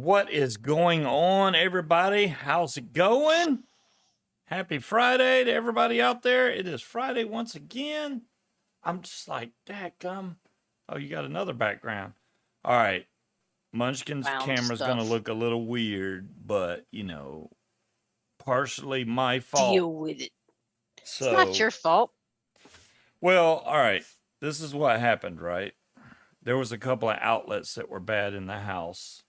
What is going on, everybody? How's it going? Happy Friday to everybody out there. It is Friday once again. I'm just like, dadgum. Oh, you got another background. All right. Munchkin's camera's going to look a little weird, but, you know, partially my fault. Deal with it. So, it's not your fault. Well, all right. This is what happened, right? There was a couple of outlets that were bad in the house.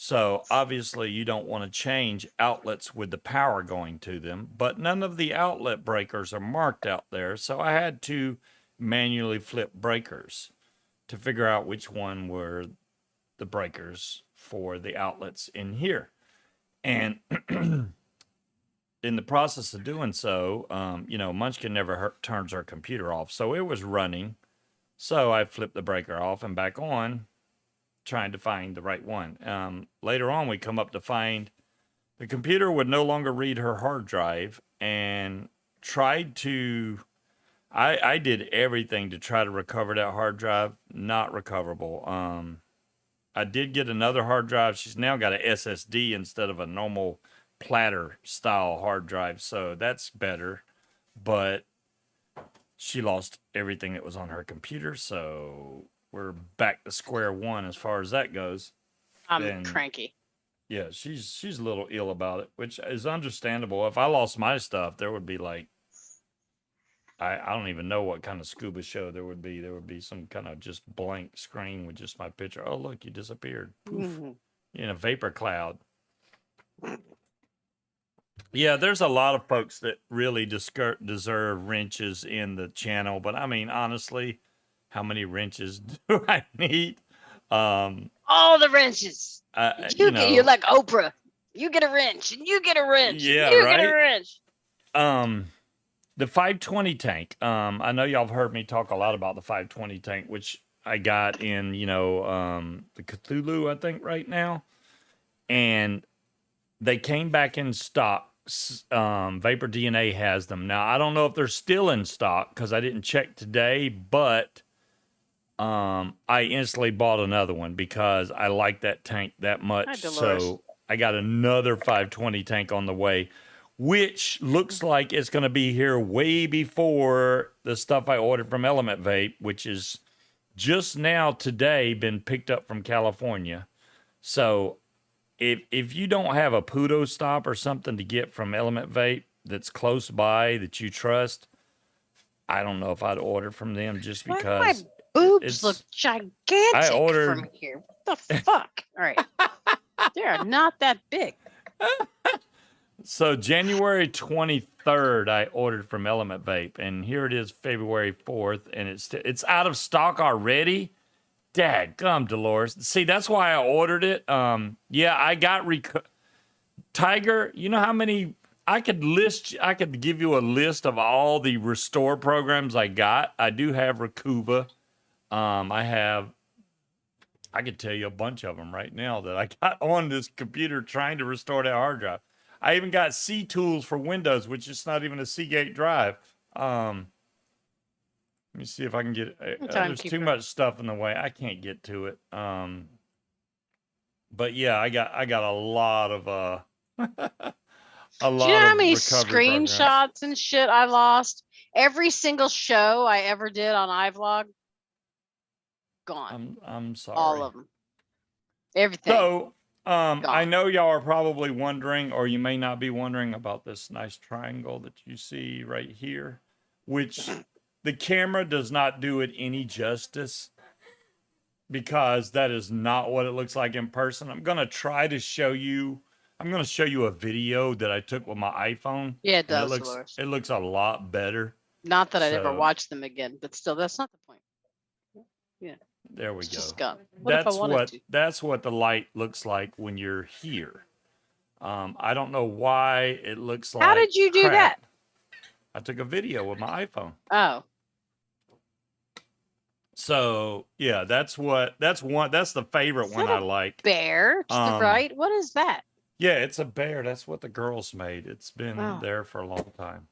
So obviously you don't want to change outlets with the power going to them, but none of the outlet breakers are marked out there. So I had to manually flip breakers to figure out which one were the breakers for the outlets in here. And in the process of doing so, you know, Munchkin never turns our computer off. So it was running. So I flipped the breaker off and back on, trying to find the right one. Later on, we come up to find the computer would no longer read her hard drive and tried to, I did everything to try to recover that hard drive, not recoverable. I did get another hard drive. She's now got an SSD instead of a normal platter style hard drive. So that's better, but she lost everything that was on her computer. So we're back to square one as far as that goes. I'm cranky. Yeah, she's a little ill about it, which is understandable. If I lost my stuff, there would be like, I don't even know what kind of scuba show there would be. There would be some kind of just blank screen with just my picture. Oh, look, you disappeared. Poof. In a vapor cloud. Yeah, there's a lot of folks that really deserve wrenches in the channel, but I mean, honestly, how many wrenches do I need? All the wrenches. You're like Oprah. You get a wrench, and you get a wrench. Yeah, you right? get a wrench. The 520 tank. I know y'all have heard me talk a lot about the 520 tank, which I got in, you know, the Cthulhu, I think, right now. And they came back in stock. Vapor DNA has them. Now, I don't know if they're still in stock because I didn't check today, but I instantly bought another one because I like that tank that much. So I got another 520 tank on the way, which looks like it's going to be here way before the stuff I ordered from Element Vape, which is just now today been picked up from California. So if you don't have a Pudo stop or something to get from Element Vape that's close by that you trust, I don't know if I'd order from them just because. Boobs look gigantic from here. What the fuck? All right. They are not that big. So January 23rd, I ordered from Element Vape, and here it is February 4th, and it's out of stock already. Dadgum, Dolores. See, that's why I ordered it. Yeah, I got Tiger, you know how many I could give you a list of all the restore programs I got. I do have Recuva. I could tell you a bunch of them right now that I got on this computer trying to restore that hard drive. I even got C tools for Windows, which is not even a Seagate drive. Let me see if I can get it. There's too much stuff in the way. I can't get to it. But yeah, I got a lot of a lot. Do you know how many screenshots and shit I lost? Every single show I ever did on iVlog, gone. I'm sorry. All of them. Everything. So, I know y'all are probably wondering, or you may not be wondering about this nice triangle that you see right here, which the camera does not do it any justice because that is not what it looks like in person. I'm going to try to show you. I'm going to show you a video that I took with my iPhone. Yeah, it does. It looks a lot better. Not that I'd ever watch them again, but still, that's not the point. Yeah. There we go. Just go. That's what the light looks like when you're here. I don't know why it looks like. How did you do that? I took a video with my iPhone. Oh. So yeah, that's the favorite one I like. Bear to the right. What is that? Yeah, it's a bear. That's what the girls made. It's been there for a long time.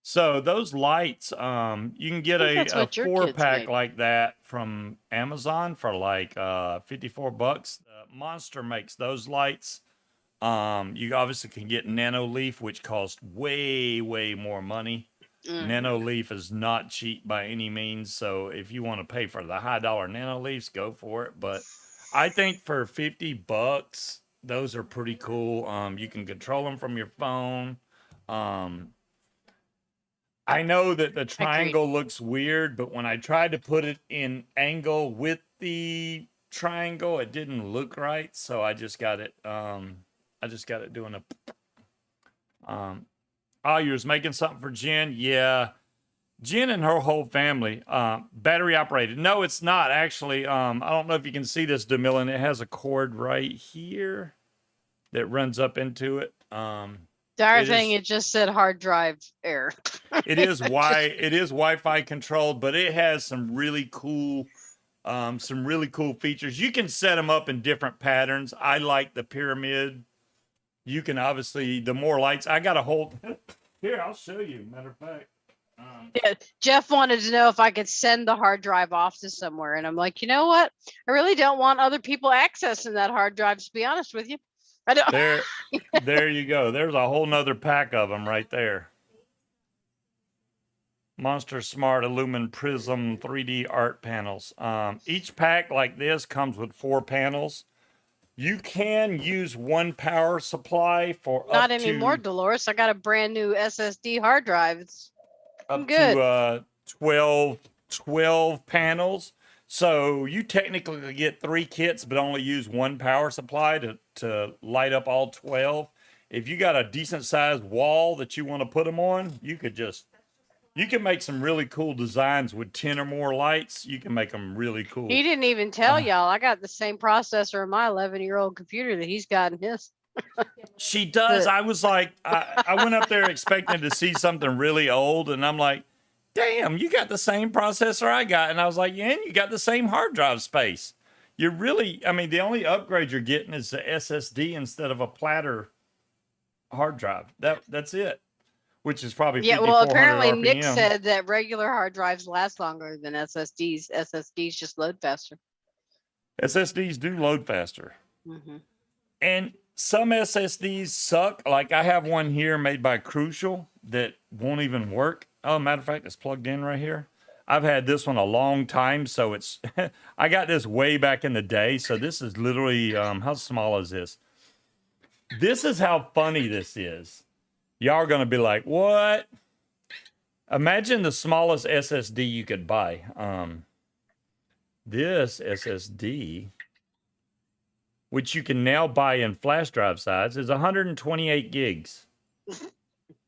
So those lights, you can get That's a what your 4-pack kids made. like that from Amazon for like $54. Monster makes those lights. You obviously can get Nano Leaf, which costs way, way more money. Nano Leaf is not cheap by any means. So if you want to pay for the high dollar Nano Leafs, go for it. But I think for $50, those are pretty cool. You can control them from your phone. I know that the triangle looks weird, but when I tried to put it in angle with the triangle, it didn't look right. So I just got it. Doing a. Oh, you was making something for Jen? Yeah, Jen and her whole family. Battery operated. No, it's not actually. I don't know if you can see this, DeMillan. It has a cord right here that runs up into it. Darn thing, it just said hard drive error. It is Wi-Fi controlled, but it has some really cool features. You can set them up in different patterns. I like the pyramid. You can obviously, the more lights. I got a whole here. I'll show you. Matter of fact. Yeah, Jeff wanted to know if I could send the hard drive off to somewhere, and I'm like, you know what? I really don't want other people accessing that hard drive. To be honest with you, I don't. There you go. There's a whole nother pack of them right there. Monster Smart Illumin Prism 3D art panels. Each pack like this comes with 4 panels. You can use one power supply for not anymore, Dolores. I got a brand new SSD hard drive. It's up to 12 panels. So you technically get 3 kits, but only use one power supply to light up all 12. If you got a decent sized wall that you want to put them on, you can make some really cool designs with 10 or more lights. You can make them really cool. He didn't even tell y'all I got the same processor in my 11-year-old computer that he's got in his. She does. I was like, I went up there expecting to see something really old, and I'm like, damn, you got the same processor I got. And I was like, yeah, and you got the same hard drive space. You're really, I mean, the only upgrade you're getting is the SSD instead of a platter hard drive. That's it. Which is probably well, apparently RPM. Nick said that regular hard drives last longer than SSDs. SSDs just load faster. SSDs do load faster. And some SSDs suck. Like I have one here made by Crucial that won't even work. Oh, matter of fact, it's plugged in right here. I've had this one a long time, so it's I got this way back in the day. So this is literally how small is this? This is how funny this is. Y'all are gonna be like, what? Imagine the smallest SSD you could buy. This SSD, which you can now buy in flash drive size, is 128 gigs.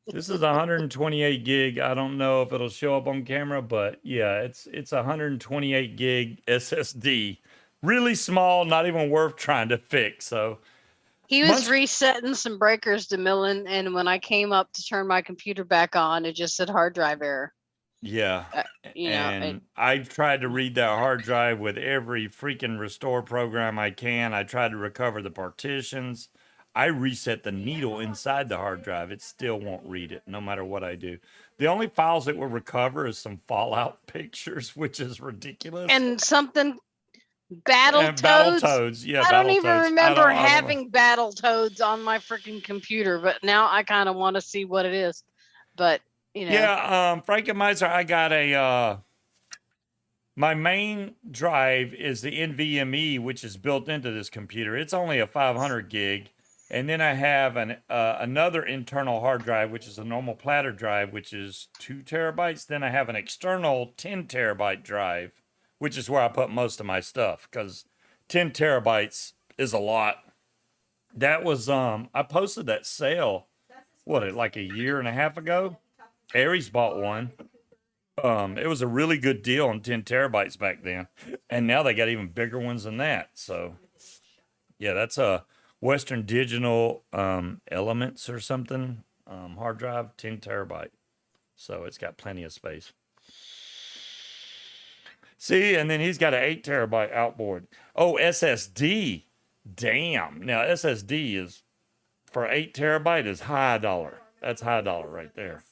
This is 128 gig. I don't know if it'll show up on camera, but yeah, it's 128 gig SSD. Really small, not even worth trying to fix. So he was resetting some breakers to Millen, and when I came up to turn my computer back on, it just said hard drive error. Yeah. I've tried to read that hard drive with every freaking restore program I can. I tried to recover the partitions. I reset the needle inside the hard drive. It still won't read it, no matter what I do. The only files it will recover is some Fallout pictures, which is ridiculous. And something Battletoads. Yeah, I don't even remember having Battletoads on my freaking computer, but now I kind of want to see what it is. But you know. Yeah, Frankenmeister, I got a my main drive is the NVMe, which is built into this computer. It's only a 500 gig. And then I have another internal hard drive, which is a normal platter drive, which is 2 terabytes. Then I have an external 10 terabyte drive, which is where I put most of my stuff, because 10 terabytes is a lot. That was, I posted that sale, like a year and a half ago? Aries bought one. It was a really good deal on 10 terabytes back then. And now they got even bigger ones than that. So, yeah, that's a Western Digital Elements or something. Hard drive, 10 terabyte. So it's got plenty of space. See, and then he's got an 8 terabyte outboard. Oh, SSD. Damn. Now, SSD is, for 8 terabyte, is high dollar. That's high dollar right there.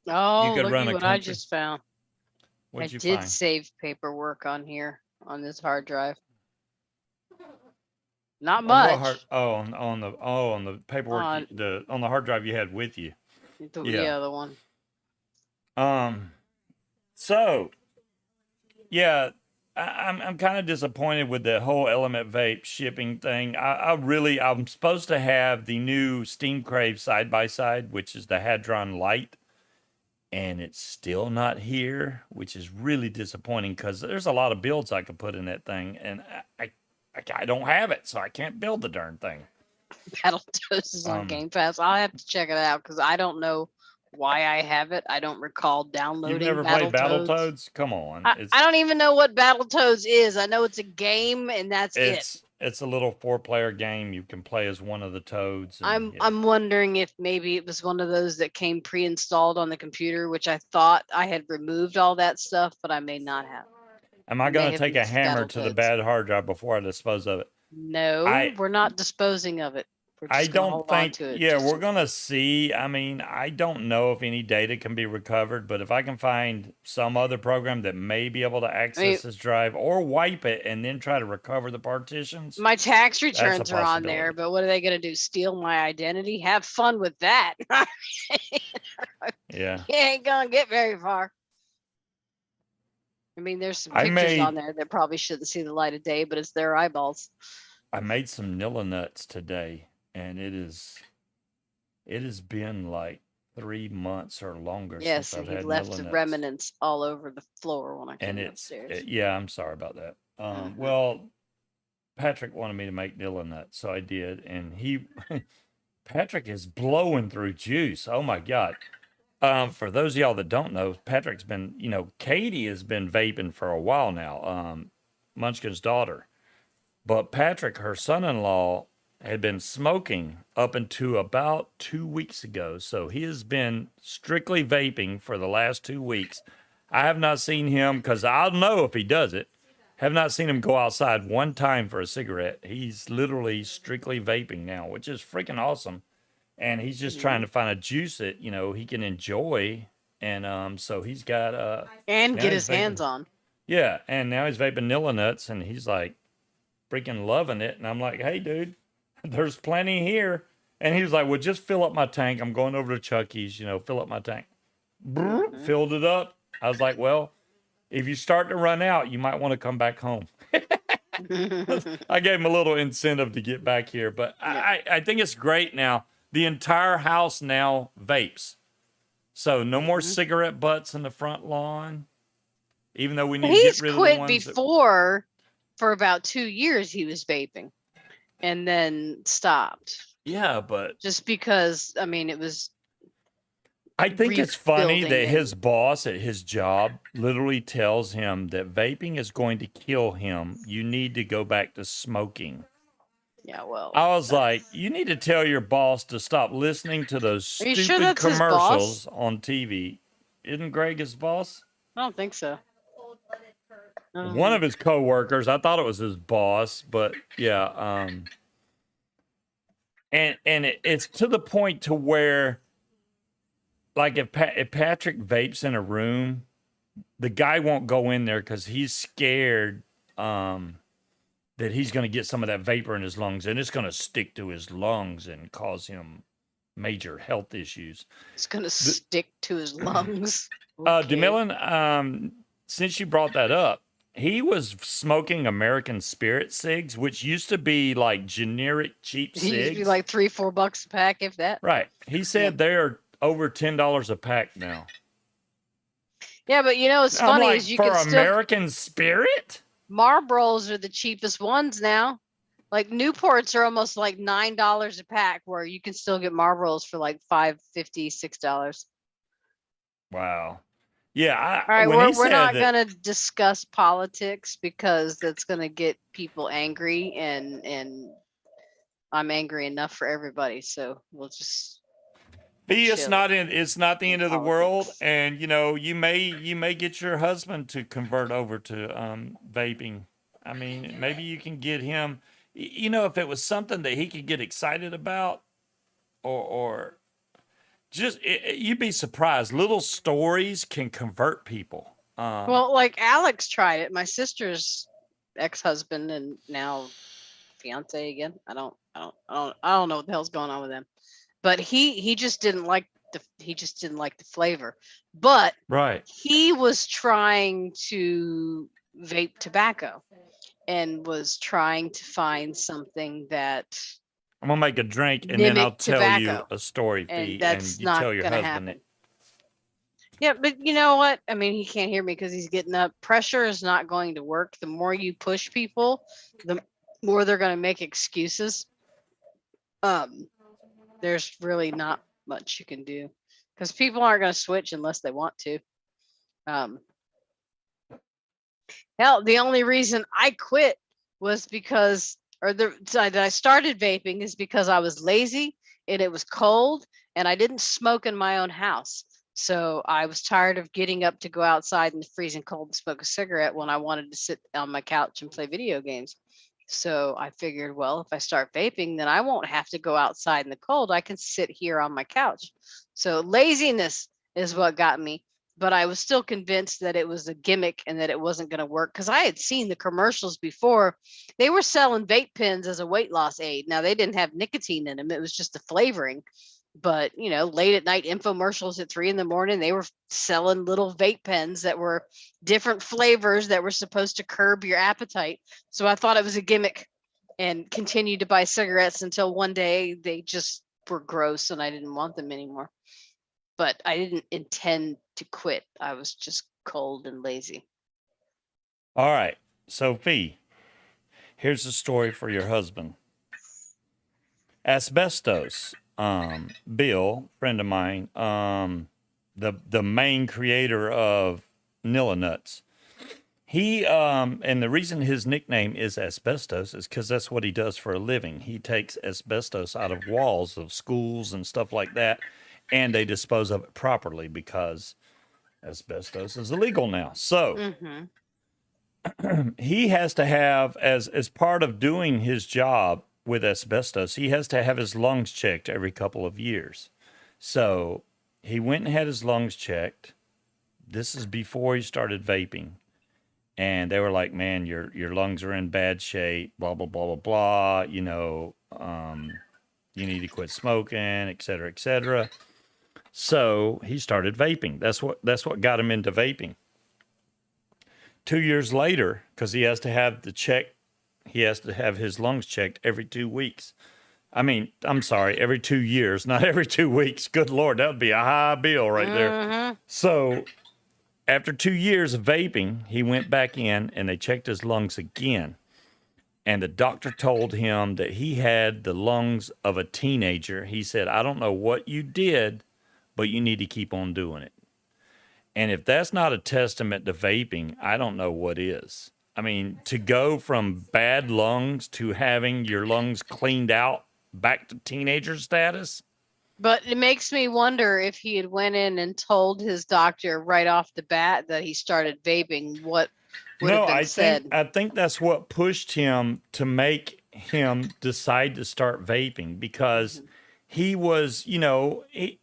Oh, could look run at a what I country. just found. I What'd you did find? save paperwork on here on this hard drive. Not On what hard? much. Oh, on the paperwork, On on the hard drive you had with you. Yeah. the one. So yeah, I'm kind of disappointed with the whole Element Vape shipping thing. I'm supposed to have the new Steam Crave side by side, which is the Hadron Light, and it's still not here, which is really disappointing because there's a lot of builds I could put in that thing, and I don't have it, so I can't build the darn thing. Battletoads is on Game Pass. I'll have to check it out because I don't know why I have it. I don't recall downloading. You've never played Battletoads. Battletoads? Come on. I don't even know what Battletoads is. I know it's a game, and that's it. It's a little 4-player game. You can play as one of the toads. I'm wondering if maybe it was one of those that came pre-installed on the computer, which I thought I had removed all that stuff, but I may not have. Am I going to take a hammer to the bad hard drive before I dispose of it? No, we're not disposing of it. I don't think. Yeah, we're gonna see. I mean, I don't know if any data can be recovered, but if I can find some other program that may be able to access this drive or wipe it and then try to recover the partitions. My tax returns are on there, but what are they gonna do? Steal my identity? Have fun with that. Yeah, you ain't gonna get very far. I mean, there's some pictures on there that probably shouldn't see the light of day, but it's their eyeballs. I made some Nilla nuts today. And it has been like 3 months or longer. Yes, since and I've he left the remnants all over the floor when I came upstairs. Yeah, I'm sorry about that. Well, Patrick wanted me to make Nilla nuts, so I did. And Patrick is blowing through juice. Oh my God. For those of y'all that don't know, Patrick's been, Katie has been vaping for a while now, Munchkin's daughter. But Patrick, her son-in-law, had been smoking up until about 2 weeks ago. So he has been strictly vaping for the last 2 weeks. I have not seen him, because I'll know if he does it, have not seen him go outside one time for a cigarette. He's literally strictly vaping now, which is freaking awesome. And he's just trying to find a juice that, he can enjoy. And so he's got... and get his hands on. Yeah, and now he's vaping Nilla nuts, and he's like freaking loving it. And I'm like, hey, dude. There's plenty here. And he was like, well, just fill up my tank. I'm going over to Chucky's, fill up my tank. Filled it up. I was like, well, if you start to run out, you might want to come back home. I gave him a little incentive to get back here. But I think it's great now. The entire house now vapes. So no more cigarette butts in the front lawn. Even though we need to get rid of the ones. He's quit before, for about 2 years, he was vaping. And then stopped. Yeah, but just because, I mean, it was. I think it's funny that his boss at his job literally tells him that vaping is going to kill him. You need to go back to smoking. Yeah, well. I was like, you need to tell your boss to stop listening to those stupid commercials on TV. Isn't Greg his boss? I don't think so. One of his coworkers, I thought it was his boss, but yeah, and it's to the point to where, like, if Patrick vapes in a room, the guy won't go in there because he's scared that he's going to get some of that vapor in his lungs, and it's going to stick to his lungs and cause him major health issues. It's going to stick to his lungs. Okay. DeMillan, since you brought that up, he was smoking American Spirit cigs, which used to be like generic cheap cigs. Used to be like $3-4 a pack, if that. Right. He said they're over $10 a pack now. Yeah, but what's funny is you can still... For American Spirit? Marlboros are the cheapest ones now. Like Newports are almost like $9 a pack, where you can still get Marlboros for like $5.50, $6. Wow. Yeah. All right, we're not going to discuss politics because that's going to get people angry, and I'm angry enough for everybody. So we'll just. It's not the end of the world, and you may get your husband to convert over to vaping. I mean, maybe you can get him. If it was something that he could get excited about, or You'd be surprised. Little stories can convert people. Well, like Alex tried it. My sister's ex-husband and now fiance again. I don't know what the hell's going on with him. But he just didn't like the flavor. But Right. he was trying to vape tobacco and was trying to find something that I'm gonna make a drink and then I'll mimicked tell you tobacco, a story, and Fee, and that's you not tell your gonna husband happen. it. Yeah, but you know what? I mean, he can't hear me because he's getting up. Pressure is not going to work. The more you push people, the more they're going to make excuses. There's really not much you can do because people aren't going to switch unless they want to. Um, Hell, the only reason I quit was because, that I started vaping is because I was lazy and it was cold and I didn't smoke in my own house. So I was tired of getting up to go outside in the freezing cold and smoke a cigarette when I wanted to sit on my couch and play video games. So I figured, well, if I start vaping, then I won't have to go outside in the cold. I can sit here on my couch. So laziness is what got me, but I was still convinced that it was a gimmick and that it wasn't going to work because I had seen the commercials before. They were selling vape pens as a weight loss aid. Now they didn't have nicotine in them; it was just the flavoring. But late at night infomercials at 3 a.m, they were selling little vape pens that were different flavors that were supposed to curb your appetite. So I thought it was a gimmick and continued to buy cigarettes until one day they just were gross and I didn't want them anymore. But I didn't intend to quit. I was just cold and lazy. All right. So, Fee, here's a story for your husband. Asbestos. Bill, friend of mine, the main creator of Nilla Nuts. He and the reason his nickname is asbestos is because that's what he does for a living. He takes asbestos out of walls of schools and stuff like that, and they dispose of it properly because asbestos is illegal now. So he has to have, as part of doing his job with asbestos, he has to have his lungs checked every couple of years. So he went and had his lungs checked. This is before he started vaping. And they were like, man, your lungs are in bad shape, blah, blah, blah, blah, blah. You need to quit smoking, et cetera, et cetera. So he started vaping. That's what got him into vaping. 2 years later, because he has to have he has to have his lungs checked every 2 weeks. I mean, I'm sorry, every 2 years, not every 2 weeks. Good Lord, that would be a high bill right there. So after 2 years of vaping, he went back in and they checked his lungs again. And the doctor told him that he had the lungs of a teenager. He said, I don't know what you did, but you need to keep on doing it. And if that's not a testament to vaping, I don't know what is. I mean, to go from bad lungs to having your lungs cleaned out back to teenager status. But it makes me wonder if he had went in and told his doctor right off the bat that he started vaping, what would have been said. I think that's what pushed him to make him decide to start vaping because he was, and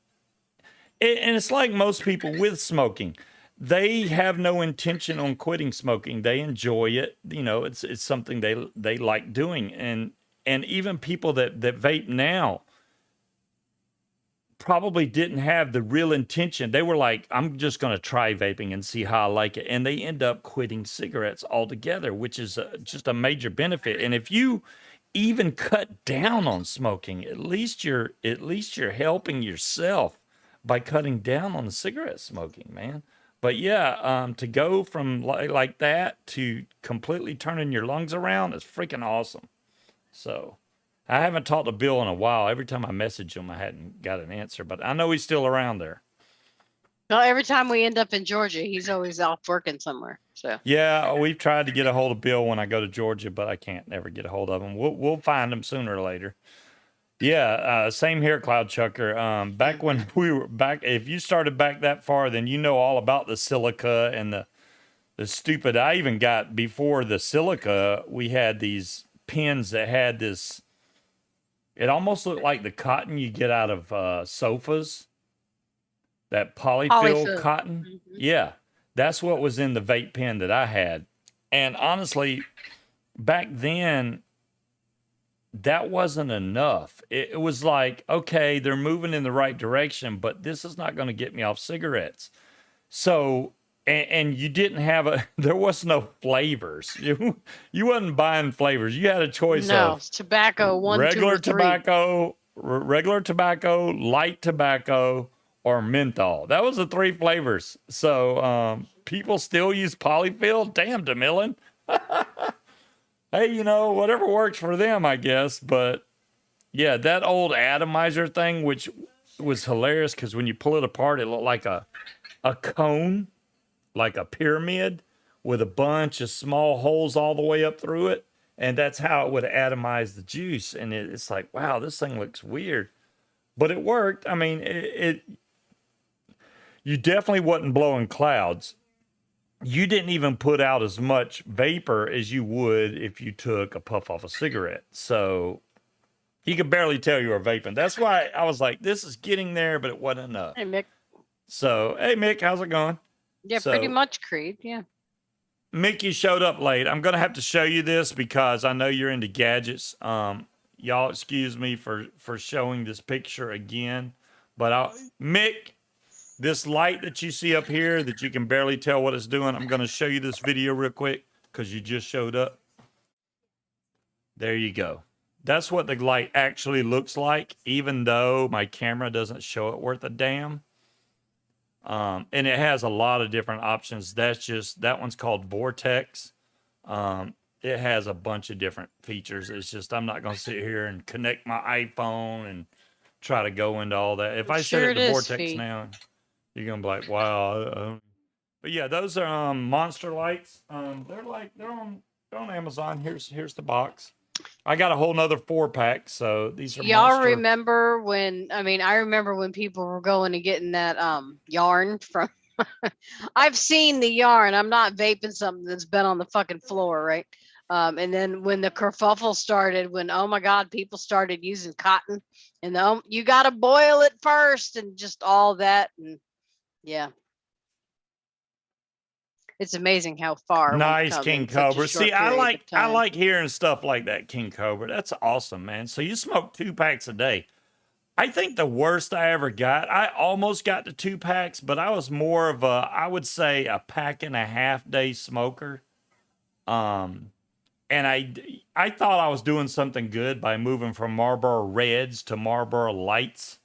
it's like most people with smoking. They have no intention on quitting smoking. They enjoy it. It's something they like doing. And even people that vape now probably didn't have the real intention. They were like, I'm just going to try vaping and see how I like it. And they end up quitting cigarettes altogether, which is just a major benefit. And if you even cut down on smoking, at least you're helping yourself by cutting down on the cigarette smoking, man. But yeah, to go from like that to completely turning your lungs around is freaking awesome. So I haven't talked to Bill in a while. Every time I message him, I hadn't got an answer, but I know he's still around there. Well, every time we end up in Georgia, he's always off working somewhere. So yeah, we've tried to get a hold of Bill when I go to Georgia, but I can't never get a hold of him. We'll find him sooner or later. Yeah, same here, Cloud Chucker. Back when we were back, if you started back that far, then you know all about the silica and the stupid. I even got before the silica. We had these pens that had this. It almost looked like the cotton you get out of sofas. that polyfill Polyfill. cotton. Mhm. Yeah, that's what was in the vape pen that I had. And honestly, back then, that wasn't enough. It was like, okay, they're moving in the right direction, but this is not going to get me off cigarettes. So, and you didn't have there was no flavors. You wasn't buying flavors. You had a choice No, of it's tobacco, 1, 2, or 3. regular tobacco, light tobacco, or menthol. That was the three flavors. So, people still use polyfill. Damn, DeMillan. Hey, whatever works for them, I guess. But yeah, that old atomizer thing, which was hilarious because when you pull it apart, it looked like a cone, like a pyramid with a bunch of small holes all the way up through it. And that's how it would atomize the juice. And it's like, wow, this thing looks weird. But it worked. I mean, you definitely wasn't blowing clouds. You didn't even put out as much vapor as you would if you took a puff off a cigarette. So you could barely tell you were vaping. That's why I was like, this is getting there, but it wasn't enough. Hey, Mick. So, hey, Mick, how's it going? Yeah, pretty much, Creed. Yeah. Mick, you showed up late. I'm going to have to show you this because I know you're into gadgets. Y'all excuse me for showing this picture again. But Mick, this light that you see up here that you can barely tell what it's doing, I'm going to show you this video real quick because you just showed up. There you go. That's what the light actually looks like, even though my camera doesn't show it worth a damn. And it has a lot of different options. That one's called Vortex. It has a bunch of different features. It's just, I'm not going to sit here and connect my iPhone and try to go into all that. If I set it to Vortex now, you're going to be like, wow. But yeah, those are Monster lights. They're on Amazon. Here's the box. I got a whole nother 4-pack, so these are Y'all remember I remember when people were going and getting that yarn from I've seen the yarn. I'm not vaping something that's been on the fucking floor, right? And then when the kerfuffle started, when oh my god, people started using cotton and you gotta boil it first and just all that, and yeah. It's amazing how far nice, King Cobra. See, I like time. hearing stuff like that, King Cobra. That's awesome, man. So you smoke 2 packs a day. I think the worst I ever got, I almost got to 2 packs, but I was more of I would say a pack and a half day smoker. And I thought I was doing something good by moving from Marlboro Reds to Marlboro Lights,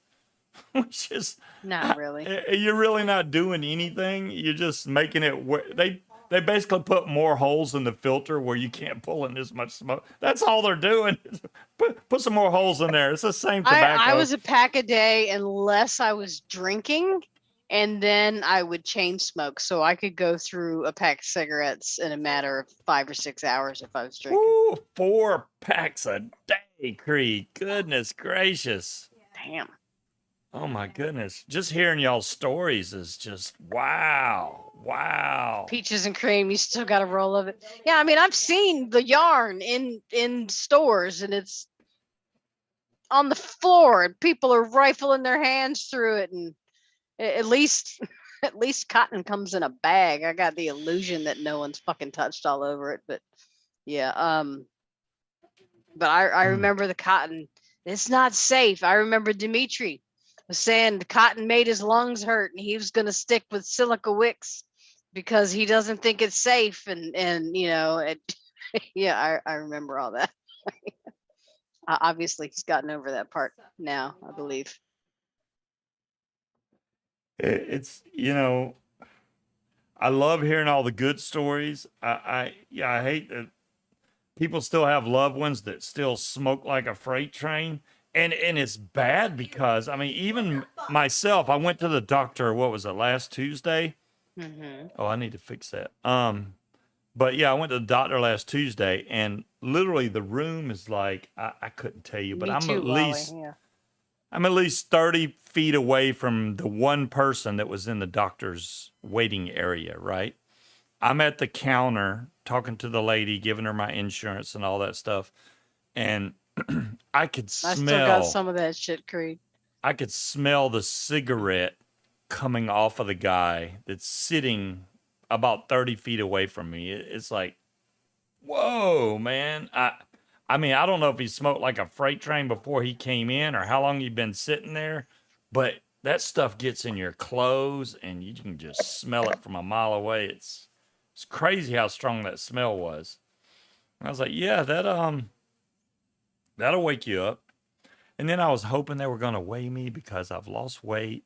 which is not really. You're really not doing anything. You're just making it. They basically put more holes in the filter where you can't pull in as much smoke. That's all they're doing. Put some more holes in there. It's the same tobacco. I was a pack a day unless I was drinking, and then I would chain smoke, so I could go through a pack of cigarettes in a matter of 5 or 6 hours if I was drinking. Ooh, 4 packs a day, Creed. Goodness gracious. Damn. Oh my goodness. Just hearing y'all's stories is just wow. Wow. Peaches and cream, you still got a roll of it. Yeah, I mean, I've seen the yarn in stores and it's on the floor and people are rifling their hands through it, and at least cotton comes in a bag. I got the illusion that no one's fucking touched all over it, but yeah, but I remember the cotton. It's not safe. I remember Dimitri was saying the cotton made his lungs hurt and he was going to stick with silica wicks because he doesn't think it's safe, and yeah, I remember all that. Obviously he's gotten over that part now, I believe. It's I love hearing all the good stories. I hate that people still have loved ones that still smoke like a freight train. And it's bad because, I mean, even myself, I went to the doctor, what was it, last Tuesday? Mm-hmm. Oh, I need to fix that. But yeah, I went to the doctor last Tuesday, and literally the room is like, I couldn't tell you, but I'm at least 30 feet away from the one person that was in the doctor's waiting area, right? I'm at the counter talking to the lady, giving her my insurance and all that stuff. And I could smell. I still got some of that shit, Creed. I could smell the cigarette coming off of the guy that's sitting about 30 feet away from me. It's like, whoa, man. I mean, I don't know if he smoked like a freight train before he came in or how long he'd been sitting there, but that stuff gets in your clothes and you can just smell it from a mile away. It's crazy how strong that smell was. I was like, yeah, that'll wake you up. And then I was hoping they were going to weigh me because I've lost weight.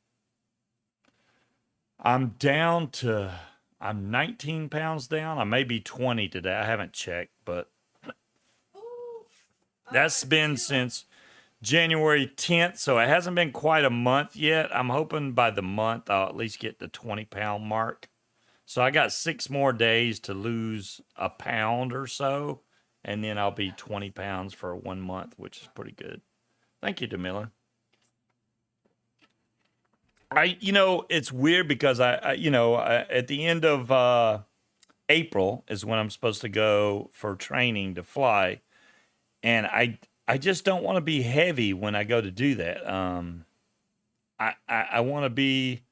I'm 19 pounds down. I may be 20 today. I haven't checked, but that's been since January 10th. So it hasn't been quite a month yet. I'm hoping by the month I'll at least get the 20-pound mark. So I got 6 more days to lose a pound or so. And then I'll be 20 pounds for 1 month, which is pretty good. Thank you, Demilla. It's weird because at the end of April is when I'm supposed to go for training to fly, and I just don't want to be heavy when I go to do that. I want to be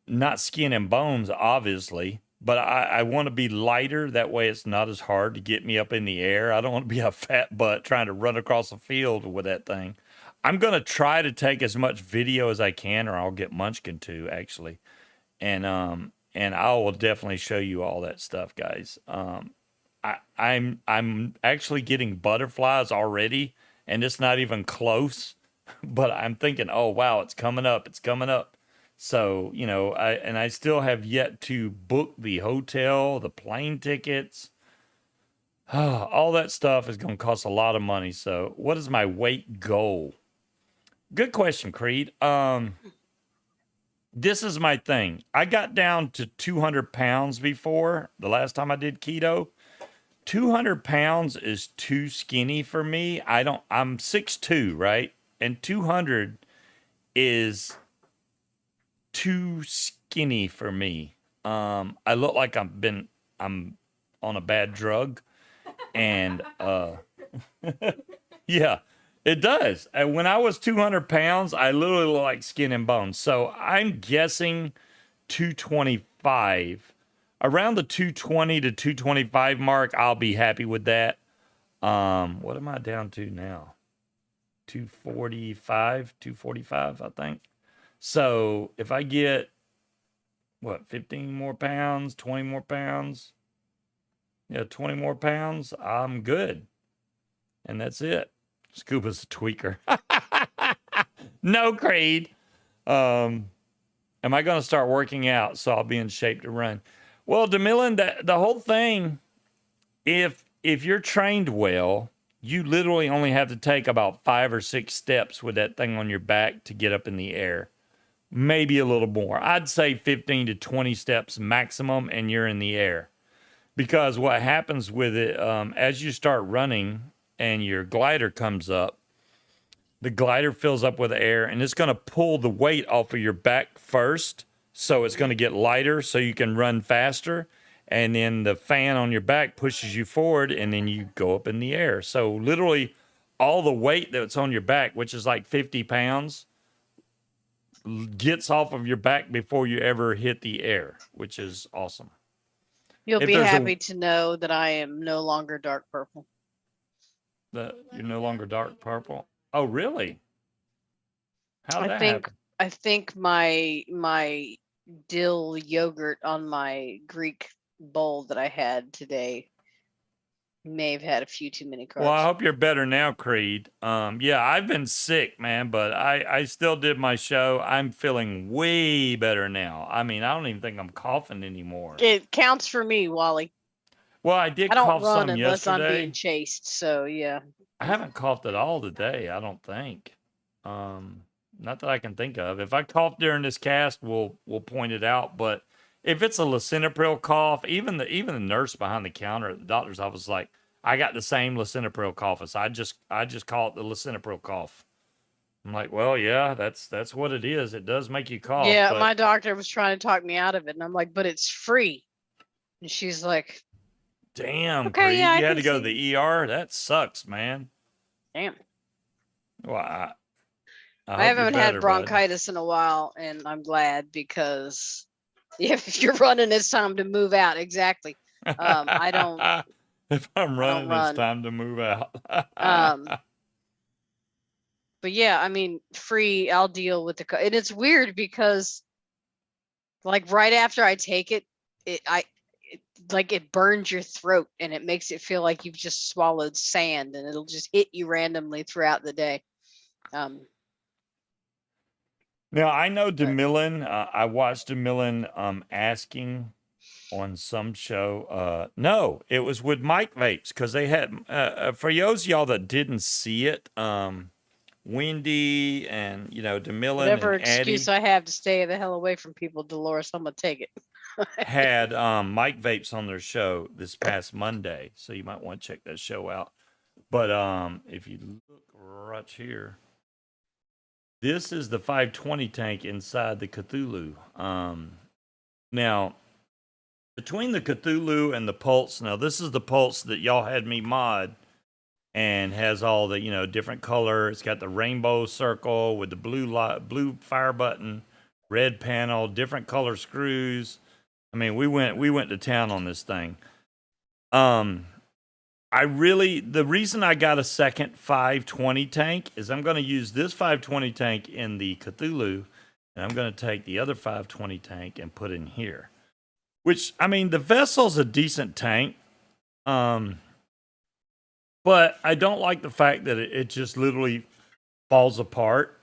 not skin and bones, obviously, but I want to be lighter. That way, it's not as hard to get me up in the air. I don't want to be a fat butt trying to run across the field with that thing. I'm going to try to take as much video as I can, or I'll get Munchkin to, actually. And I will definitely show you all that stuff, guys. I'm actually getting butterflies already, and it's not even close. But I'm thinking, oh, wow, it's coming up. It's coming up. So, I still have yet to book the hotel, the plane tickets. All that stuff is going to cost a lot of money. So what is my weight goal? Good question, Creed. This is my thing. I got down to 200 pounds before the last time I did keto. 200 pounds is too skinny for me. I'm 6'2", right? And 200 is too skinny for me. I look like I'm on a bad drug. And yeah. It does. And when I was 200 pounds, I literally look like skin and bones. So I'm guessing 225. Around the 220 to 225 mark, I'll be happy with that. What am I down to now? 245, I think. So if I get, 15 more pounds, 20 more pounds? Yeah, 20 more pounds, I'm good. And that's it. Scuba's a tweaker. No, Creed. Am I going to start working out so I'll be in shape to run? Well, DeMillan, the whole thing, if you're trained well, you literally only have to take about 5 or 6 steps with that thing on your back to get up in the air. Maybe a little more. I'd say 15 to 20 steps maximum, and you're in the air. Because what happens with it, as you start running, and your glider comes up, the glider fills up with air, and it's going to pull the weight off of your back first, so it's going to get lighter so you can run faster, and then the fan on your back pushes you forward, and then you go up in the air. So literally all the weight that's on your back, which is like 50 pounds, gets off of your back before you ever hit the air, which is awesome. You'll be happy to know that I am no longer dark purple. You're no longer dark purple? Oh, really? How did that happen? I think my dill yogurt on my Greek bowl that I had today may have had a few too many carbs. Well, I hope you're better now, Creed. Yeah, I've been sick, man, but I still did my show. I'm feeling way better now. I mean, I don't even think I'm coughing anymore. It counts for me, Wally. Well, I did cough some yesterday. Unless I'm being chased, so yeah. I haven't coughed at all today, I don't think. Not that I can think of. If I cough during this cast, we'll point it out. But if it's a lisinopril cough, even the nurse behind the counter at the doctor's office is like, I got the same lisinopril cough. So I just call it the lisinopril cough. I'm like, well, yeah, that's what it is. It does make you cough. Yeah, but my doctor was trying to talk me out of it, and I'm like, but it's free. And she's like, damn, okay, Creed, yeah, you had to go to the ER? That sucks, man. Damn. Well, I I hope you're haven't had better, bud. bronchitis in a while, and I'm glad because if you're running, it's time to move out. Exactly. I don't. If I'm I don't running, it's run. time to move out. But yeah, I mean, free. I'll deal with the. And it's weird because, like, right after I take it, it burns your throat and it makes it feel like you've just swallowed sand, and it'll just hit you randomly throughout the day. Now I know But DeMillan. I watched DeMillan asking on some show. No, it was with Mike Vapes because they had for those of y'all that didn't see it. Wendy and DeMillan whatever and excuse Addie I have to stay the hell away from people, Dolores, I'm gonna take it. had Mike Vapes on their show this past Monday, so you might want to check that show out. But if you look right here, this is the 520 tank inside the Cthulhu. Now between the Cthulhu and the Pulse, now this is the Pulse that y'all had me mod, and has all the different color. It's got the rainbow circle with the blue fire button, red panel, different color screws. I mean, we went to town on this thing. The reason I got a second 520 tank is I'm going to use this 520 tank in the Cthulhu, and I'm going to take the other 520 tank and put in here. Which, I mean, the vessel's a decent tank. But I don't like the fact that it just literally falls apart.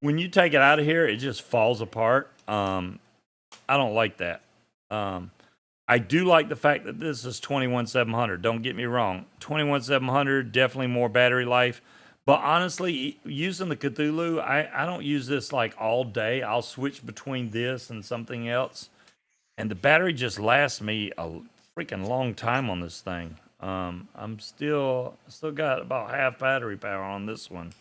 When you take it out of here, it just falls apart. I don't like that. I do like the fact that this is 21700. Don't get me wrong. 21700, definitely more battery life. But honestly, using the Cthulhu, I don't use this like all day. I'll switch between this and something else. And the battery just lasts me a freaking long time on this thing. I'm still got about half battery power on this one.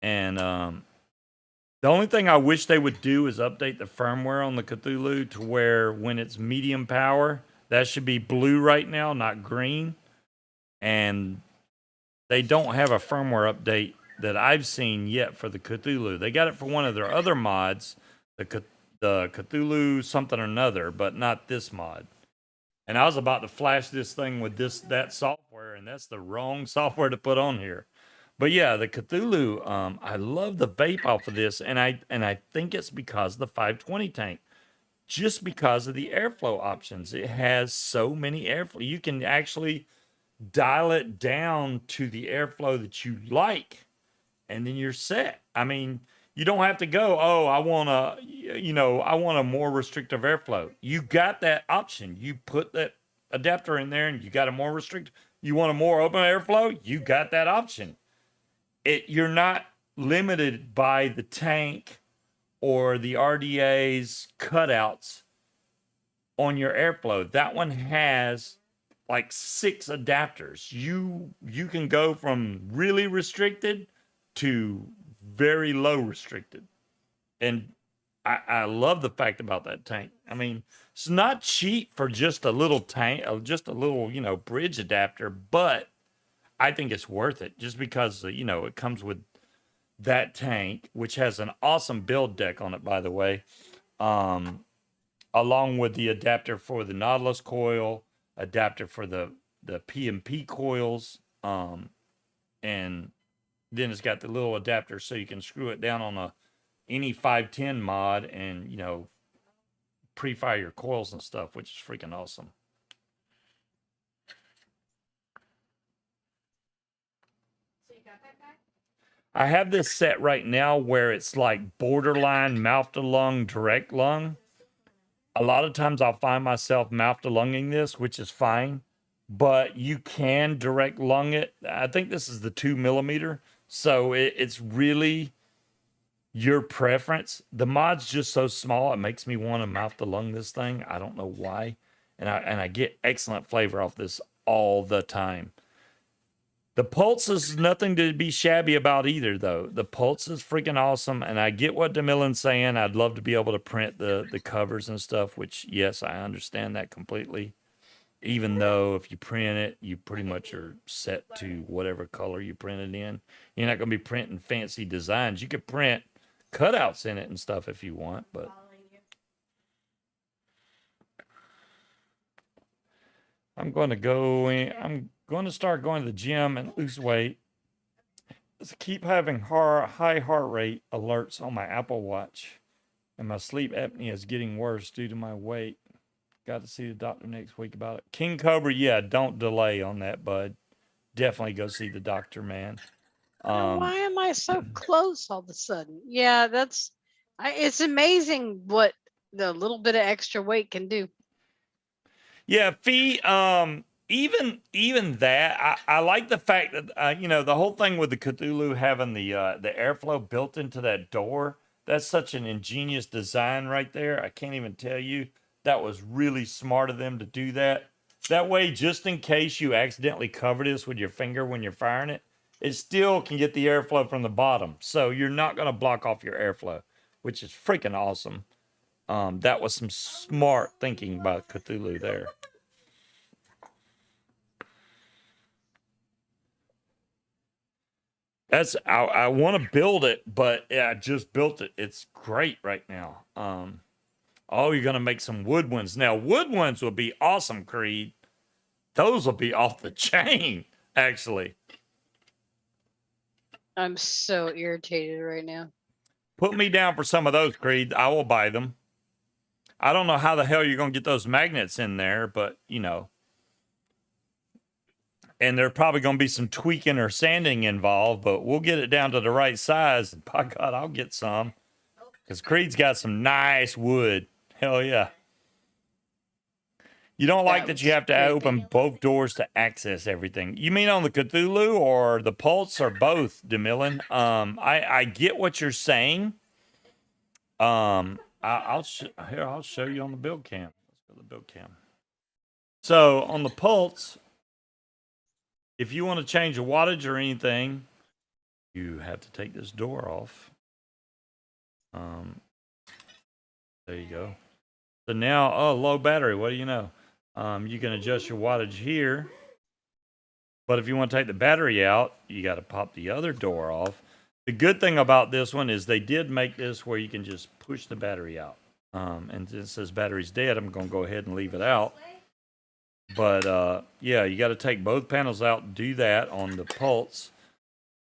And the only thing I wish they would do is update the firmware on the Cthulhu to where when it's medium power, that should be blue right now, not green. And they don't have a firmware update that I've seen yet for the Cthulhu. They got it for one of their other mods, the Cthulhu something or another, but not this mod. And I was about to flash this thing with that software, and that's the wrong software to put on here. But yeah, the Cthulhu, I love the vape off of this, and I think it's because of the 520 tank, just because of the airflow options. It has so many airflow. You can actually dial it down to the airflow that you like, and then you're set. I mean, you don't have to go, oh, I want a more restrictive airflow. You got that option. You put that adapter in there and you got a more restrictive. You want a more open airflow? You got that option. You're not limited by the tank or the RDA's cutouts on your airflow. That one has like 6 adapters. You can go from really restricted to very low restricted. And I love the fact about that tank. I mean, it's not cheap for just a little tank, just a little, bridge adapter, but I think it's worth it just because, it comes with that tank, which has an awesome build deck on it, by the way, along with the adapter for the Nautilus coil, adapter for the PMP coils, and then it's got the little adapter so you can screw it down on any 510 mod and, pre-fire your coils and stuff, which is freaking awesome. I have this set right now where it's like borderline mouth to lung, direct lung. A lot of times I'll find myself mouth to lunging this, which is fine, but you can direct lung it. I think this is the 2 millimeter. So it's really your preference. The mod's just so small, it makes me want to mouth to lung this thing. I don't know why. And I get excellent flavor off this all the time. The Pulse is nothing to be shabby about either, though. The Pulse is freaking awesome, and I get what DeMillan's saying. I'd love to be able to print the covers and stuff, which, yes, I understand that completely. even though if you print it, you pretty much are set to whatever color you print it in. You're not going to be printing fancy designs. You could print cutouts in it and stuff if you want, but I'm going to go in. I'm going to start going to the gym and lose weight. Just keep having high heart rate alerts on my Apple Watch, and my sleep apnea is getting worse due to my weight. Got to see the doctor next week about it. King Cobra, yeah, don't delay on that, bud. Definitely go see the doctor, man. Why am I so close all of a sudden? Yeah, it's amazing what the little bit of extra weight can do. Yeah, Fee, even that, I like the fact that the whole thing with the Cthulhu having the airflow built into that door. That's such an ingenious design right there. I can't even tell you. That was really smart of them to do that. That way, just in case you accidentally cover this with your finger when you're firing it, it still can get the airflow from the bottom. So you're not going to block off your airflow, which is freaking awesome. That was some smart thinking by Cthulhu there. I want to build it, but yeah, I just built it. It's great right now. Oh, you're gonna make some wood ones. Now, wood ones will be awesome, Creed. Those will be off the chain, actually. I'm so irritated right now. Put me down for some of those, Creed. I will buy them. I don't know how the hell you're gonna get those magnets in there, but and there probably gonna be some tweaking or sanding involved, but we'll get it down to the right size. And by God, I'll get some. Because Creed's got some nice wood. Hell yeah. You don't like that you have to open both doors to access everything. You mean on the Cthulhu or the Pulse or both, DeMillan? I get what you're saying. I'll show you on the build cam. Let's go to the build cam. So on the Pulse, if you want to change the wattage or anything, you have to take this door off. There you go. So now, low battery. What do you know? You can adjust your wattage here. But if you want to take the battery out, you got to pop the other door off. The good thing about this one is they did make this where you can just push the battery out. And since it says battery's dead, I'm going to go ahead and leave it out. But yeah, you got to take both panels out and do that on the Pulse.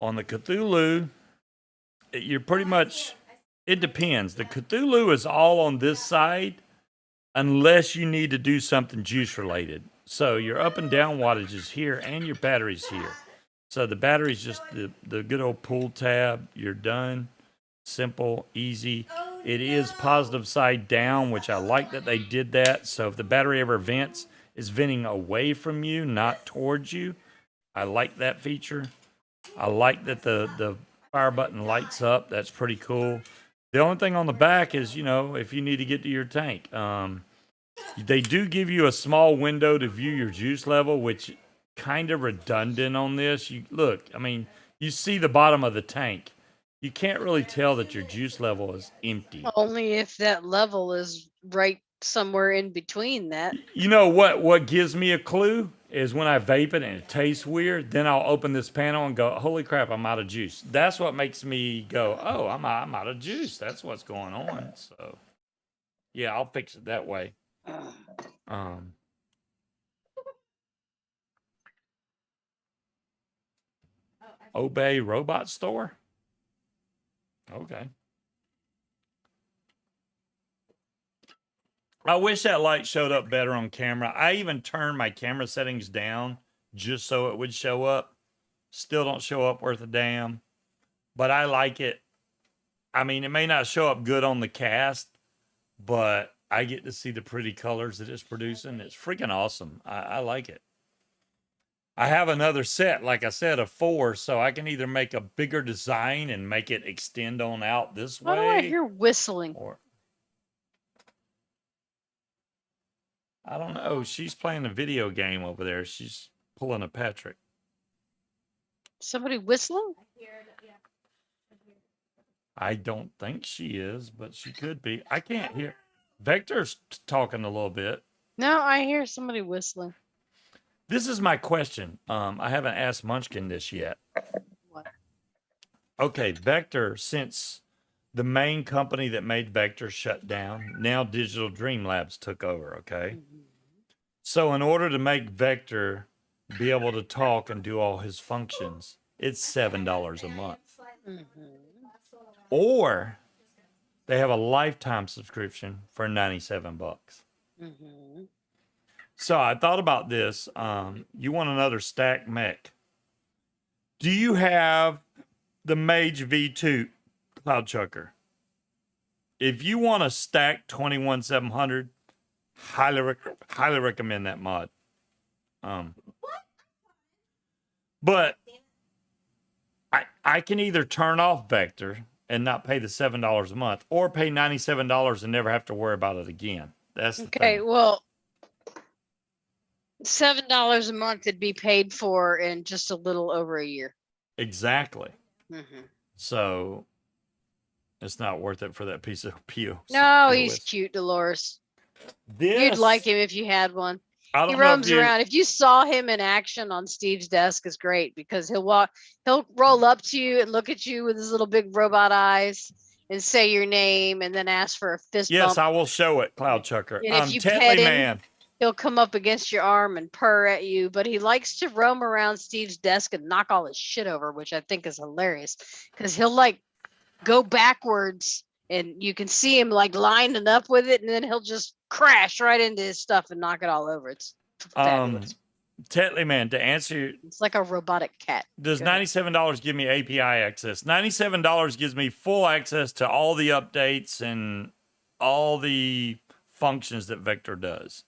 On the Cthulhu, you're pretty much, it depends. The Cthulhu is all on this side unless you need to do something juice related. So your up and down wattage is here and your battery's here. So the battery's just the good old pull tab. You're done. Simple, easy. It is positive side down, which I like that they did that. So if the battery ever vents, it's venting away from you, not towards you. I like that feature. I like that the fire button lights up. That's pretty cool. The only thing on the back is, if you need to get to your tank. They do give you a small window to view your juice level, which kind of redundant on this. You see the bottom of the tank. You can't really tell that your juice level is empty. Only if that level is right somewhere in between that. You know what gives me a clue is when I vape it and it tastes weird, then I'll open this panel and go, holy crap, I'm out of juice. That's what makes me go, oh, I'm out of juice. That's what's going on. So yeah, I'll fix it that way. Obey Robot Store? Okay. I wish that light showed up better on camera. I even turned my camera settings down just so it would show up. Still don't show up worth a damn. But I like it. I mean, it may not show up good on the cast, but I get to see the pretty colors that it's producing. It's freaking awesome. I like it. I have another set, like I said, of 4, so I can either make a bigger design and make it extend on out this way. Why do I hear whistling? Or I don't know. She's playing a video game over there. She's pulling a Patrick. Somebody whistling? I don't think she is, but she could be. I can't hear. Vector's talking a little bit. No, I hear somebody whistling. This is my question. I haven't asked Munchkin this yet. What? Okay, Vector, since the main company that made Vector shut down, now Digital Dream Labs took over, okay? Mhm. So in order to make Vector be able to talk and do all his functions, it's $7 a month. Mhm. Or they have a lifetime subscription for 97 bucks. Mhm. So I thought about this. You want another stack mech. Do you have the Mage V2 Cloud Chucker? If you want a stack 21700, highly recommend that mod. But I can either turn off Vector and not pay the $7 a month, or pay $97 and never have to worry about it again. That's the Okay, thing. well, $7 a month would be paid for in just a little over a year. Exactly. Mhm. So it's not worth it for that piece of PO. No, he's cute, Dolores. You'd like This, him if you had one. I He don't know if roams you. around. If you saw him in action on Steve's desk, is great because he'll roll up to you and look at you with his little big robot eyes and say your name and then ask for a fist Yes, bump. I will show it, Cloud Chucker. And if you Tetley pet him, Man. he'll come up against your arm and purr at you. But he likes to roam around Steve's desk and knock all his shit over, which I think is hilarious because he'll like go backwards and you can see him like lining up with it, and then he'll just crash right into his stuff and knock it all over. It's fabulous. Tetley Man, to answer your, It's like a robotic cat. does Go ahead. $97 give me API access? $97 gives me full access to all the updates and all the functions that Vector does.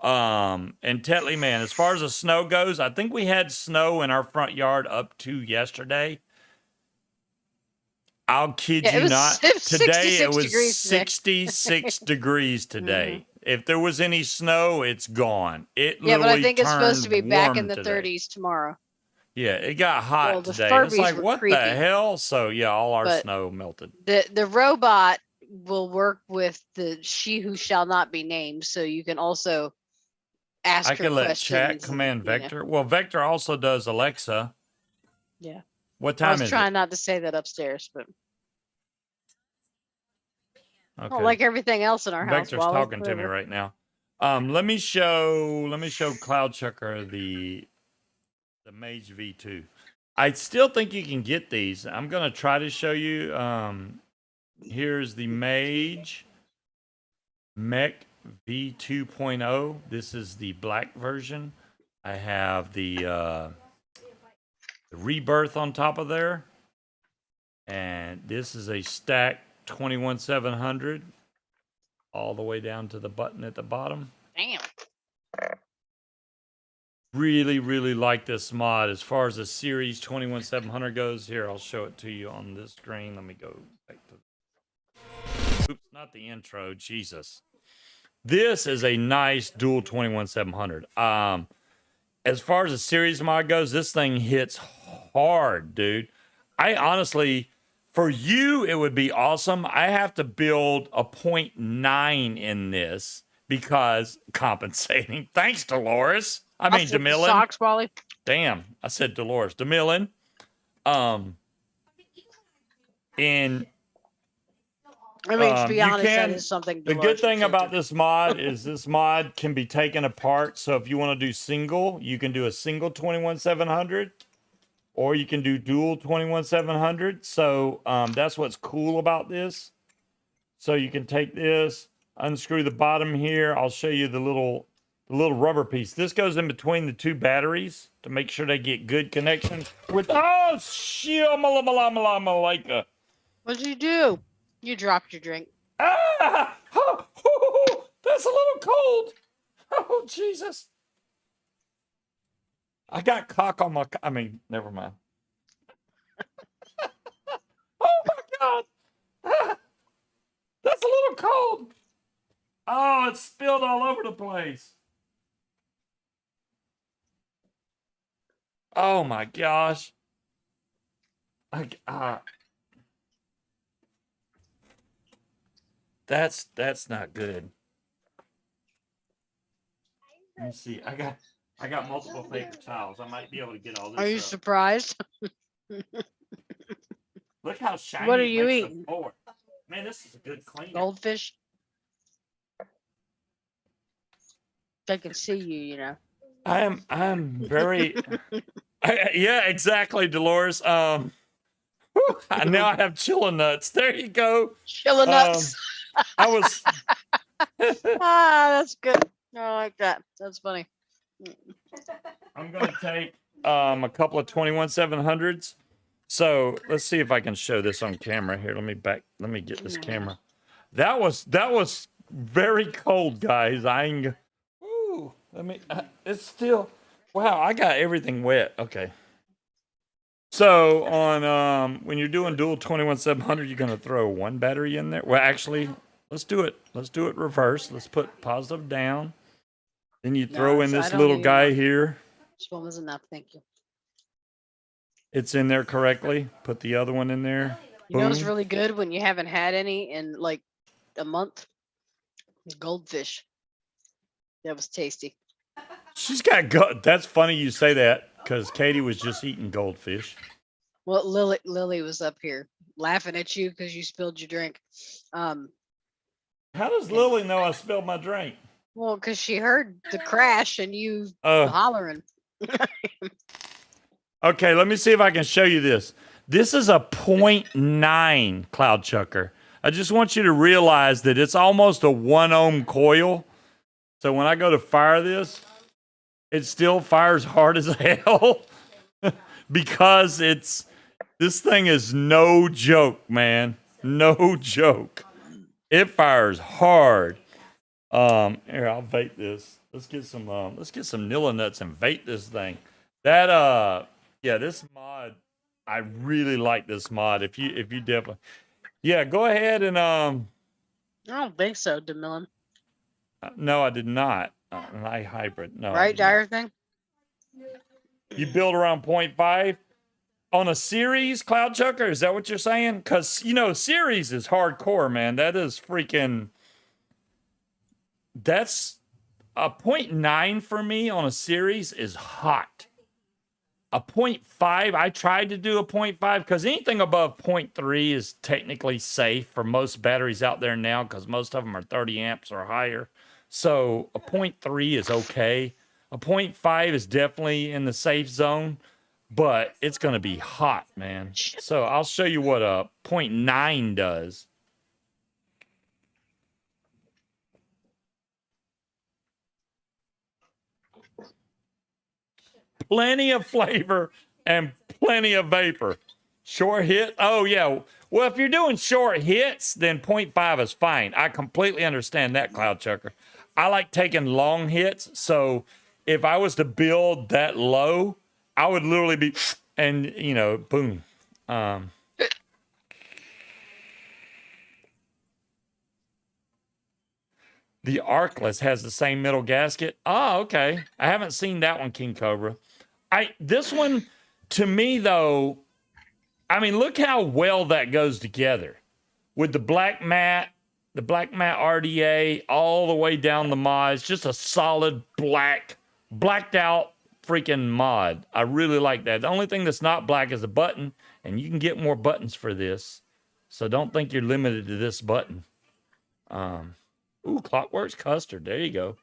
And Tetley Man, as far as the snow goes, I think we had snow in our front yard up to yesterday. I'll kid Yeah, it you was not. it was Today it 66 was degrees today. 66 degrees today. If there was any snow, it's gone. It Yeah, but I literally think it's supposed to be turned back in warm the today. 30s tomorrow. Yeah, it got hot Well, the today. It's Furbies like, were what creepy. the hell? So yeah, all our But snow melted. The robot will work with the she who shall not be named, so you can also ask I her can let questions. chat command and, you know. Vector. Well, Vector also does Alexa. Yeah. What I time was is trying it? not to say that upstairs, but Okay. well, like everything else in our house. Vector's Wally, talking to me whatever. right now. Let me show Cloud Chucker the Mage V2. I still think you can get these. I'm gonna try to show you. Here's the Mage Mech V2.0. This is the black version. I have the Rebirth on top of there, and this is a stack 21700 all the way down to the button at the bottom. Damn. Really like this mod. As far as the series 21700 goes, here I'll show it to you on this screen. Let me go back to, oops, not the intro, Jesus. This is a nice dual 21700. As far as the series mod goes, this thing hits hard, dude. I honestly, for you, it would be awesome. I have to build a 0.9 in this because compensating. Thanks, Dolores. I mean, Flip the DeMillan. socks, Wally. Damn, I said Dolores. DeMillan. And I mean, to be you honest, that can. is something. The Dolores good would thing say about too. this mod is this mod can be taken apart. So if you want to do single, you can do a single 21700, or you can do dual 21700. So that's what's cool about this. So you can take this, unscrew the bottom here. I'll show you the little rubber piece. This goes in between the two batteries to make sure they get good connection with. Oh, shit! What'd you do? You dropped your drink. Ah! That's a little cold. Oh, Jesus. I got cock on my. I mean, never mind. Oh, my God. Ah, that's a little cold. Oh, it spilled all over the place. Oh, my gosh. That's not good. Let me see. I got I got multiple paper towels. I might be able to get all Are you this up. surprised? Look how shiny What are it you makes eating? the floor. Man, this is a good cleaner. Goldfish? I can see you, you know. I'm very yeah, exactly, Dolores. Now I have chilla nuts. There you go. Chilla nuts. I was That's good. I like that. That's funny. I'm gonna take a couple of 21700s. So let's see if I can show this on camera here. Let me get this camera. That was very cold, guys. Ooh, it's still, wow, I got everything wet. Okay. So on when you're doing dual 21700, you're gonna throw one battery in there. Well, actually, let's do it reverse. Let's put positive down. Then you throw in this little guy here. This one was enough, thank you. It's in there correctly. Put the other one in there. You know it's Boom. really good when you haven't had any in like a month? Goldfish. That was tasty. She's got that's funny you say that because Katie was just eating goldfish. Well, Lily was up here laughing at you because you spilled your drink. How does Lily know I spilled my drink? Well, because she heard the crash and you hollering. Okay, let me see if I can show you this. This is a 0.9 cloud chucker. I just want you to realize that it's almost a 1 ohm coil. So when I go to fire this, it still fires hard as hell because this thing is no joke, man. No joke. It fires hard. Here, I'll vape this. Let's get some Nilla nuts and vape this thing. That yeah, this mod, I really like this mod. If you definitely, yeah, go ahead and I don't think so, DeMillan. No, I did not. I hybrid. No. Right, Dire thing? You build around 0.5 on a series cloud chucker? Is that what you're saying? Because, you know, series is hardcore, man. That is freaking. That's a 0.9 for me on a series is hot. A 0.5, I tried to do a 0.5 because anything above 0.3 is technically safe for most batteries out there now because most of them are 30 amps or higher. So a 0.3 is okay. A 0.5 is definitely in the safe zone, but it's going to be hot, man. So I'll show you what a 0.9 does. Plenty of flavor and plenty of vapor. Short hit. Oh, yeah. Well, if you're doing short hits, then 0.5 is fine. I completely understand that, Cloud Chucker. I like taking long hits. So if I was to build that low, I would literally be, and, you know, boom. The Arcless has the same middle gasket. Oh, okay. I haven't seen that one, King Cobra. This one, to me, though, I mean, look how well that goes together with the black matte RDA all the way down the mod. It's just a solid blacked out freaking mod. I really like that. The only thing that's not black is the button, and you can get more buttons for this. So don't think you're limited to this button. Ooh, Clockworks Custard. There you go.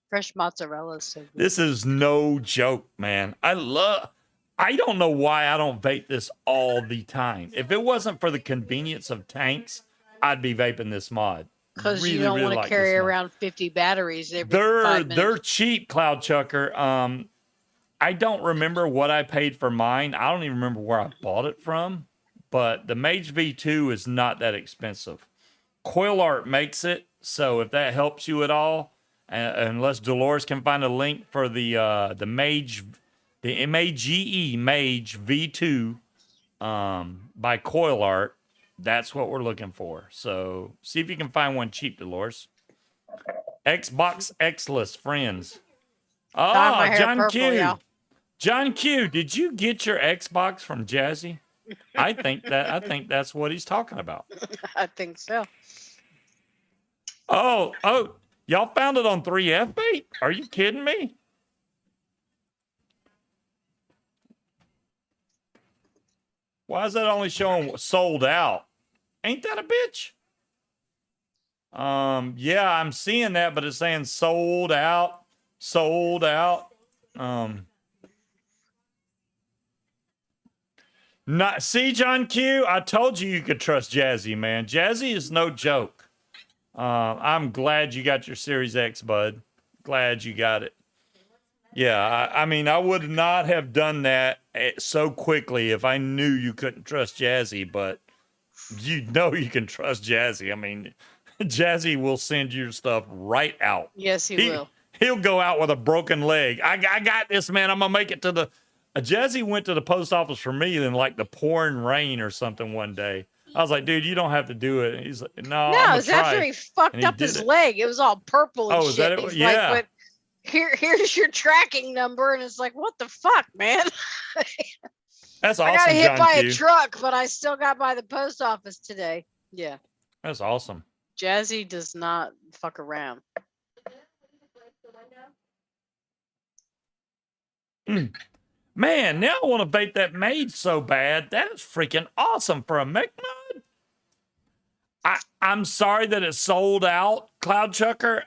Fresh mozzarella is so good. This is no joke, man. I don't know why I don't vape this all the time. If it wasn't for the convenience of tanks, I'd be vaping this mod. Because you don't want to carry around 50 batteries every 5 minutes. They're cheap, Cloud Chucker. I don't remember what I paid for mine. I don't even remember where I bought it from. But the Mage V2 is not that expensive. Coil Art makes it, so if that helps you at all, unless Dolores can find a link for the Mage, the MAGE Mage V2 by Coil Art, that's what we're looking for. So see if you can find one cheap, Dolores. Xbox X-less friends. Oh, John Q. Yeah. John Q, did you get your Xbox from Jazzy? I think that's what he's talking about. I think so. Oh, y'all found it on 3F bait? Are you kidding me? Why is that only showing sold out? Ain't that a bitch? Yeah, I'm seeing that, but it's saying sold out, sold out. Not see, John Q. I told you could trust Jazzy, man. Jazzy is no joke. I'm glad you got your Series X, bud. Glad you got it. Yeah, I mean, I would not have done that so quickly if I knew you couldn't trust Jazzy, but you know you can trust Jazzy. I mean, Jazzy will send your stuff right out. Yes, he will. He'll go out with a broken leg. I got this, man. I'm gonna make it to the. Jazzy went to the post office for me in like the pouring rain or something one day. I was like, dude, you don't have to do it. He's like, no, No, I'm it was after he fucked up his leg. It was all purple and Oh, shit. is that it? He's Yeah. like, but here's your tracking number, and it's like, what the fuck, man? That's awesome. I got hit John by Q. a truck, but I still got by the post office today. Yeah. That's awesome. Jazzy does not fuck around. Man, now I want to bait that maid so bad. That is freaking awesome for a mech mod. I'm sorry that it sold out, Cloud Chucker.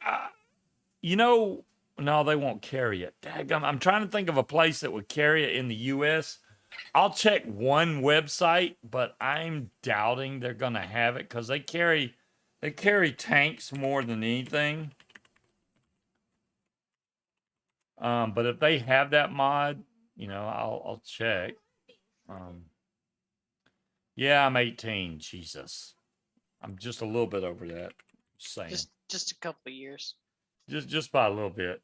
You know, no, they won't carry it. Daggum, I'm trying to think of a place that would carry it in the U.S. I'll check one website, but I'm doubting they're gonna have it because they carry tanks more than anything. But if they have that mod, you know, I'll check. Yeah, I'm 18. Jesus, I'm just a little bit over that. Just saying. Just a couple of years. Just by a little bit.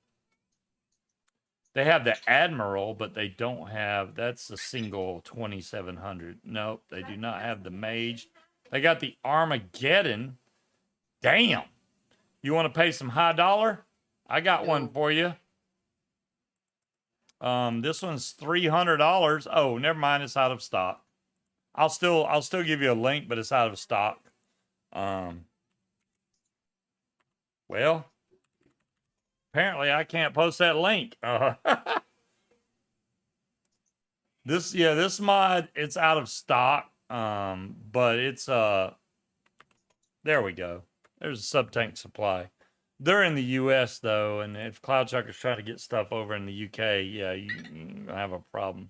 They have the Admiral, but they don't have. That's a single 2700. Nope, they do not have the Mage. They got the Armageddon. Damn. You want to pay some high dollar? I got one for you. This one's $300. Oh, never mind. It's out of stock. I'll still give you a link, but it's out of stock. Well, apparently I can't post that link. This mod, it's out of stock. But it's there we go. There's a sub-tank supply. They're in the US though, and if Cloud Chucker's trying to get stuff over in the UK, yeah, you have a problem.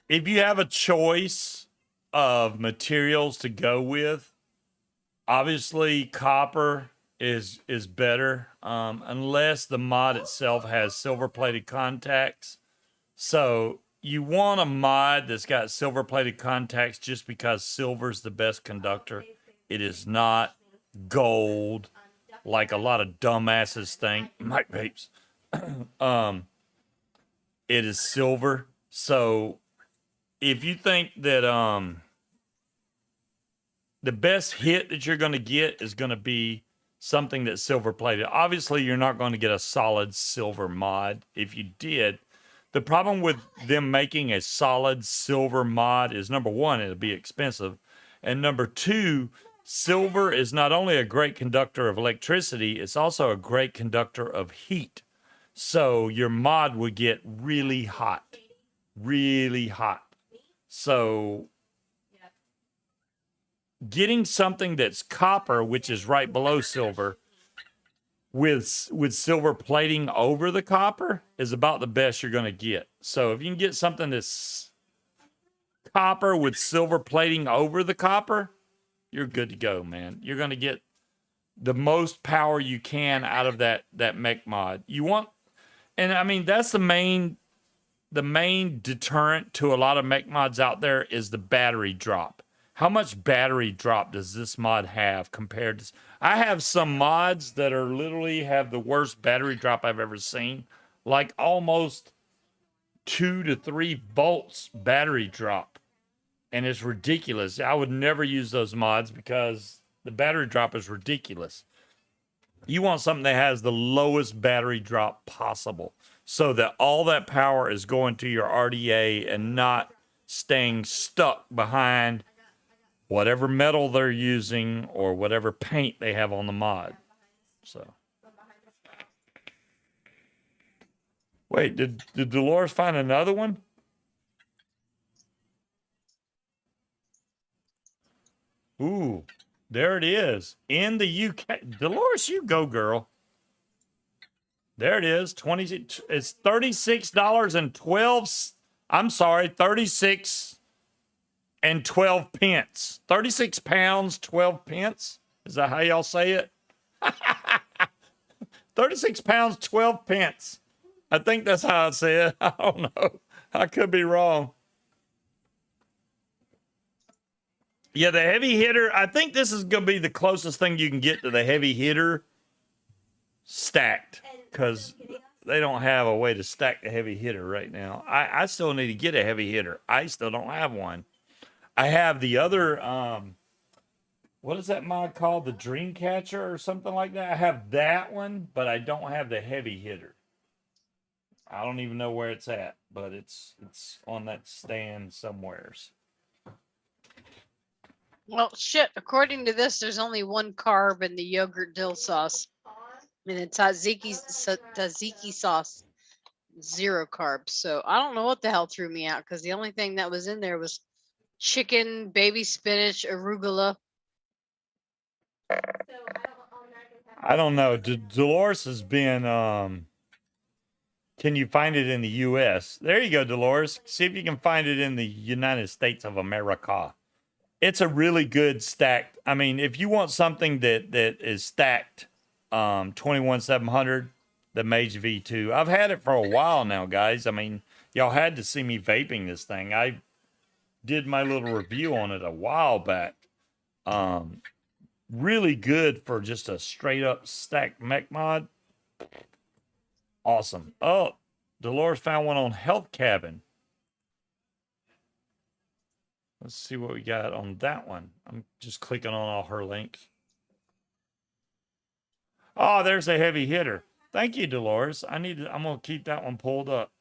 If you have a choice of materials to go with, obviously copper is better, unless the mod itself has silver plated contacts. So you want a mod that's got silver plated contacts just because silver's the best conductor. It is not gold like a lot of dumbasses think. Mike Vapes. It is silver. So if you think that the best hit that you're going to get is going to be something that's silver plated. Obviously, you're not going to get a solid silver mod. If you did, the problem with them making a solid silver mod is, number one, it'll be expensive. And number two, silver is not only a great conductor of electricity, it's also a great conductor of heat. So your mod would get really hot. Really hot. So getting something that's copper, which is right below silver, with silver plating over the copper is about the best you're going to get. So if you can get something that's copper with silver plating over the copper, you're good to go, man. You're going to get the most power you can out of that mech mod. You want, and I mean, that's the main deterrent to a lot of mech mods out there is the battery drop. How much battery drop does this mod have compared to... I have some mods that are literally have the worst battery drop I've ever seen. Like almost 2 to 3 volts battery drop. And it's ridiculous. I would never use those mods because the battery drop is ridiculous. You want something that has the lowest battery drop possible so that all that power is going to your RDA and not staying stuck behind whatever metal they're using or whatever paint they have on the mod. So, wait, did Dolores find another one? Ooh, there it is in the UK. Dolores, you go, girl. There it is. It's $36.12. I'm sorry, 36 and 12 pence. 36 pounds, 12 pence. Is that how y'all say it? 36 pounds, 12 pence. I think that's how I say it. I don't know. I could be wrong. Yeah, the heavy hitter. I think this is going to be the closest thing you can get to the heavy hitter stacked, because they don't have a way to stack the heavy hitter right now. I still need to get a heavy hitter. I still don't have one. I have the other, what is that mod called? The Dream Catcher or something like that. I have that one, but I don't have the heavy hitter. I don't even know where it's at, but it's on that stand somewheres. Well, shit. According to this, there's only one carb in the yogurt dill sauce, and it's tzatziki sauce, 0 carbs. So I don't know what the hell threw me out, because the only thing that was in there was chicken, baby spinach, arugula. I don't know. Dolores has been. Can you find it in the U.S.? There you go, Dolores. See if you can find it in the United States of America. It's a really good stacked. I mean, if you want something that is stacked, 21700, the Mage V2. I've had it for a while now, guys. I mean, y'all had to see me vaping this thing. I did my little review on it a while back. Really good for just a straight up stacked mech mod. Awesome. Oh, Dolores found one on Health Cabin. Let's see what we got on that one. I'm just clicking on all her links. Oh, there's a heavy hitter. Thank you, Dolores. I'm gonna keep that one pulled up.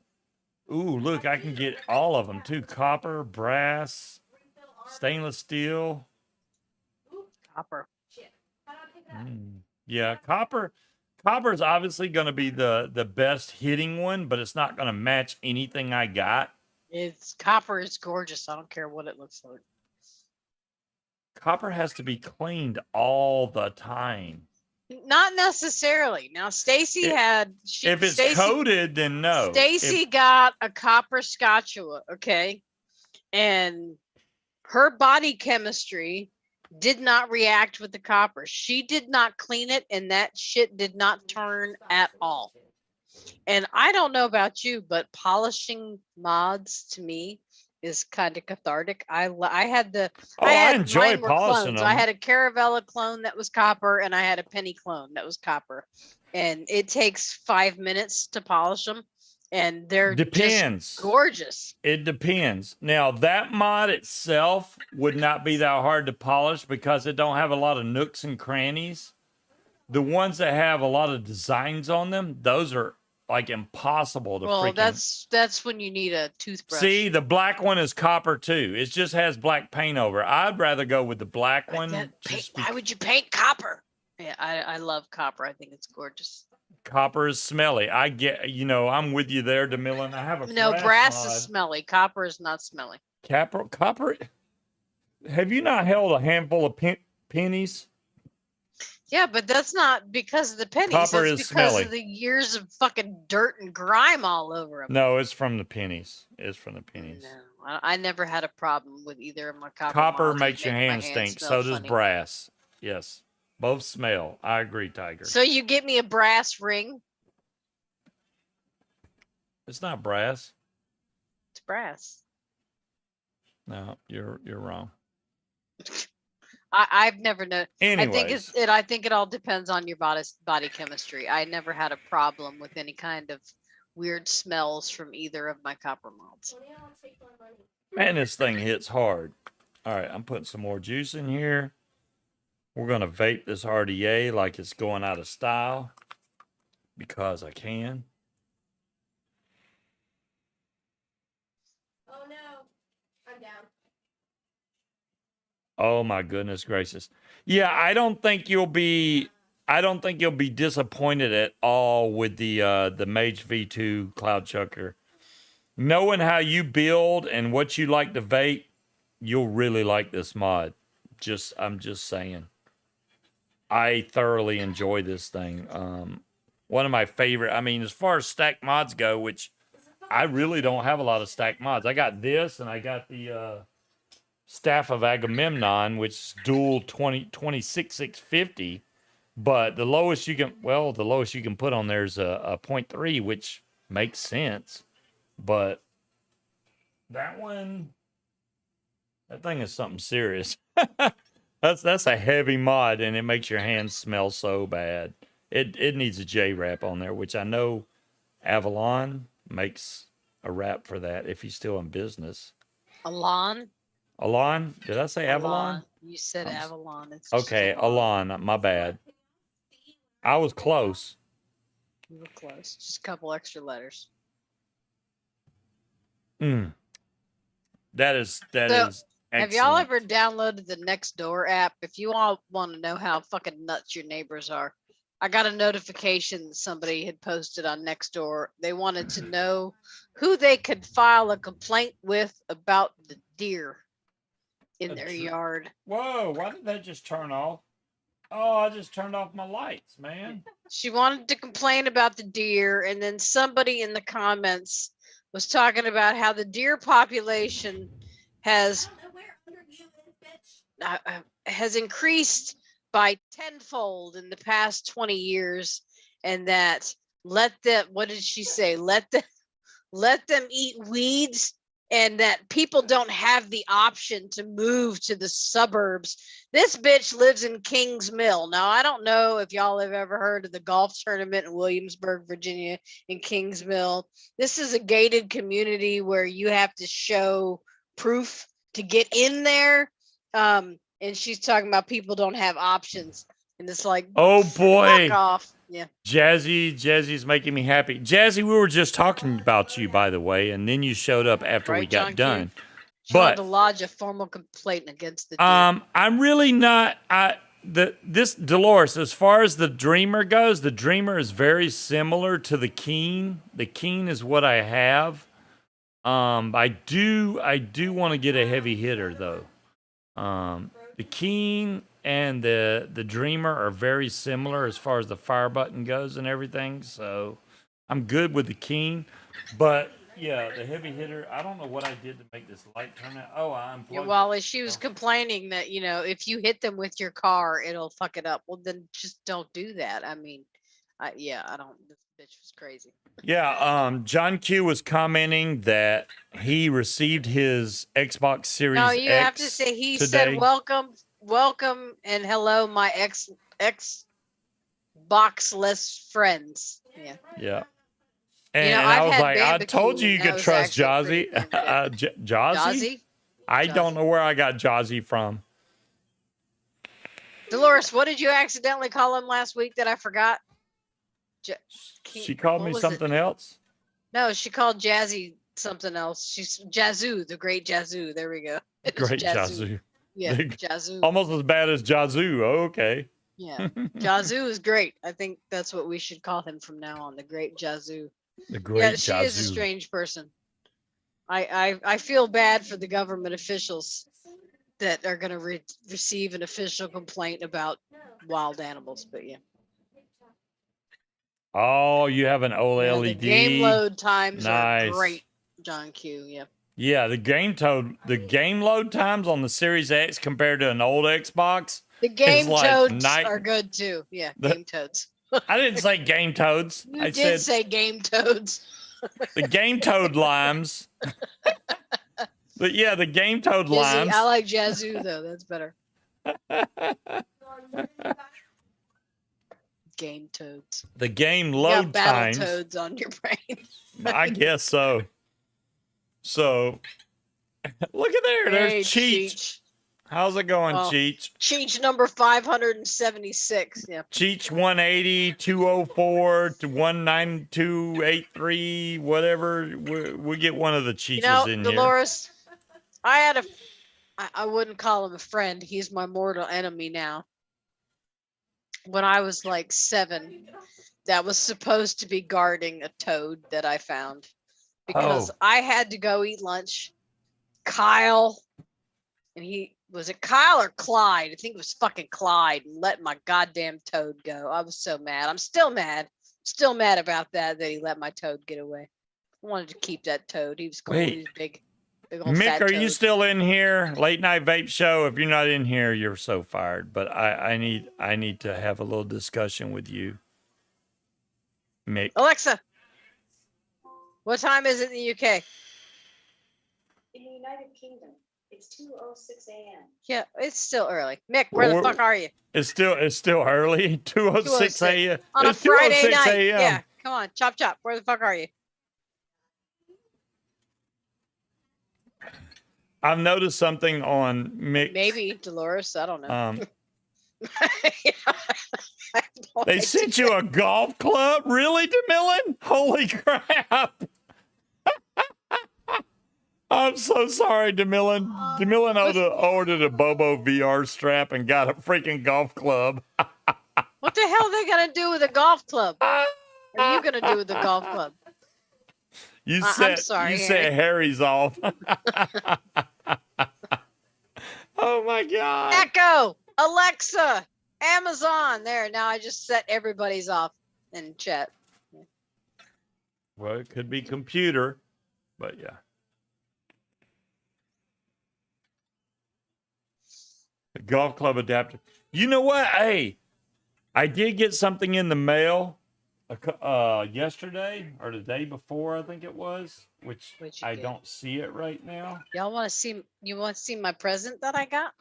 Ooh, look, I can get all of them too. Copper, brass, stainless steel. Copper. Yeah, copper. Copper is obviously going to be the best hitting one, but it's not going to match anything I got. It's copper is gorgeous. I don't care what it looks like. Copper has to be cleaned all the time. Not necessarily. Now, Stacy had. If it's coated, then no. Stacy got a copper scotchua, okay, and her body chemistry did not react with the copper. She did not clean it, and that shit did not turn at all. And I don't know about you, but polishing mods to me is kind of cathartic. I enjoy polishing them. I had a Caravella clone that was copper, and I had a Penny clone that was copper, and it takes 5 minutes to polish them, and they're just gorgeous. It depends. Now, that mod itself would not be that hard to polish because it don't have a lot of nooks and crannies. The ones that have a lot of designs on them, those are like impossible to freaking... Well, that's when you need a toothbrush. See, the black one is copper too. It just has black paint over. I'd rather go with the black one. Why would you paint copper? Yeah, I love copper. I think it's gorgeous. Copper is smelly. I get, I'm with you there, DeMillan. I have a brass is smelly. Copper is not smelly. Copper. Have you not held a handful of pennies? Yeah, but that's not because of the pennies. Copper is smelly. Of the years of fucking dirt and grime all over them. No, it's from the pennies. It's from the pennies. No, I never had a problem with either of my copper. Copper makes your hands stink. So does brass. Yes. Both smell. I agree, Tiger. So you get me a brass ring? It's not brass. It's brass. No, you're wrong. I've never known. Anyways. I think it all depends on your body chemistry. I never had a problem with any kind of weird smells from either of my copper mods. Man, this thing hits hard. All right, I'm putting some more juice in here. We're going to vape this RDA like it's going out of style because I can. Oh, no. I'm down. Oh my goodness gracious. Yeah, I don't think you'll be disappointed at all with the Mage V2 Cloud Chucker. Knowing how you build and what you like to vape, you'll really like this mod. I'm just saying. I thoroughly enjoy this thing. One of my favorite, I mean, as far as stack mods go, which I really don't have a lot of stack mods. I got this and I got the Staff of Agamemnon, which is dual 26650. But the lowest you can, well, the lowest you can put on there is a 0.3, which makes sense. But that thing is something serious. That's a heavy mod, and it makes your hands smell so bad. It needs a J wrap on there, which I know Avalon makes a wrap for that if he's still in business. Alon? Alon? Did I say Avalon? You said Avalon. It's okay, Alon. My bad. I was close. You were close. Just a couple extra letters. That is excellent. Have y'all ever excellent. downloaded the Nextdoor app? If you all want to know how fucking nuts your neighbors are, I got a notification that somebody had posted on Nextdoor. They wanted to know who they could file a complaint with about the deer in their yard. Whoa, why did that just turn off? Oh, I just turned off my lights, man. She wanted to complain about the deer, and then somebody in the comments was talking about how the deer population has increased by tenfold in the past 20 years, and that what did she say? Let them eat weeds, and that people don't have the option to move to the suburbs. This bitch lives in Kings Mill. Now, I don't know if y'all have ever heard of the golf tournament in Williamsburg, Virginia, in Kings Mill. This is a gated community where you have to show proof to get in there. And she's talking about people don't have options. And it's like, oh boy, fuck off. Yeah. Jazzy's making me happy. Jazzy, we were just talking about you, by the way, and then you showed up after we got done. She wanted to lodge a formal complaint against the deer. I'm really not. This Dolores, as far as the Dreamer goes, the Dreamer is very similar to the Keen. The Keen is what I have. I do want to get a heavy hitter though. The Keen and the Dreamer are very similar as far as the fire button goes and everything. So I'm good with the Keen, but yeah, the heavy hitter. I don't know what I did to make this light turn out. Oh, I unplugged. Yeah, well, she was complaining that if you hit them with your car, it'll fuck it up. Well, then just don't do that. I mean, I don't. This bitch was crazy. Yeah, John Q was commenting that he received his Xbox Series X. No, you have to say he today. said welcome, and hello, my Xbox-less friends. Yeah. Yeah. And I was like, I told you could trust Jazzy. Jazzy? I don't know where I got Jazzy from. Dolores, what did you accidentally call him last week that I forgot? She called me something else? No, she called Jazzy something else. She's Jazoo, the great Jazoo. There we go. Great Jazoo. Yeah, Jazoo. Almost as bad as Jazoo. Oh, okay. Yeah, Jazoo is great. I think that's what we should call him from now on, the great Jazoo. The great Jazoo. She is a strange person. I feel bad for the government officials that are going to receive an official complaint about wild animals, but yeah. Oh, you have an OLED. The game load times are great, John Q. Yeah. Yeah, the game load times on the Series X compared to an old Xbox. The game toads are good too. Yeah, game toads. I didn't say game toads. I did say game toads. The game toad limes. But yeah, the game toad limes. I like Jazoo though. That's better. Game toads. The game load times. Battle toads on your brain. I guess so. So, look at there. There's Cheech. How's it going, Cheech? Cheech number 576. Yeah. Cheech 180, 204 to 19283, whatever. We get one of the Cheeches in Dolores, here. I I wouldn't call him a friend. He's my mortal enemy now. When I was like 7, that was supposed to be guarding a toad that I found because Oh, I had to go eat lunch. Kyle, and was it Kyle or Clyde? I think it was fucking Clyde, and let my goddamn toad go. I was so mad. I'm still mad. Still mad about that he let my toad get away. I wanted to keep that toad. He was cool. He wait. was big old Mick, fat are toad. you still in here? Late night vape show. If you're not in here, you're so fired. But I need to have a little discussion with you, Mick. Alexa, what time is it in the UK? In the United Kingdom, it's 2:06 a.m. Yeah, it's still early. Mick, where the fuck are you? It's still early. 2:06 a.m. On a It's Friday 2:06 night. a.m. Yeah, come on, chop chop. Where the fuck are you? I've noticed something on Mick. Maybe Dolores. I don't know. They sent you a golf club? Really, DeMillan? Holy crap. I'm so sorry, DeMillan. DeMillan ordered a Bobo VR strap and got a freaking golf club. What the hell are they gonna do with a golf club? What are you gonna do with the golf club? I'm sorry, you set Harry's off. Oh my God. Echo, Alexa, Amazon. There, now I just set everybody's off in chat. Well, it could be computer, but yeah. The golf club adapter. You know what? Hey, I did get something in the mail yesterday or the day before, I think it was, which I don't see it right now. Y'all want to see? You want to see my present that I got?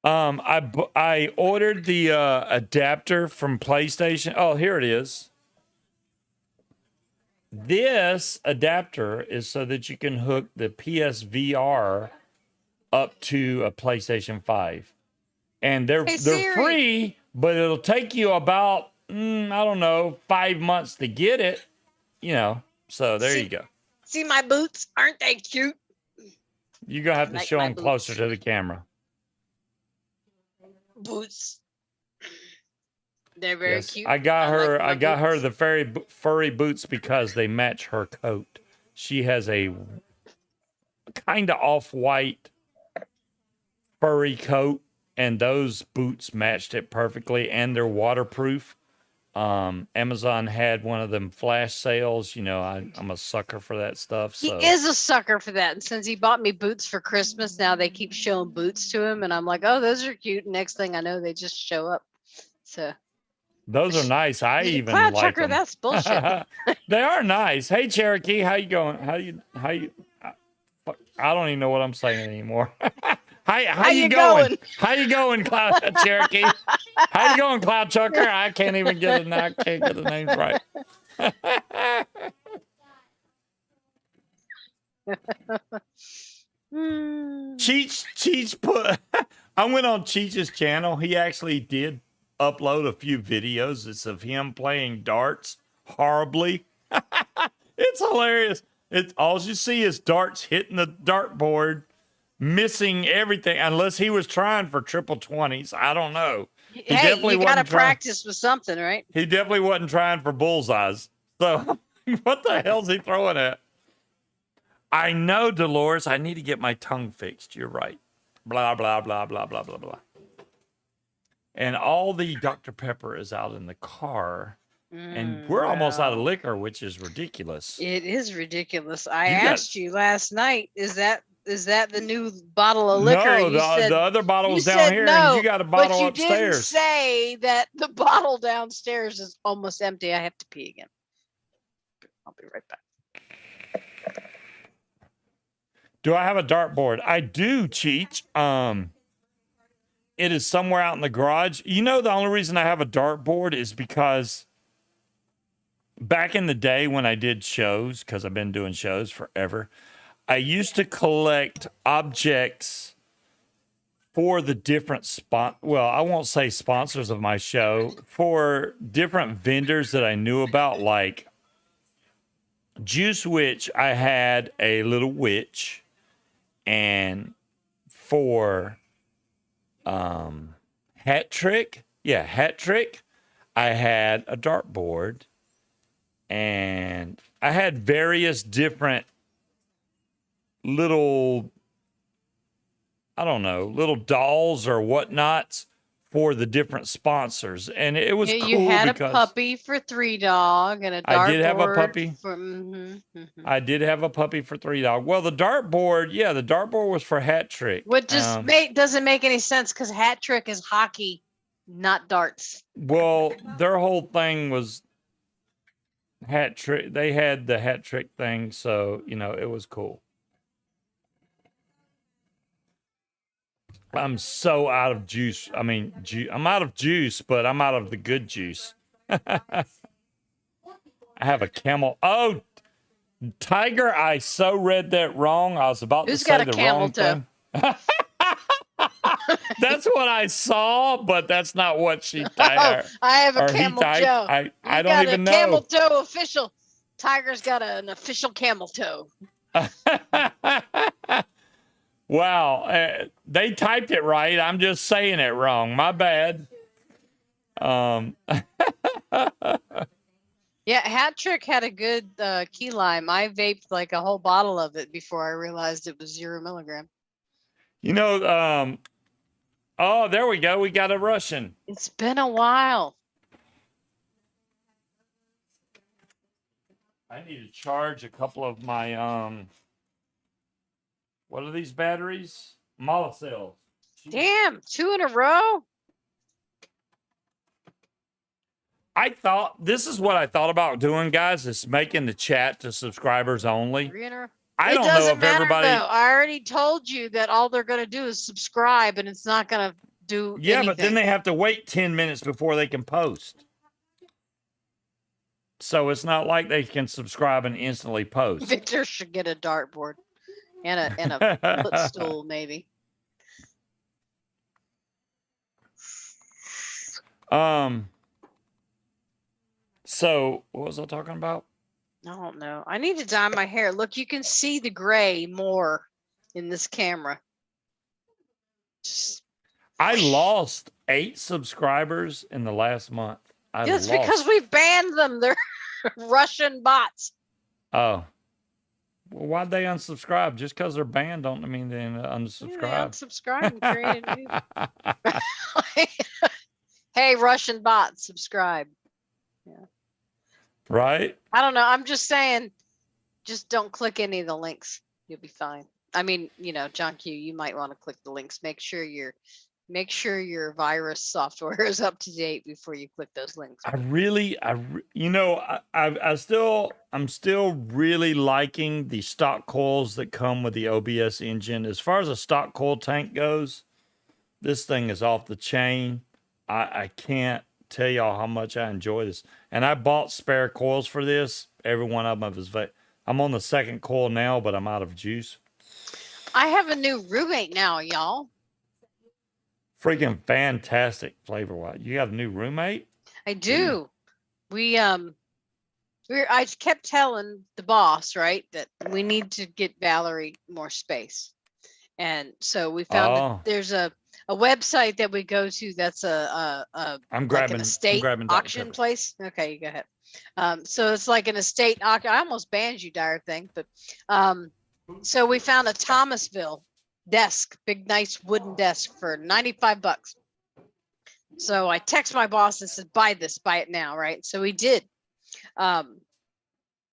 I ordered the adapter from PlayStation. Oh, here it is. This adapter is so that you can hook the PSVR up to a PlayStation 5. And they're free, but it'll take you about I don't know, 5 months to get it, you know. So there you go. See my boots? Aren't they cute? You're going to have to show them closer to the camera. Boots. They're very cute. I got her the furry boots because they match her coat. She has a kind of off-white furry coat, and those boots matched it perfectly, and they're waterproof. Amazon had one of them flash sales. You know, I'm a sucker for that stuff. So. He is a sucker for that. And since he bought me boots for Christmas, now they keep showing boots to him. And I'm like, oh, those are cute. And next thing I know, they just show up. So those are nice. I even Cloud like Chucker, them. that's bullshit. They are nice. Hey, Cherokee, how you going? How you? I don't even know what I'm saying anymore. How you going? How you going, Cloud Cherokee? How you going, Cloud Chucker? I can't even get it. I can't get the names right. Cheech put. I went on Cheech's channel. He actually did upload a few videos. It's of him playing darts horribly. It's hilarious. It's all you see is darts hitting the dartboard, missing everything, unless he was trying for triple 20s. I don't know. Hey, you got to practice with something, right? He definitely wasn't trying for bullseyes. So what the hell's he throwing at? I know, Dolores. I need to get my tongue fixed. You're right. Blah, blah, blah, blah, blah, blah, blah. And all the Dr. Pepper is out in the car. And we're almost out of liquor, which is ridiculous. It is ridiculous. I asked you last night, is that the new bottle of liquor? No, the other bottle was down here, no, and you got a bottle but you upstairs. Didn't say that the bottle downstairs is almost empty. I have to pee again. I'll be right back. Do I have a dartboard? I do, Cheech. It is somewhere out in the garage. You know, the only reason I have a dartboard is because back in the day when I did shows, because I've been doing shows forever, I used to collect objects for the different I won't say sponsors of my show, for different vendors that I knew about, like Juice Witch. I had a little witch, And for hat trick, I had a dartboard, and I had various different little, I don't know, little dolls or whatnots for the different sponsors. And it was Yeah, cool you had a because puppy for 3 Dog and a I did have a dartboard puppy. for. I did have a puppy for 3 Dog. Well, the dartboard, the dartboard was for hat trick. What just doesn't make any sense because hat trick is hockey, not darts. Well, their whole thing was hat trick. They had the hat trick thing, so it was cool. I'm so out of juice. I mean, I'm out of juice, but I'm out of the good juice. I have a camel. Oh, Tiger, I so read that wrong. I was about to say the wrong thing. That's what I saw, but that's not what she typed. I have a camel toe. I don't even know. Camel toe official. Tiger's got an official camel toe. Wow, they typed it right. I'm just saying it wrong. My bad. Yeah, Hat Trick had a good key lime. I vaped like a whole bottle of it before I realized it was 0 milligram. Oh, there we go. We got a Russian. It's been a while. I need to charge a couple of my what are these batteries? Monocells. Damn, 2 in a row. This is what I thought about doing, guys, is making the chat to subscribers only. 3 in a row. I don't know if everybody. Though. I already told you that all they're going to do is subscribe, and it's not going to do. Yeah, anything. but then they have to wait 10 minutes before they can post. So it's not like they can subscribe and instantly post. Victor should get a dartboard and a footstool, maybe. So what was I talking about? I don't know. I need to dye my hair. Look, you can see the gray more in this camera. I lost 8 subscribers in the last month. It's because we banned them. They're Russian bots. Oh. Well, why'd they unsubscribe? Just because they're banned don't mean they unsubscribe. Yeah, unsubscribe and create a new. Hey, Russian bots, subscribe. Yeah. Right? I don't know. I'm just saying, just don't click any of the links. You'll be fine. I mean, John Q, you might want to click the links. Make sure your virus software is up to date before you click those links. I'm still really liking the stock coils that come with the OBS engine. As far as a stock coil tank goes, this thing is off the chain. I can't tell y'all how much I enjoy this. And I bought spare coils for this. Every one of them is I'm on the second coil now, but I'm out of juice. I have a new roommate now, y'all. Freaking fantastic flavor-wise. You got a new roommate? I do. I kept telling the boss, right, that we need to get Valerie more space. And so we found that there's a website that we go to that's I'm grabbing an estate auction place. Okay, you go ahead. So it's like an estate auction. I almost banned you, dire thing, but so we found a Thomasville desk, big nice wooden desk for $95. So I text my boss and said, buy it now, right? So we did.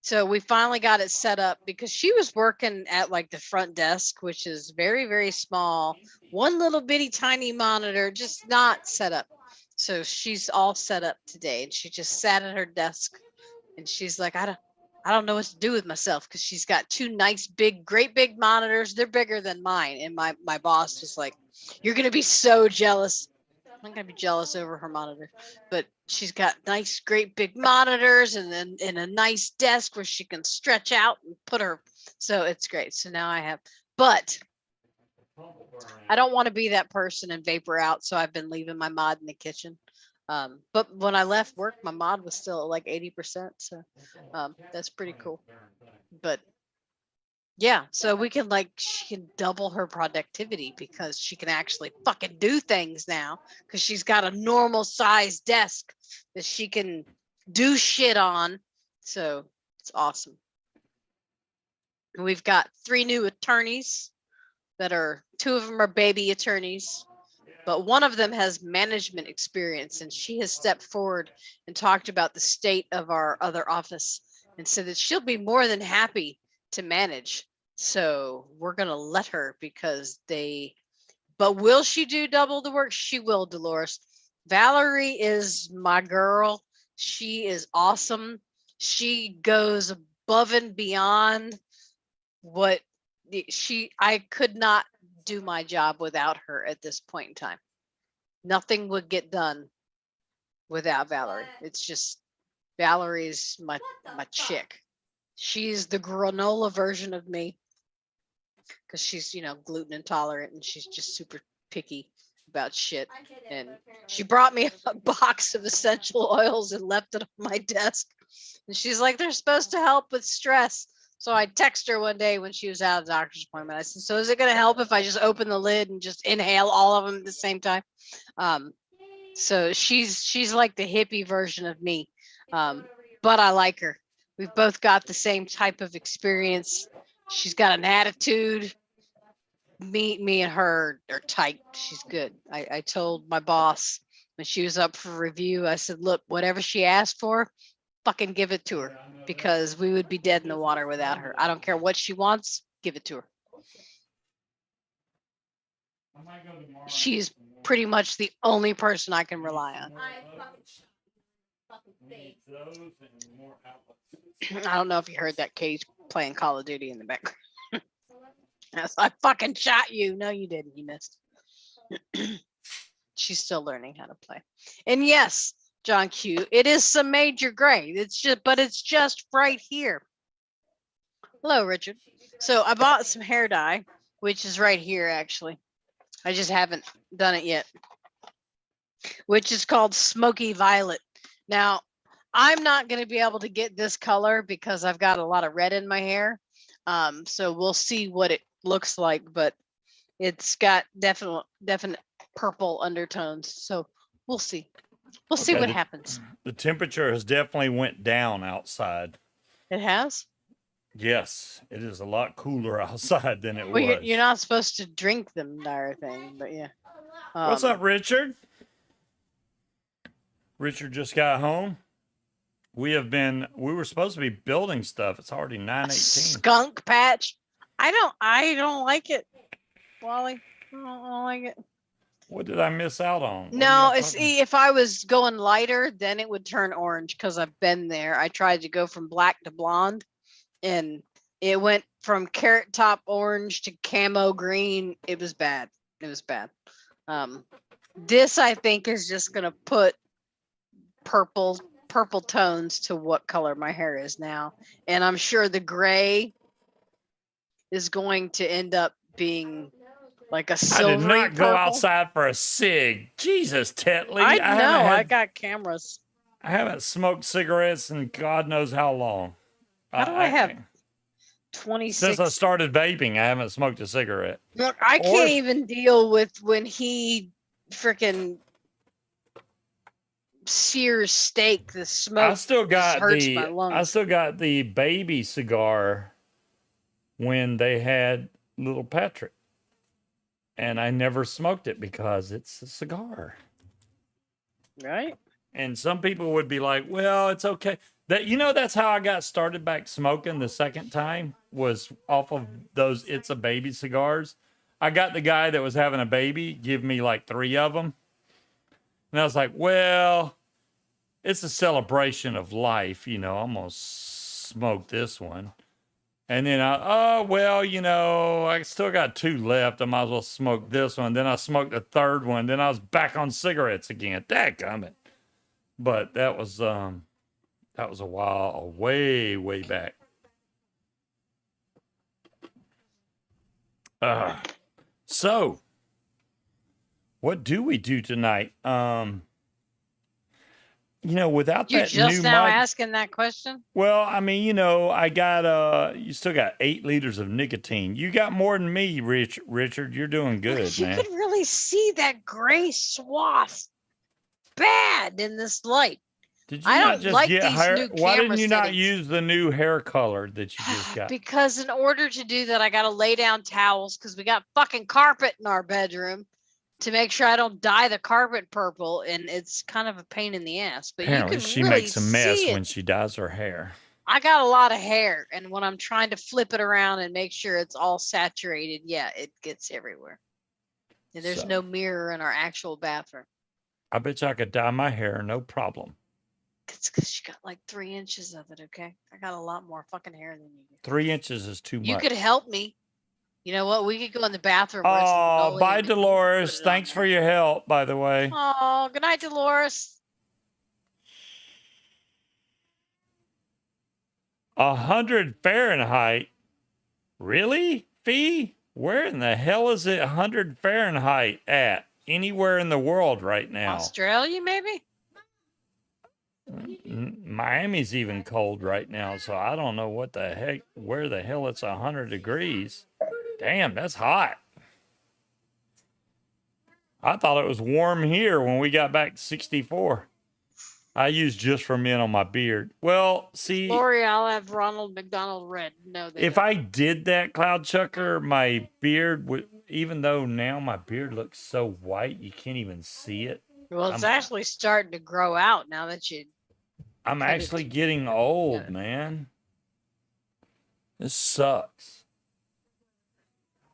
So we finally got it set up because she was working at like the front desk, which is very, very small, one little bitty tiny monitor, just not set up. So she's all set up today, and she just sat at her desk, and she's like, I don't know what to do with myself, because she's got 2 nice great big monitors. They're bigger than mine. And my boss was like, you're gonna be so jealous. I'm not gonna be jealous over her monitor, but she's got nice, great big monitors, and then in a nice desk where she can stretch out and put her. So it's great. So now I have, but I don't want to be that person and vapor out. So I've been leaving my mod in the kitchen. But when I left work, my mod was still like 80%. So that's pretty cool. But Yeah, so we can she can double her productivity because she can actually fucking do things now because she's got a normal sized desk that she can do shit on. So it's awesome. And we've got 3 new attorneys that are 2 of them are baby attorneys, but one of them has management experience, and she has stepped forward and talked about the state of our other office and said that she'll be more than happy to manage. So we're going to let her but will she do double the work? She will, Dolores. Valerie is my girl. She is awesome. She goes above and beyond what I could not do my job without her at this point in time. Nothing would get done without Valerie. It's just Valerie's my chick. She's the granola version of me because she's gluten intolerant and she's just super picky about shit. And she brought me a box of essential oils and left it on my desk. And she's like, they're supposed to help with stress. So I texted her one day when she was out of the doctor's appointment. I said, so is it going to help if I just open the lid and just inhale all of them at the same time? So she's like the hippie version of me. But I like her. We've both got the same type of experience. She's got an attitude. Me and her are tight. She's good. I told my boss when she was up for review, I said, look, whatever she asked for, fucking give it to her because we would be dead in the water without her. I don't care what she wants, give it to her. She's pretty much the only person I can rely on. I don't know if you heard that Cage playing Call of Duty in the background. I fucking shot you. No, you didn't. You missed. She's still learning how to play. And yes, John Q, it is some major gray. But it's just right here. Hello, Richard. So I bought some hair dye, which is right here, actually. I just haven't done it yet, which is called Smoky Violet. Now, I'm not going to be able to get this color because I've got a lot of red in my hair. So we'll see what it looks like, but it's got definite purple undertones. So we'll see. We'll see what happens. The temperature has definitely went down outside. It has? Yes, it is a lot cooler outside than it was. You're not supposed to drink them, dire thing, but yeah. What's up, Richard? Richard just got home. We were supposed to be building stuff. It's already 9:18. Skunk patch. I don't like it, Wally. I don't like it. What did I miss out on? No, if I was going lighter, then it would turn orange because I've been there. I tried to go from black to blonde, and it went from carrot top orange to camo green. It was bad. This I think is just gonna put purple tones to what color my hair is now, and I'm sure the gray is going to end up being like a silvery purple. I did not go outside for a cig. Jesus, Tetley. I know. I got cameras. I haven't smoked cigarettes in God knows how long. How do I have 26? Since I started vaping, I haven't smoked a cigarette. Look, I can't even deal with when he freaking sears steak. The smoke hurts my lungs. I still got the baby cigar when they had little Patrick. And I never smoked it because it's a cigar. Right. And some people would be like, well, it's okay. That's how I got started back smoking the second time was off of those It's a Baby cigars. I got the guy that was having a baby give me like 3 of them. And I was like, well, it's a celebration of life. I'm going to smoke this one. And then I still got 2 left. I might as well smoke this one. Then I smoked the 3rd one. Then I was back on cigarettes again. Dadgummit. But that was a while, way, way back. So, what do we do tonight? without You that just new now mod. asking that question? Well, I mean, I got you still got 8 liters of nicotine. You got more than me, Richard. You're doing good, You man. could really see that gray swath bad in this light. Did you I not don't just like get these hair? new Why didn't camera you not settings. use the new hair color that you just got? Because in order to do that, I got to lay down towels because we got fucking carpet in our bedroom to make sure I don't dye the carpet purple, and it's kind of a pain in the ass. But Apparently, you can she really makes a mess see it. when she dyes her hair. I got a lot of hair, and when I'm trying to flip it around and make sure it's all saturated, yeah, it gets everywhere. And there's So- no mirror in our actual bathroom. I bet you I could dye my hair, no problem. It's because you got like 3 inches of it, okay? I got a lot more fucking hair than you do. 3 inches is too You much. could help me. You know what? We could go in the bathroom. Where it's Oh, linoleum bye, and you can Dolores. put it on Thanks there. for your help, by the way. Oh, good night, Dolores. 100 Fahrenheit? Really? Fee? Where in the hell is it 100 Fahrenheit at? Anywhere in the world right now. Australia, maybe? Miami's even cold right now, so I don't know what the heck, where the hell it's 100 degrees. Damn, that's hot. I thought it was warm here when we got back to 64. I use Just for Men on my beard. Well, see, Lori, I'll have Ronald McDonald Red. No, if I did that, Cloud Chucker, my beard would, even though now my beard looks so white, you can't even see it. Well, it's I'm- actually starting to grow out now that you. I'm Cut it. actually getting old, Yeah. man. This sucks.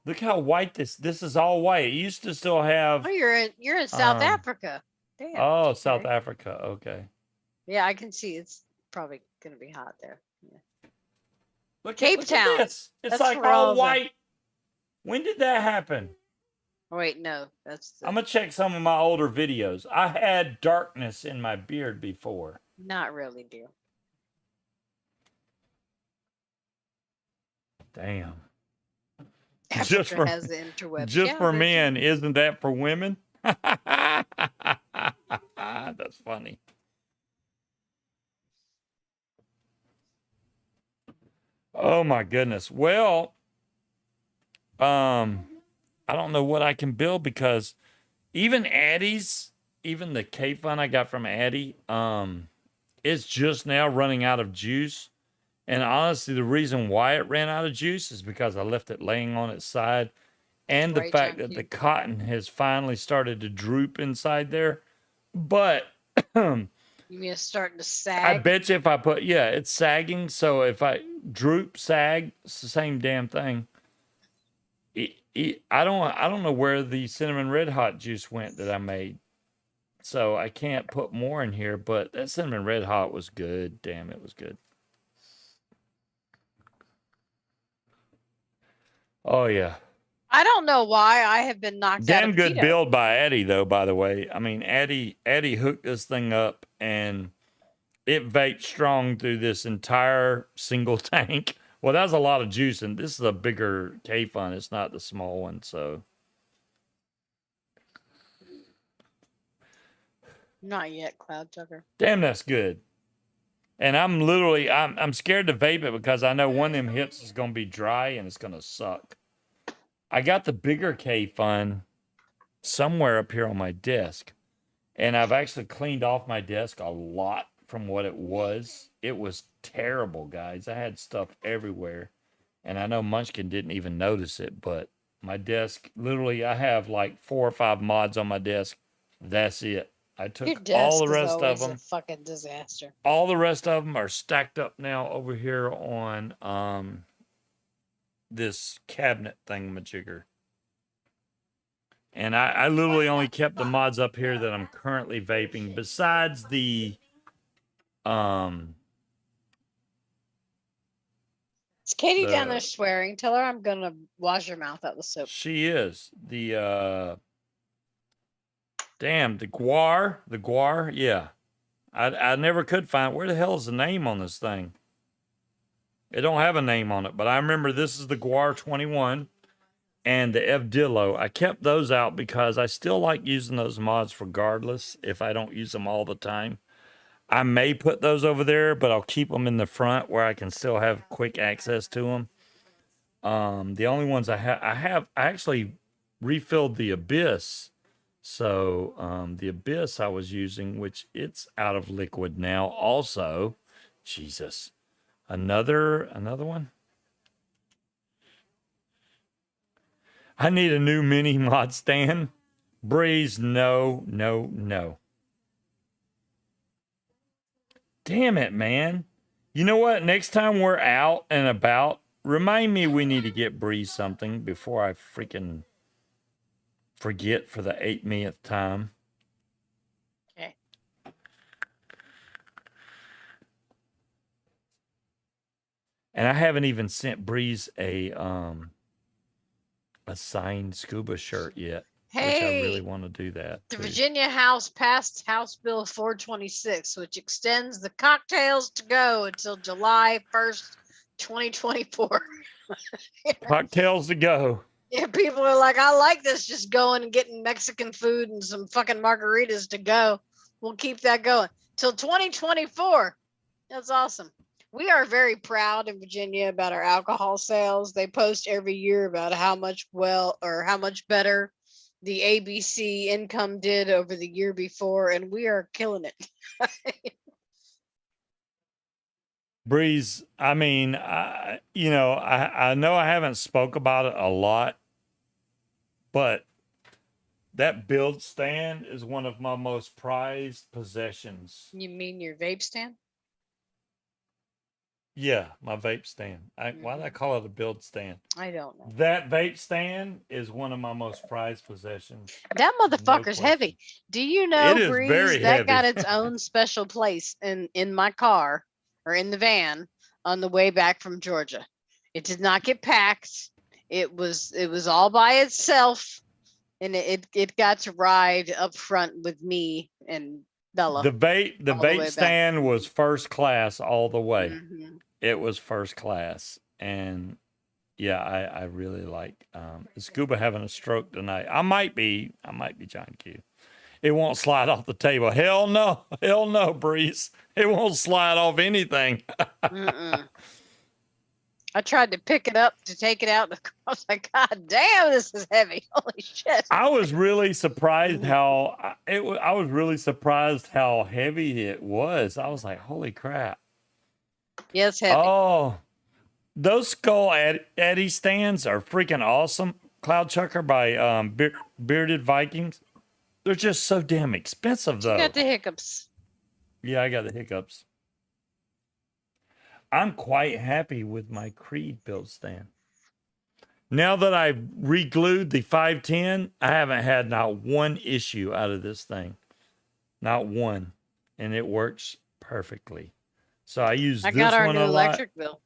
Look how white this is all white. It used to still have Oh, you're in South Um, Africa. Damn. oh, South okay. Africa. Okay. Yeah, I can see it's probably gonna be hot there. Yeah. Look Cape look Town. At this. It's That's like where all all the- white. When did that happen? Oh, wait, no, that's I'm gonna check some of my older videos. I had darkness in my beard before. not really, dear. Damn. Africa Just for- has the interwebs. Just Yeah, for they do. men, isn't that for women? That's funny. Oh my goodness. Well, I don't know what I can build because even Addie's, even the K Fun I got from Addie, it's just now running out of juice. And honestly, the reason why it ran out of juice is because I left it laying on its side. And the Right, fact John that the Q. cotton has finally started to droop inside there. But You mean it's starting to sag? I bet you if I put, yeah, it's sagging. So if I droop, sag, it's the same damn thing. I don't know where the cinnamon red hot juice went that I made. So I can't put more in here, but that cinnamon red hot was good. Damn, it was good. Oh yeah. I don't know why I have been knocked out Damn of good keto. build by Eddie though, by the way. I mean, Eddie hooked this thing up and it vaped strong through this entire single tank. Well, that was a lot of juice, and this is a bigger K-Fun. It's not the small one, so. Not yet, Cloud Tucker. Damn, that's good. And I'm scared to vape it because I know one of them hits is going to be dry and it's going to suck. I got the bigger K-Fun somewhere up here on my desk. And I've actually cleaned off my desk a lot from what it was. It was terrible, guys. I had stuff everywhere. And I know Munchkin didn't even notice it, but my desk, literally, I have like 4 or 5 mods on my desk. That's it. I Your took desk all the is rest of always them. a fucking disaster. All the rest of them are stacked up now over here on this cabinet thingamajigger. And I literally only kept the mods up here that I'm currently vaping, besides the Is Katie down The- there swearing? Tell her I'm gonna wash your mouth out with soap. she is the damn the guar, yeah. I never could find where the hell is the name on this thing. It don't have a name on it, but I remember this is the Guar 21 and the Evdillo. I kept those out because I still like using those mods regardless if I don't use them all the time. I may put those over there, but I'll keep them in the front where I can still have quick access to them. The only ones I actually refilled the Abyss. So the Abyss I was using, which it's out of liquid now also. Jesus. Another one? I need a new mini mod stand. Breeze, no. Damn it, man. You know what? Next time we're out and about, remind me we need to get Breeze something before I freaking forget for the 8 millionth time. Okay. And I haven't even sent Breeze a signed scuba shirt yet. Which I really Hey, want to do that. the too. Virginia House passed House Bill 426, which extends the cocktails to go until July 1st, 2024. Cocktails to go. Yeah, people are like, I like this, just going and getting Mexican food and some fucking margaritas to go. We'll keep that going till 2024. That's awesome. We are very proud in Virginia about our alcohol sales. They post every year about how much how much better the ABC income did over the year before, and we are killing it. Breeze, I mean, I know I haven't spoke about it a lot, but that build stand is one of my most prized possessions. You mean your vape stand? Yeah, my vape stand. Why did I call it a build stand? I don't know. That vape stand is one of my most prized possessions. That motherfucker's question. heavy. Do you know, It is Breeze, very that got heavy. its own special place in my car or in the van on the way back from Georgia. It did not get packed. It was all by itself, and it got to ride up front with me and Bella. The vape all the way vape back. stand was first class all the way. Mhm. It was first class, and yeah, I really like Scuba having a stroke tonight. I might be John Q. It won't slide off the table. Hell no, Breeze. It won't slide off anything. Mm-mm. I tried to pick it up to take it out. I was like, God damn, this is heavy. Holy shit. I was really surprised how I was really surprised how heavy it was. I was like, holy crap. Yeah, it's heavy. Oh, those Skull Eddie stands are freaking awesome. Cloud Chucker by Bearded Vikings. They're just so damn expensive, though. You got the hiccups. Yeah, I got the hiccups. I'm quite happy with my Creed build stand. Now that I've re-glued the 510, I haven't had not one issue out of this thing. Not one. And it works perfectly. So I use I this got our one new a lot. electric bill.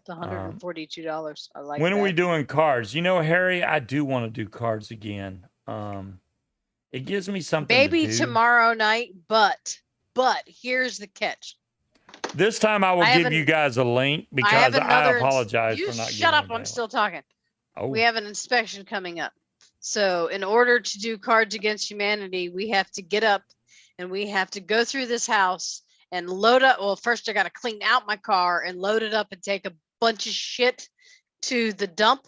It's $142. I like When that. are we doing cards? You know, Harry, I do want to do cards again. It gives me something Maybe to do. tomorrow night, but here's the catch. This time I will I have give you guys a link I because have I another. apologize You for not shut up! giving I'm still talking. Oh, We have an inspection coming up. So in order to do Cards Against Humanity, we have to get up and we have to go through this house and load up. Well, first I got to clean out my car and load it up and take a bunch of shit to the dump.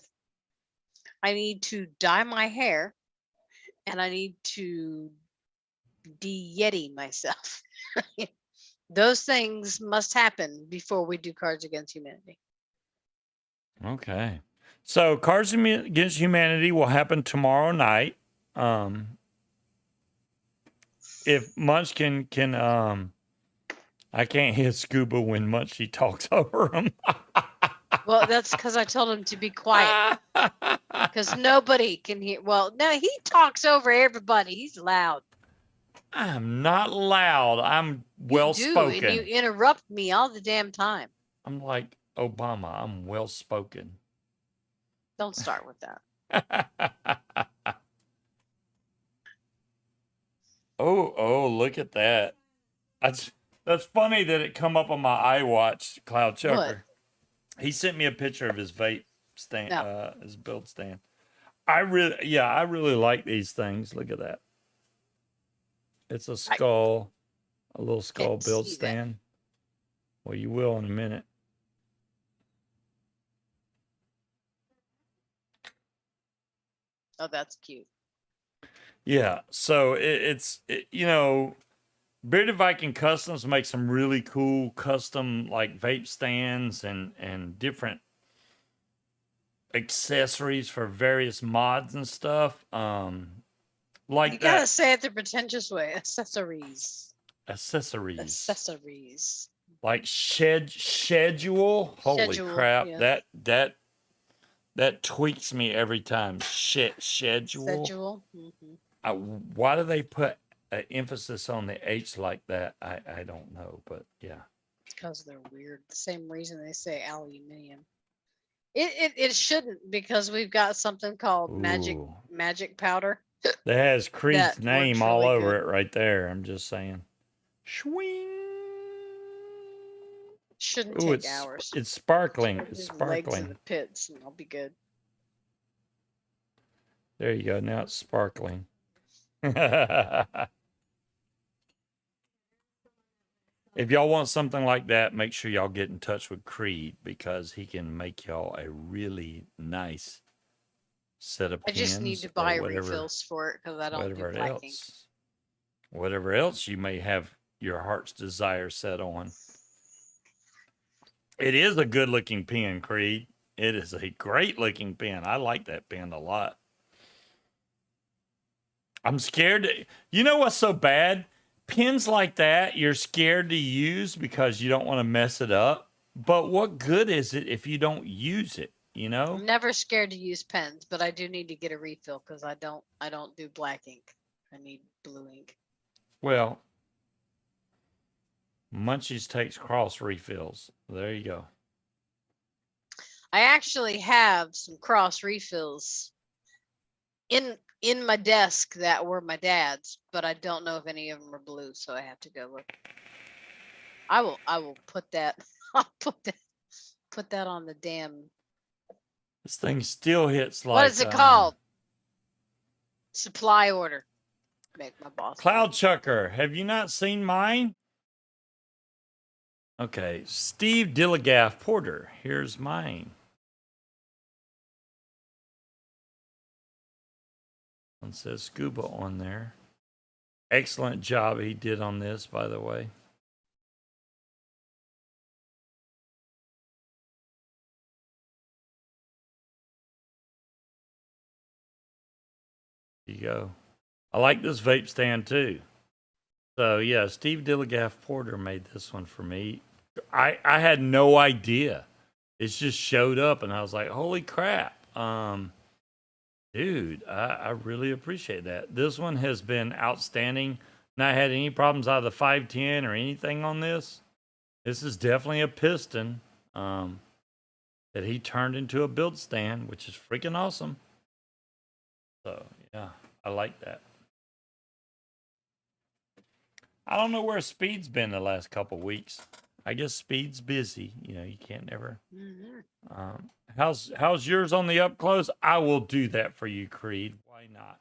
I need to dye my hair and I need to de-yeti myself. Those things must happen before we do Cards Against Humanity. okay. So Cards Against Humanity will happen tomorrow night. If Munchkin can, I can't hit Scuba when Munchy talks over him. Well, that's because I told him to be quiet. Because nobody can hear. Well, no, he talks over everybody. He's loud. I'm not loud. I'm well You do, spoken. and you interrupt me all the damn time. I'm like Obama. I'm well spoken. Don't start with that. Oh, look at that. That's funny that it come up on my iWatch, Cloud Chucker. What? He sent me a picture of his vape stand, No. his build stand. I really like these things. Look at that. It's a skull. A little skull Can't build see that. stand. Well, you will in a minute. Oh, that's cute. Yeah. So you know, Bearded Viking Customs makes some really cool custom like vape stands and different accessories for various mods and stuff. Like You gotta that say it the pretentious way. Accessories. accessories. Accessories. Like schedule. Holy Schedule, crap. yeah. That tweaks me every time. Schedule. Schedule. Why do they put an emphasis on the H like that? I don't know, but yeah. Because they're weird. The same reason they say aluminium. It shouldn't, because we've got something called Ooh. magic powder. That has Creed's That name works all really over good. it right there. I'm just saying. Swing. Shouldn't Ooh, take hours. it's sparkling. It's His legs in sparkling. the pits, and I'll be good. There you go. Now it's sparkling. If y'all want something like that, make sure y'all get in touch with Creed, because he can make y'all a really nice set of I pins. just need to buy refills for it, because I don't do black ink. Whatever else you may have your heart's desire set on. It is a good looking pen, Creed. It is a great looking pen. I like that pen a lot. I'm scared. You know what's so bad? Pens like that, you're scared to use because you don't want to mess it up. But what good is it if you don't use it? You know? I'm never scared to use pens, but I do need to get a refill, because I don't do black ink. I need blue ink. Well, Munchies takes cross refills. There you go. I actually have some cross refills in my desk that were my dad's, but I don't know if any of them are blue, so I have to go look. I will put that. I'll put that on the damn. This thing still hits like. What is it called? Supply order. Make my boss. Cloud Chucker, have you not seen mine? Okay, Steve Dilligaff Porter, here's mine. One says Scuba on there. Excellent job he did on this, by the way. There you go. I like this vape stand too. So yeah, Steve Dilligaff Porter made this one for me. I had no idea. It just showed up and I was like, holy crap. Dude, I really appreciate that. This one has been outstanding. Not had any problems out of the 510 or anything on this. This is definitely a piston that he turned into a build stand, which is freaking awesome. So yeah, I like that. I don't know where Speed's been the last couple weeks. I guess Speed's busy. You know, you can't never. How's yours on the up close? I will do that for you, Creed. Why not?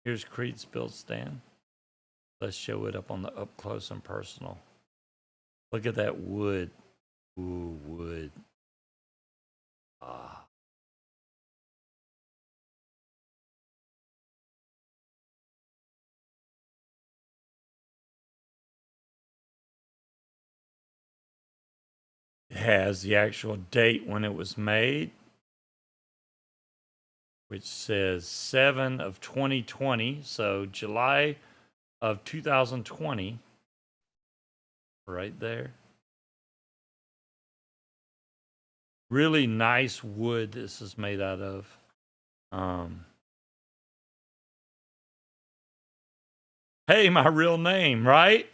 Here's Creed's build stand. Let's show it up on the up close and personal. Look at that wood. Ooh, wood. Ah. It has the actual date when it was made, which says 7 of 2020. So July of 2020. Right there. Really nice wood this is made out of. Hey, my real name, right?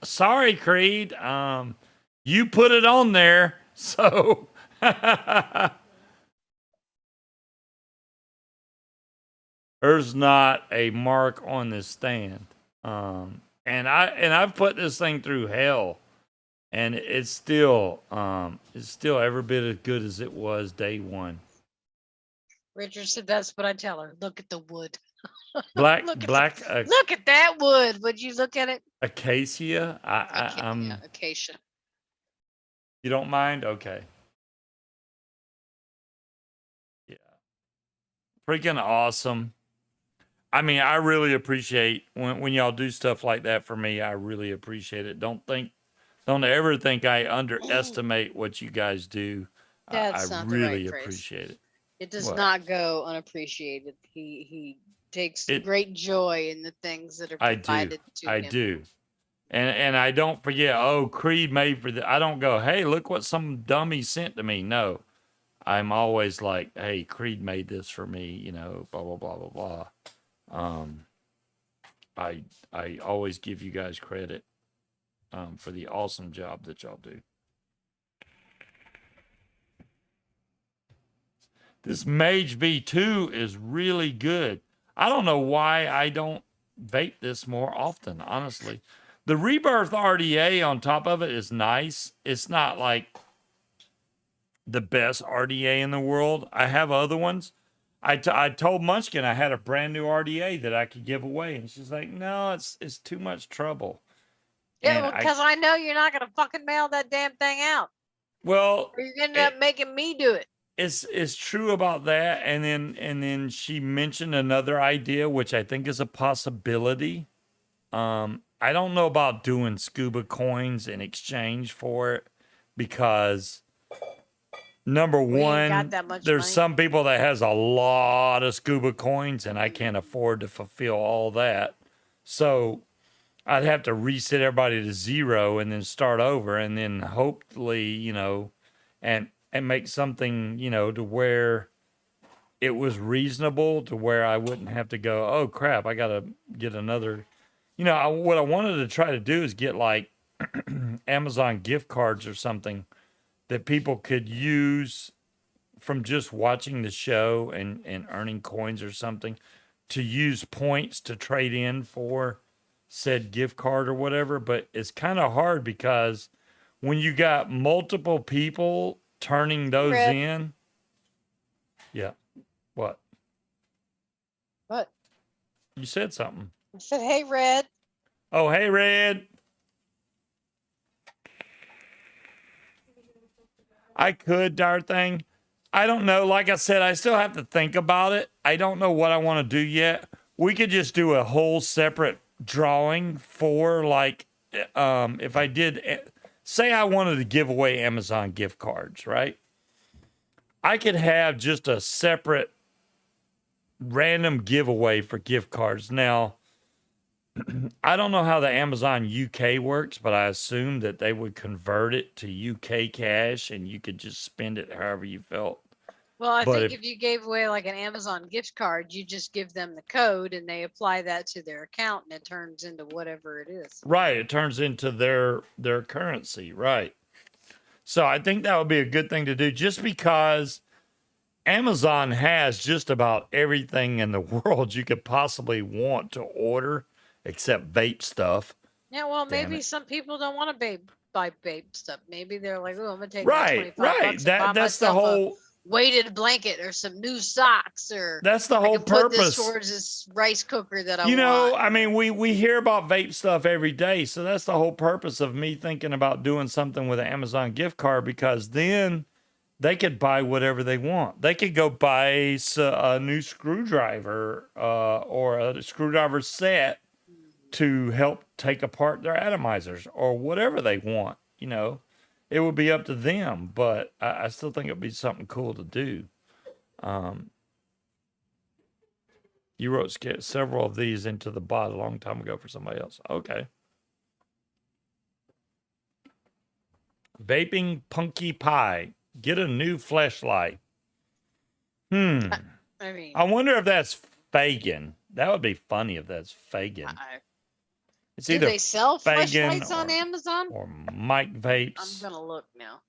Sorry, Creed. You put it on there, so there's not a mark on this stand. And I've put this thing through hell, and it's still every bit as good as it was day one. Richard said that's what I tell her. Look at the wood. Look Look at that wood. Would you look at it? Acacia. Yeah, acacia. You don't mind? Okay. Yeah. Freaking awesome. I mean, I really appreciate when y'all do stuff like that for me. I really appreciate it. Don't ever think I underestimate what you guys do. I That's not the really right phrase. appreciate it. It does What? not go unappreciated. He takes It- great joy in the things that are I do. provided to I him. do. And I don't forget, oh, Creed made for the I don't go, hey, look what some dummy sent to me. No. I'm always like, hey, Creed made this for me, you know, blah blah blah blah blah. I always give you guys credit for the awesome job that y'all do. This Mage V2 is really good. I don't know why I don't vape this more often, honestly. The Rebirth RDA on top of it is nice. It's not like the best RDA in the world. I have other ones. I told Munchkin I had a brand new RDA that I could give away, and she's like, "No, it's too much trouble." Yeah, And well, because I know you're not gonna fucking mail that damn thing out. well, Or you're gonna end up making me do it. it's true about that. And then she mentioned another idea, which I think is a possibility. I don't know about doing scuba coins in exchange for it because number We ain't got one, that much there's money. some people that has a lot of scuba coins, and I can't afford to fulfill all that. So I'd have to reset everybody to 0 and then start over, and then hopefully, you know, and make something, you know, to where it was reasonable, to where I wouldn't have to go, oh crap, I gotta get another. You know, what I wanted to try to do is get like Amazon gift cards or something that people could use from just watching the show and earning coins or something to use points to trade in for said gift card or whatever. But it's kind of hard because when you got multiple people turning those Red. in. Yeah. What? What? You said something. I said, hey, Red. Oh, hey, Red. I could, darn thing. I don't know. Like I said, I still have to think about it. I don't know what I want to do yet. We could just do a whole separate drawing for like, if I did, say I wanted to give away Amazon gift cards, right? I could have just a separate random giveaway for gift cards. Now, I don't know how the Amazon UK works, but I assume that they would convert it to UK cash and you could just spend it however you felt. Well, I But think if you gave away like an Amazon gift card, you just give them the code and they apply that to their account and it turns into whatever it is. Right, it turns into their currency, right? So I think that would be a good thing to do just because Amazon has just about everything in the world you could possibly want to order except vape stuff. Yeah, well, Damn maybe it. some people don't want to buy vape stuff. Maybe they're like, oh, I'm gonna take Right, my 25 right. bucks and buy That's the myself whole a weighted blanket or some new socks, or that's the I whole can put this purpose. towards this rice cooker that I You know, want. I mean, we hear about vape stuff every day, so that's the whole purpose of me thinking about doing something with an Amazon gift card, because then they could buy whatever they want. They could go buy a new screwdriver or a screwdriver set to help take apart their atomizers or whatever they want. You know, it would be up to them, but I still think it'd be something cool to do. You wrote several of these into the bot a long time ago for somebody else. Okay. Vaping Punky Pie. Get a new fleshlight. I mean, I wonder if that's Fagin. That would be funny if that's Fagin. It's do either they sell Fagin flashlights on Amazon? or Mike Vapes. I'm gonna look now.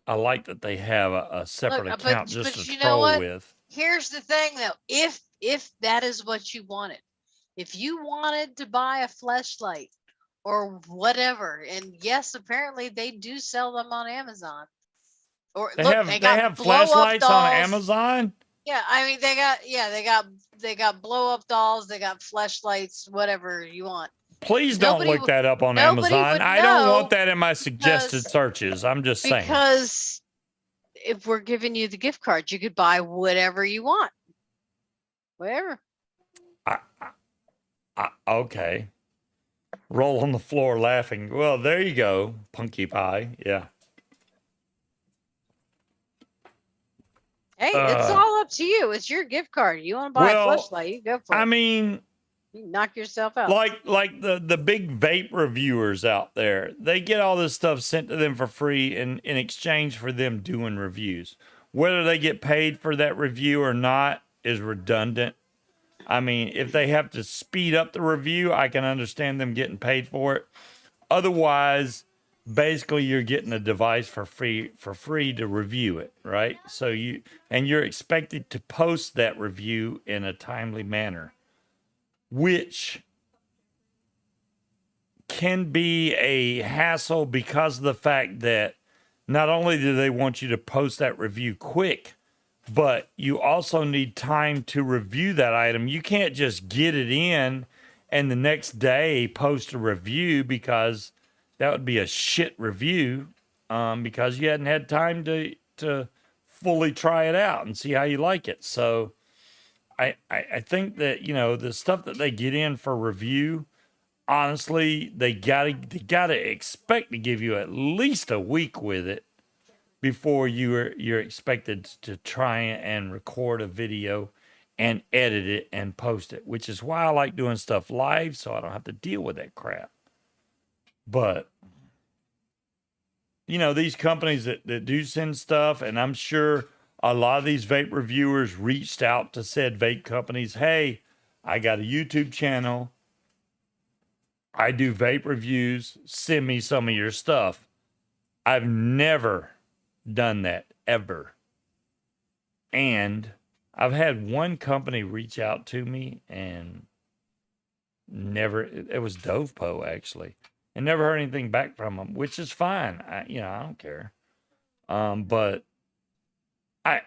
I like that they have a separate Look, account but just to you know troll what? with. Here's the thing, though. If that is what you wanted, if you wanted to buy a fleshlight or whatever, and yes, apparently they do sell them on Amazon. Or They look, have they they got have blow-up flashlights on dolls. Amazon. Yeah, I mean they got blow up dolls, they got fleshlights, whatever you want. Please don't Nobody look would- that up on nobody Amazon. would I don't want know that in my suggested because- searches. I'm just saying. Because if we're giving you the gift card, you could buy whatever you want. Whatever. Okay. Roll on the floor laughing. Well, there you go, Punky Pie. Yeah. Hey, it's all up to you. It's your gift card. You want to buy a fleshlight, you go for it. I mean, you knock yourself out. like the big vape reviewers out there, they get all this stuff sent to them for free in exchange for them doing reviews. Whether they get paid for that review or not is redundant. I mean, if they have to speed up the review, I can understand them getting paid for it. Otherwise, basically you're getting a device for free to review it, right? So you're expected to post that review in a timely manner, which can be a hassle because of the fact that not only do they want you to post that review quick, but you also need time to review that item. You can't just get it in and the next day post a review, because that would be a shit review, because you hadn't had time to fully try it out and see how you like it. So I think that, the stuff that they get in for review, honestly, they gotta expect to give you at least a week with it before you're expected to try and record a video and edit it and post it, which is why I like doing stuff live, so I don't have to deal with that crap. But these companies that do send stuff, and I'm sure a lot of these vape reviewers reached out to said vape companies, hey, I got a YouTube channel, I do vape reviews, send me some of your stuff. I've never done that ever. And I've had one company reach out to me and it was Dovepo actually, and never heard anything back from them, which is fine. I don't care. But I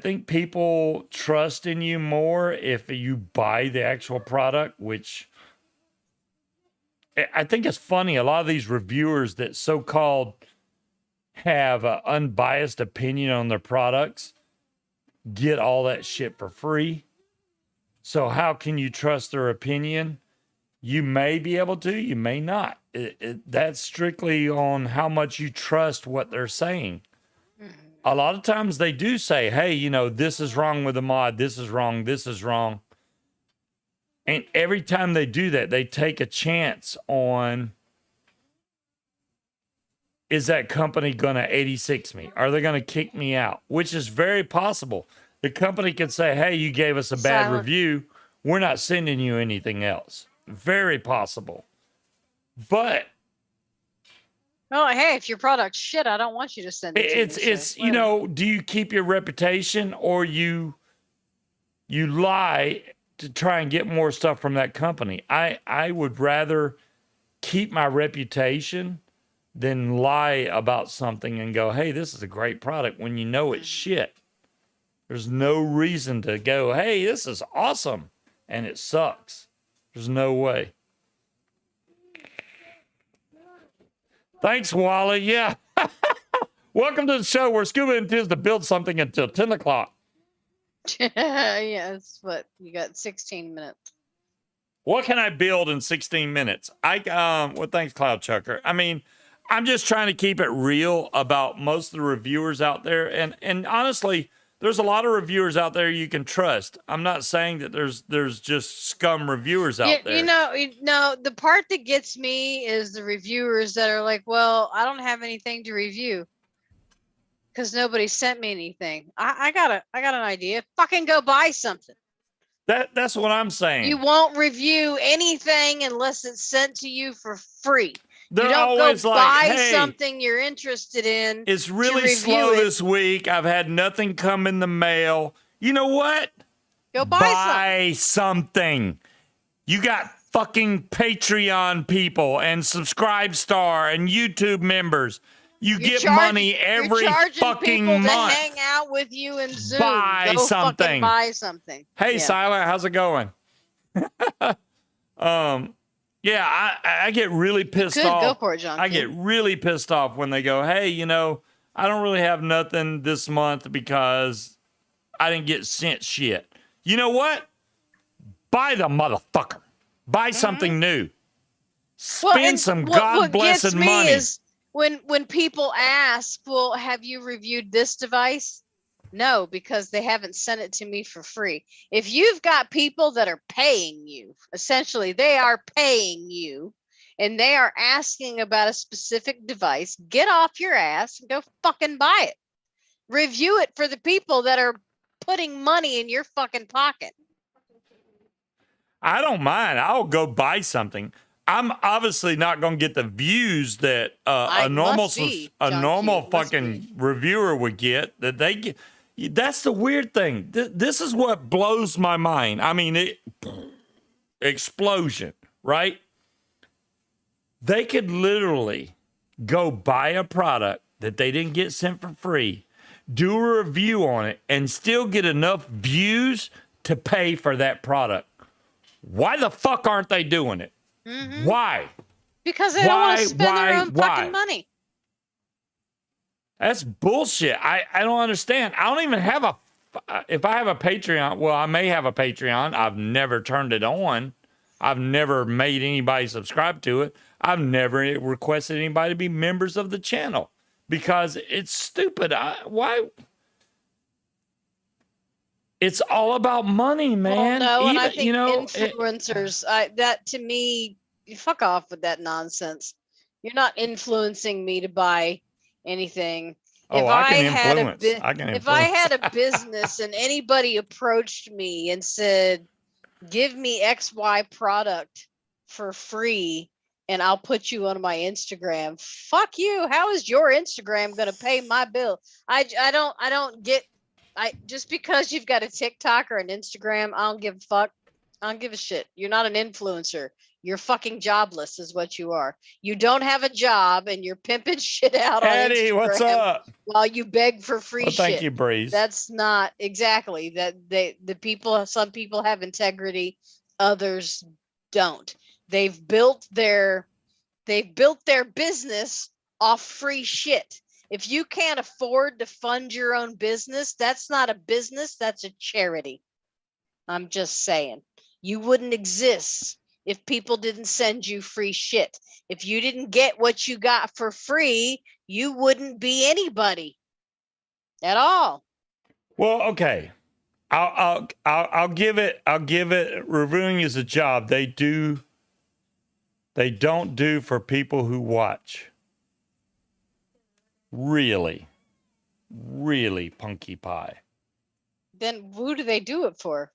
think people trust in you more if you buy the actual product, which I think it's funny. A lot of these reviewers that so-called have an unbiased opinion on their products get all that shit for free. So how can you trust their opinion? You may be able to, you may not. That's strictly on how much you trust what they're saying. A lot of times they do say, hey, this is wrong with the mod. This is wrong. This is wrong. And every time they do that, they take a chance on, is that company going to 86 me? Are they going to kick me out? Which is very possible. The company could say, hey, you gave us a bad review. We're not sending you anything else. Very possible. But oh, hey, if your product's shit, I don't want you to send it to me. It's do you keep your reputation, or you lie to try and get more stuff from that company? I would rather keep my reputation than lie about something and go, hey, this is a great product, when it's shit. There's no reason to go, hey, this is awesome, and it sucks. There's no way. Thanks, Wally. Yeah. Welcome to the show where Scuba intends to build something until 10 o'clock. Yes, but you got 16 minutes. What can I build in 16 minutes? Well, thanks, Cloud Chucker. I mean, I'm just trying to keep it real about most of the reviewers out there. And honestly, there's a lot of reviewers out there you can trust. I'm not saying that there's just scum reviewers out there. The part that gets me is the reviewers that are like, well, I don't have anything to review because nobody sent me anything. I got an idea. Fucking go buy something. That's what I'm saying. You won't review anything unless it's sent to you for free. They're you don't always go like, buy hey, something you're interested in. It's really slow this week. I've had nothing come in the mail. You know what? Go buy something. You got fucking Patreon people and Subscribe Star and YouTube members. You You're get charging- money you're every charging fucking people month. to hang out with you in Zoom. Buy Go something. fucking buy something. Hey, Yeah. Siler, how's it going? Yeah, I get really pissed Good, off. go for it, John. I get really pissed off when they go, hey, you know, I don't really have nothing this month because I didn't get sent shit. You know what? Buy the motherfucker. Buy something new. Spend some God blessed money. Is when people ask, well, have you reviewed this device? No, because they haven't sent it to me for free. If you've got people that are paying you, essentially they are paying you, and they are asking about a specific device, get off your ass and go fucking buy it. Review it for the people that are putting money in your fucking pocket. I don't mind. I'll go buy something. I'm obviously not going to get the views that a normal fucking reviewer would get. That they get. That's the weird thing. This is what blows my mind. I mean, explosion, right? They could literally go buy a product that they didn't get sent for free, do a review on it, and still get enough views to pay for that product. Why the fuck aren't they doing it? Mm-hmm. Why? Because they don't want to spend their own fucking money. That's bullshit. I don't understand. I don't even have a, if I have a Patreon, well, I may have a Patreon. I've never turned it on. I've never made anybody subscribe to it. I've never requested anybody to be members of the channel because it's stupid. Why? It's all about money, man. Well, no, and I think you know, influencers, that to me, fuck off with that nonsense. You're not influencing me to buy anything. Oh, I can influence. If I had a business and anybody approached me and said, give me XY product for free and I'll put you on my Instagram, fuck you. How is your Instagram going to pay my bill? I don't get, just because you've got a TikTok or an Instagram, I don't give a fuck. I don't give a shit. You're not an influencer. You're fucking jobless is what you are. You don't have a job and you're pimping shit out on Eddie, Instagram what's up? while you beg for free shit. Thank you, Breeze. That's not exactly that. Some people have integrity, others don't. They've built their business off free shit. If you can't afford to fund your own business, that's not a business, that's a charity. I'm just saying. You wouldn't exist if people didn't send you free shit. If you didn't get what you got for free, you wouldn't be anybody at all. Well, okay. I'll give it. Reviewing is a job. They don't do for people who watch. Really punky pie. Then who do they do it for?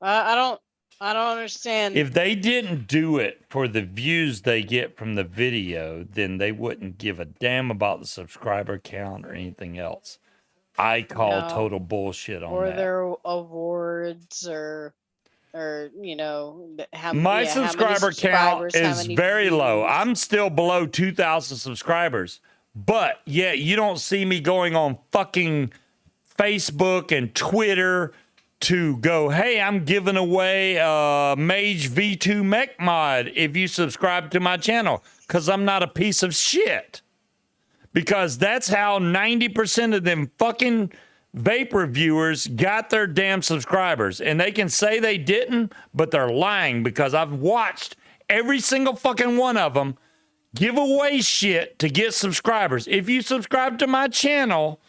I don't understand. If they didn't do it for the views they get from the video, then they wouldn't give a damn about the subscriber count or anything else. I call total bullshit on that. Or their awards or you know, my subscriber count is very low. I'm still below 2,000 subscribers, but yet you don't see me going on fucking Facebook and Twitter to go, hey, I'm giving away a Mage V2 mech mod if you subscribe to my channel, because I'm not a piece of shit. Because that's how 90% of them fucking vape reviewers got their damn subscribers. And they can say they didn't, but they're lying, because I've watched every single fucking one of them give away shit to get subscribers. If you subscribe to my channel,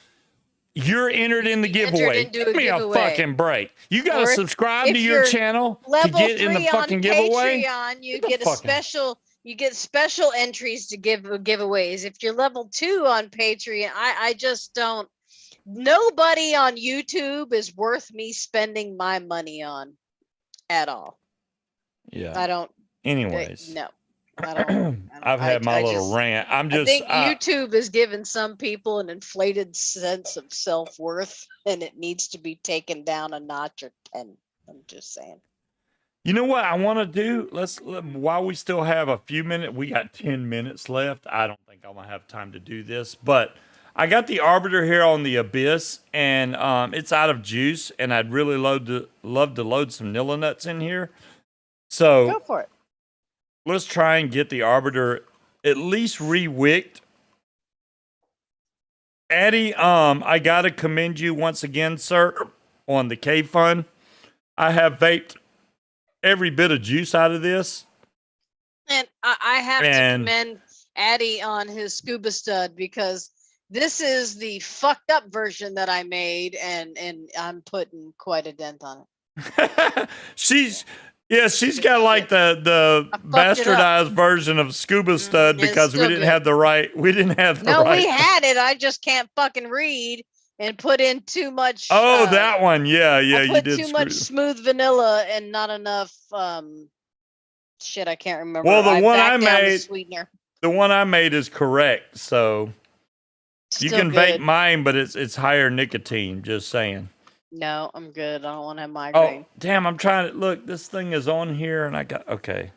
you're entered in the giveaway. Give me a fucking break. You got to subscribe to your channel to get in the fucking giveaway. Patreon, you get a special. You get special entries to give giveaways. If you're level 2 on Patreon, I just don't. Nobody on YouTube is worth me spending my money on at all. Yeah. I don't. Anyways. No. I don't. I've had my little rant. I think YouTube is giving some people an inflated sense of self-worth, and it needs to be taken down a notch or 10. I'm just saying. You know what I want to do? While we still have a few minutes, we got 10 minutes left. I don't think I'm going to have time to do this, but I got the Arbiter here on the Abyss, and it's out of juice, and I'd really love to load some Nilla nuts in here. So Go for it. let's try and get the Arbiter at least re-wicked. Addie, I got to commend you once again, sir, on the K-Fund. I have vaped every bit of juice out of this. And I have to commend Addy on his scuba stud, because this is the fucked up version that I made, and I'm putting quite a dent on it. she's got like the bastardized version of scuba stud because we didn't have the right. We had it. I just can't fucking read and put in too much. Oh, that one. Yeah, I you put did too much smooth vanilla and not enough shit. I can't remember. Well, the one backed I down the made, sweetener. the one I made is correct. So you can vape mine, but it's higher nicotine. Just saying. No, I'm good. I don't want to have migraine. Oh, damn! I'm trying to look. This thing is on here, and I got okay.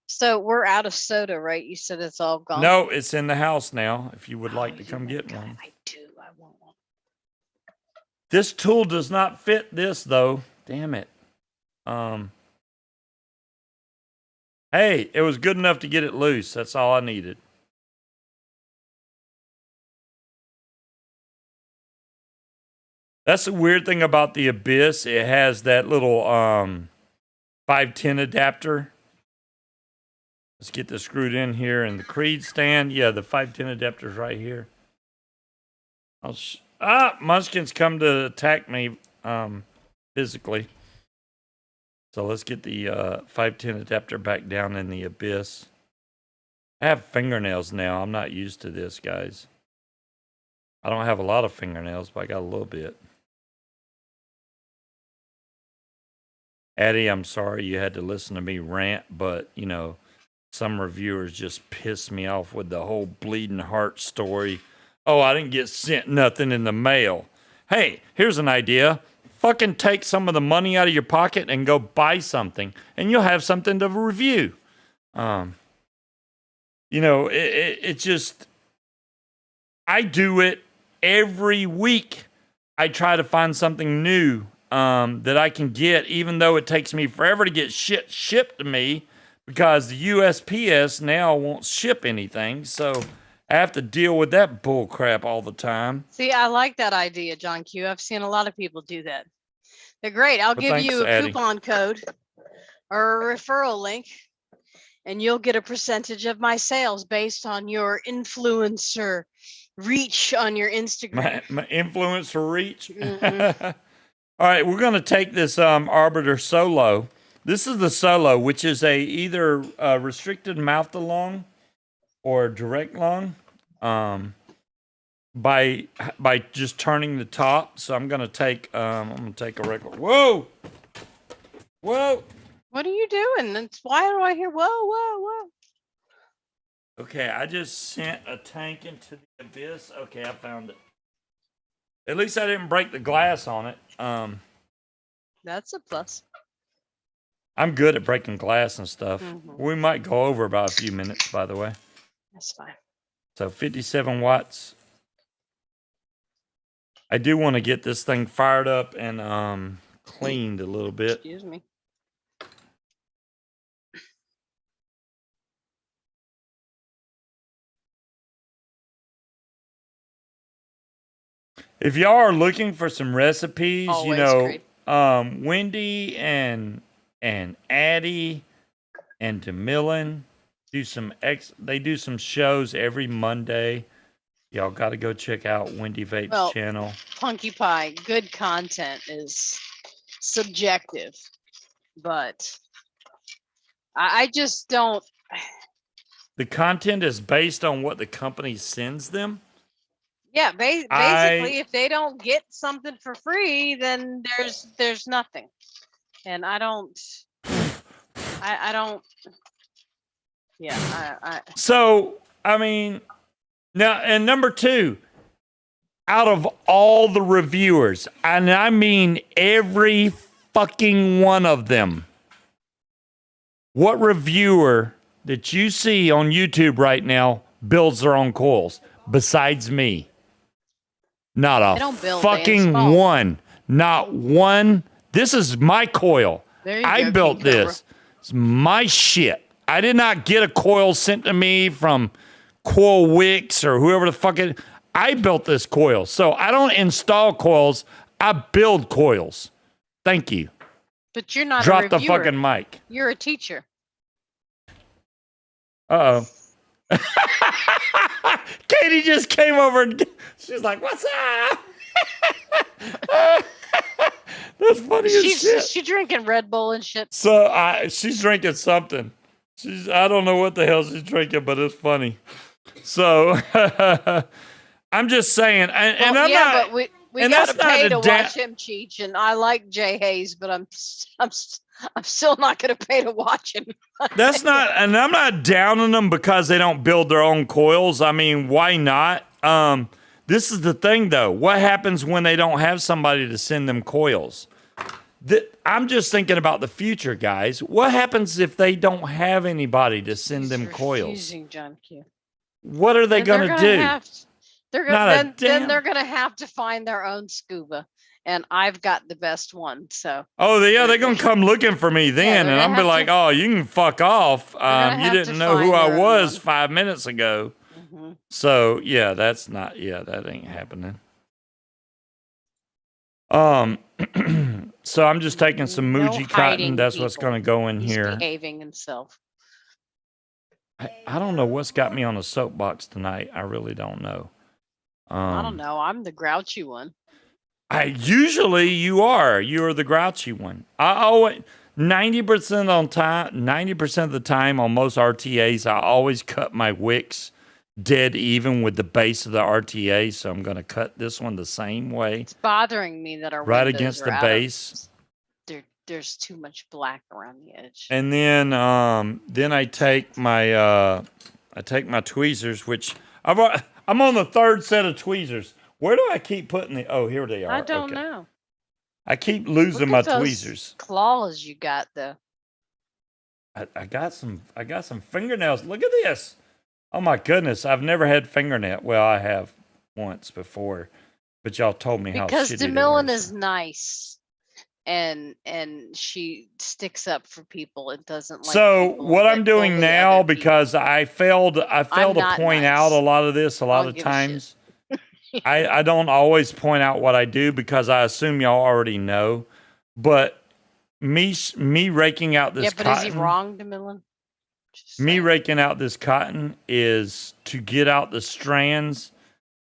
So we're out of soda, right? You said it's all gone. No, it's in the house now. If you would like to come get one, I do. I want one. This tool does not fit this though. Damn it. Hey, it was good enough to get it loose. That's all I needed. That's the weird thing about the Abyss. It has that little 510 adapter. Let's get this screwed in here. And the Creed stand. Yeah, the 510 adapter's right here. Munchkins come to attack me physically. So let's get the 510 adapter back down in the Abyss. I have fingernails now. I'm not used to this, guys. I don't have a lot of fingernails, but I got a little bit. Addie, I'm sorry you had to listen to me rant, but, you know, some reviewers just pissed me off with the whole bleeding heart story. Oh, I didn't get sent nothing in the mail. Hey, here's an idea. Fucking take some of the money out of your pocket and go buy something, and you'll have something to review. You know, it just... I do it every week. I try to find something new that I can get, even though it takes me forever to get shit shipped to me because the USPS now won't ship anything. So I have to deal with that bull crap all the time. See, I like that idea, John Q. I've seen a lot of people do that. They're great. I'll give you a coupon code or a referral link, and you'll get a percentage of my sales based on your influencer reach on your Instagram. My influencer reach. Mm-hmm. All right, we're going to take this Arbiter Solo. This is the Solo, which is either restricted mouth to lung or direct lung by just turning the top. So I'm going to take a regular. Whoa. What are you doing? Why do I hear whoa? Okay, I just sent a tank into the Abyss. Okay, I found it. At least I didn't break the glass on it. That's a plus. I'm good at breaking glass and stuff. Mm-hmm. We might go over about a few minutes, by the way. That's fine. So 57 watts. I do want to get this thing fired up and cleaned a little bit. Excuse me. If y'all are looking for some recipes, always you know, great. Wendy and Addie and DeMillan they do some shows every Monday. Y'all got to go check out Wendy Vape's channel. Punky Pie, good content is subjective, but I just don't. The content is based on what the company sends them. Yeah, basically, if they don't get something for free, then there's nothing, and I don't. Yeah, So I mean, now and number two, out of all the reviewers, and I mean every fucking one of them. What reviewer that you see on YouTube right now builds their own coils besides me? Not They a don't build, they fucking install. one. Not one. This is my coil. There you I go, built King Cobra. this. It's my shit. I did not get a coil sent to me from Coil Wicks or whoever the fuck it. I built this coil. So I don't install coils. I build coils. Thank you. But you're not a Drop the reviewer. fucking mic. You're a teacher. Uh-oh. Katie just came over and she's like, what's up? That's funny as shit. She's drinking Red Bull and shit. So she's drinking something. I don't know what the hell she's drinking, but it's funny. So I'm just saying, and I'm not. But we and gotta that's not pay a to watch him cheat, and I like Jay Hayes, but I'm still not gonna pay to watch him. That's not, and I'm not downing them because they don't build their own coils. I mean, why not? This is the thing, though. What happens when they don't have somebody to send them coils? I'm just thinking about the future, guys. What happens if they don't have anybody to send them coils? John Q. What are they going to do? Then they're gonna have to find their own scuba, and I've got the best one. So. Oh, yeah, they're gonna come looking for me then, and I'm be like, "Oh, you can fuck off. You didn't know who I was 5 minutes ago." Mm-hmm. So yeah, that ain't happening. So I'm just taking some Muji cotton. That's what's gonna go in here. Behaving himself. I don't know what's got me on a soapbox tonight. I really don't know. I don't know. I'm the grouchy one. You're the grouchy one. I always 90% of the time on most RTAs, I always cut my wicks dead even with the base of the RTA. So I'm going to cut this one the same way. It's bothering me that our right windows against are the out base. There's too much black around the edge. And then I take my tweezers, which I'm on the third set of tweezers. Where do I keep putting the? Oh, here they are. I don't know. I keep losing my tweezers. Claws you got though. I got some fingernails. Look at this. Oh my goodness, I've never had fingernail. Well, I have once before, but y'all told me how shitty they were. Because DeMillan is nice. And she sticks up for people. It doesn't like. So what I'm doing now, because I failed to point out a lot of this a lot of times. I don't always point out what I do because I assume y'all already know. But me raking out this cotton. Yeah, but is he wrong, DeMillan? Me raking out this cotton is to get out the strands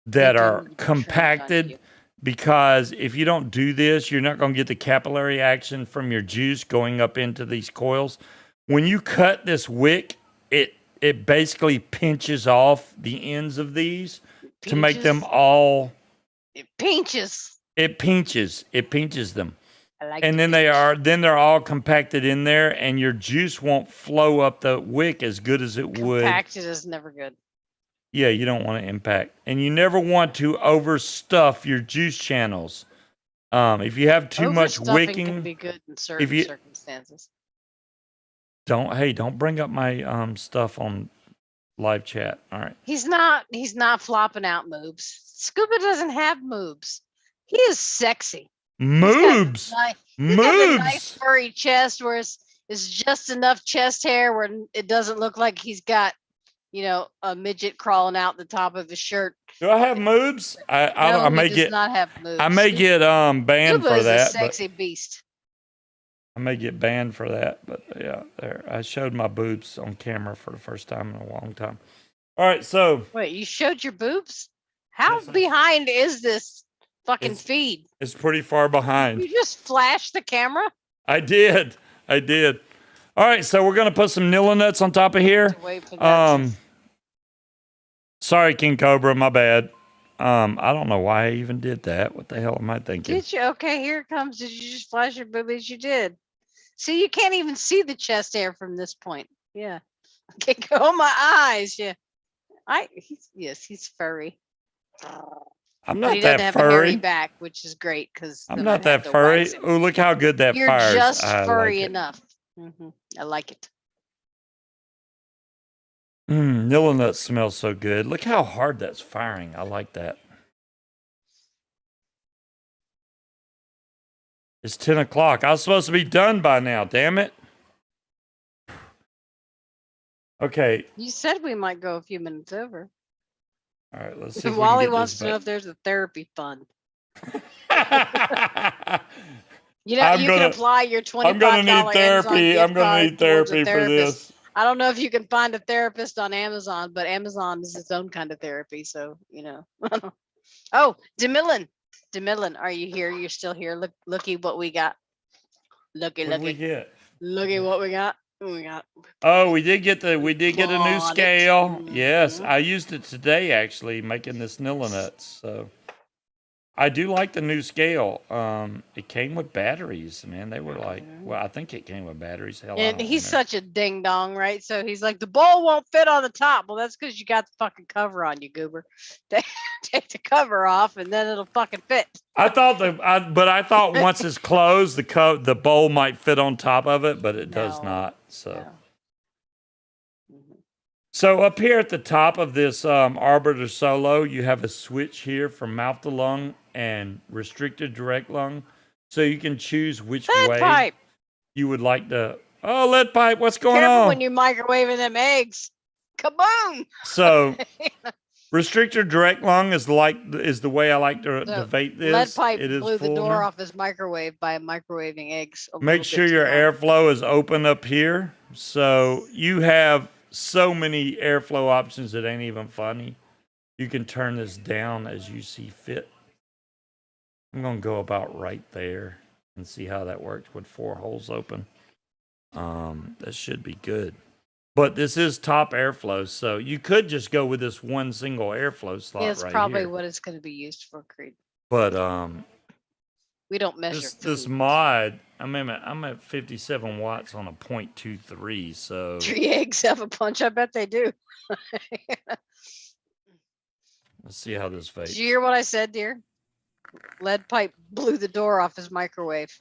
that are compacted. Because if you don't do this, you're not going to get the capillary action from your juice going up into these coils. When you cut this wick, it basically pinches off the ends of these to make them all. It pinches. It pinches them. I like and then they're all compacted in there, and your juice won't flow up the wick as good as it would. Compacted is never good. Yeah, you don't want to impact. And you never want to overstuff your juice channels. If you have too much wicking, can be good in certain circumstances. Don't bring up my stuff on live chat. All right. He's not flopping out moobs. Scuba doesn't have moobs. He is sexy. Moobs. He's got a nice furry chest where it's just enough chest hair where it doesn't look like he's got a midget crawling out the top of his shirt. Do I have moobs? I may get not have moobs. I may get banned for that. A sexy beast. I may get banned for that, but yeah, there. I showed my boobs on camera for the first time in a long time. All right, so wait, you showed your boobs? How behind is this fucking feed? It's pretty far behind. You just flashed the camera? I did. All right, so we're gonna put some Nilla nuts on top of here. Wait for that. Sorry, King Cobra, my bad. I don't know why I even did that. What the hell am I thinking? Did you? Okay, here it comes. Did you just flash your boobies? You did. See, you can't even see the chest hair from this point. Yeah. Okay, go my eyes. Yeah. He's furry. I'm But not he doesn't that have a hairy furry. back, which is great because I'm not that furry. Oh, look how good that You're fires. just I furry like it. enough. I like it. Nilla nut smells so good. Look how hard that's firing. I like that. It's 10 o'clock. I was supposed to be done by now. Damn it. Okay. You said we might go a few minutes over. All right. Let's see if Wally we can get wants this to know back. if there's a therapy fund. I'm You know, you gonna- can apply your $25 I'm gonna need Amazon therapy. gift I'm gonna card need towards a therapy for therapist. this. I don't know if you can find a therapist on Amazon, but Amazon is its own kind of therapy. So, you know. Oh, Demillan. Demillan, are you here? You're still here. Looky what we got. Looky, What did we looky. get? Looky what we got. We got. Oh, we did get a new Bought it. scale. Yes, Mhm. I used it today actually making this Nilla nuts. So I do like the new scale. It came with batteries, man. They were like, well, I think it came with batteries. Hell, I And don't he's know. such a ding dong, right? So he's like, the bowl won't fit on the top. Well, that's because you got the fucking cover on, you goober. Take the cover off, and then it'll fucking fit. I thought once it's closed, the bowl might fit on top of it, but it does No, not. So. no. Mhm. So up here at the top of this Arbiter Solo, you have a switch here for mouth to lung and restricted direct lung. So you can choose which Lead way pipe. you would like to. Oh, lead pipe, what's going Careful on? when you're microwaving them eggs. Kaboom! So restricted direct lung is the way I like to So, vape this. Lead pipe It is blew the full door now. off his microwave by microwaving eggs. Make sure your airflow is open up here. So you have so many airflow options that ain't even funny. You can turn this down as you see fit. I'm going to go about right there and see how that works with 4 holes open. That should be good. But this is top airflow, so you could just go with this one single airflow slot Yeah, it's right probably here. what it's going to be used for, Creed. But We don't measure. this food. mod, I'm at 57 watts on a 0.23, so 3 eggs have a punch. I bet they do. let's see how this Did vapes. you hear what I said, dear? Lead pipe blew the door off his microwave.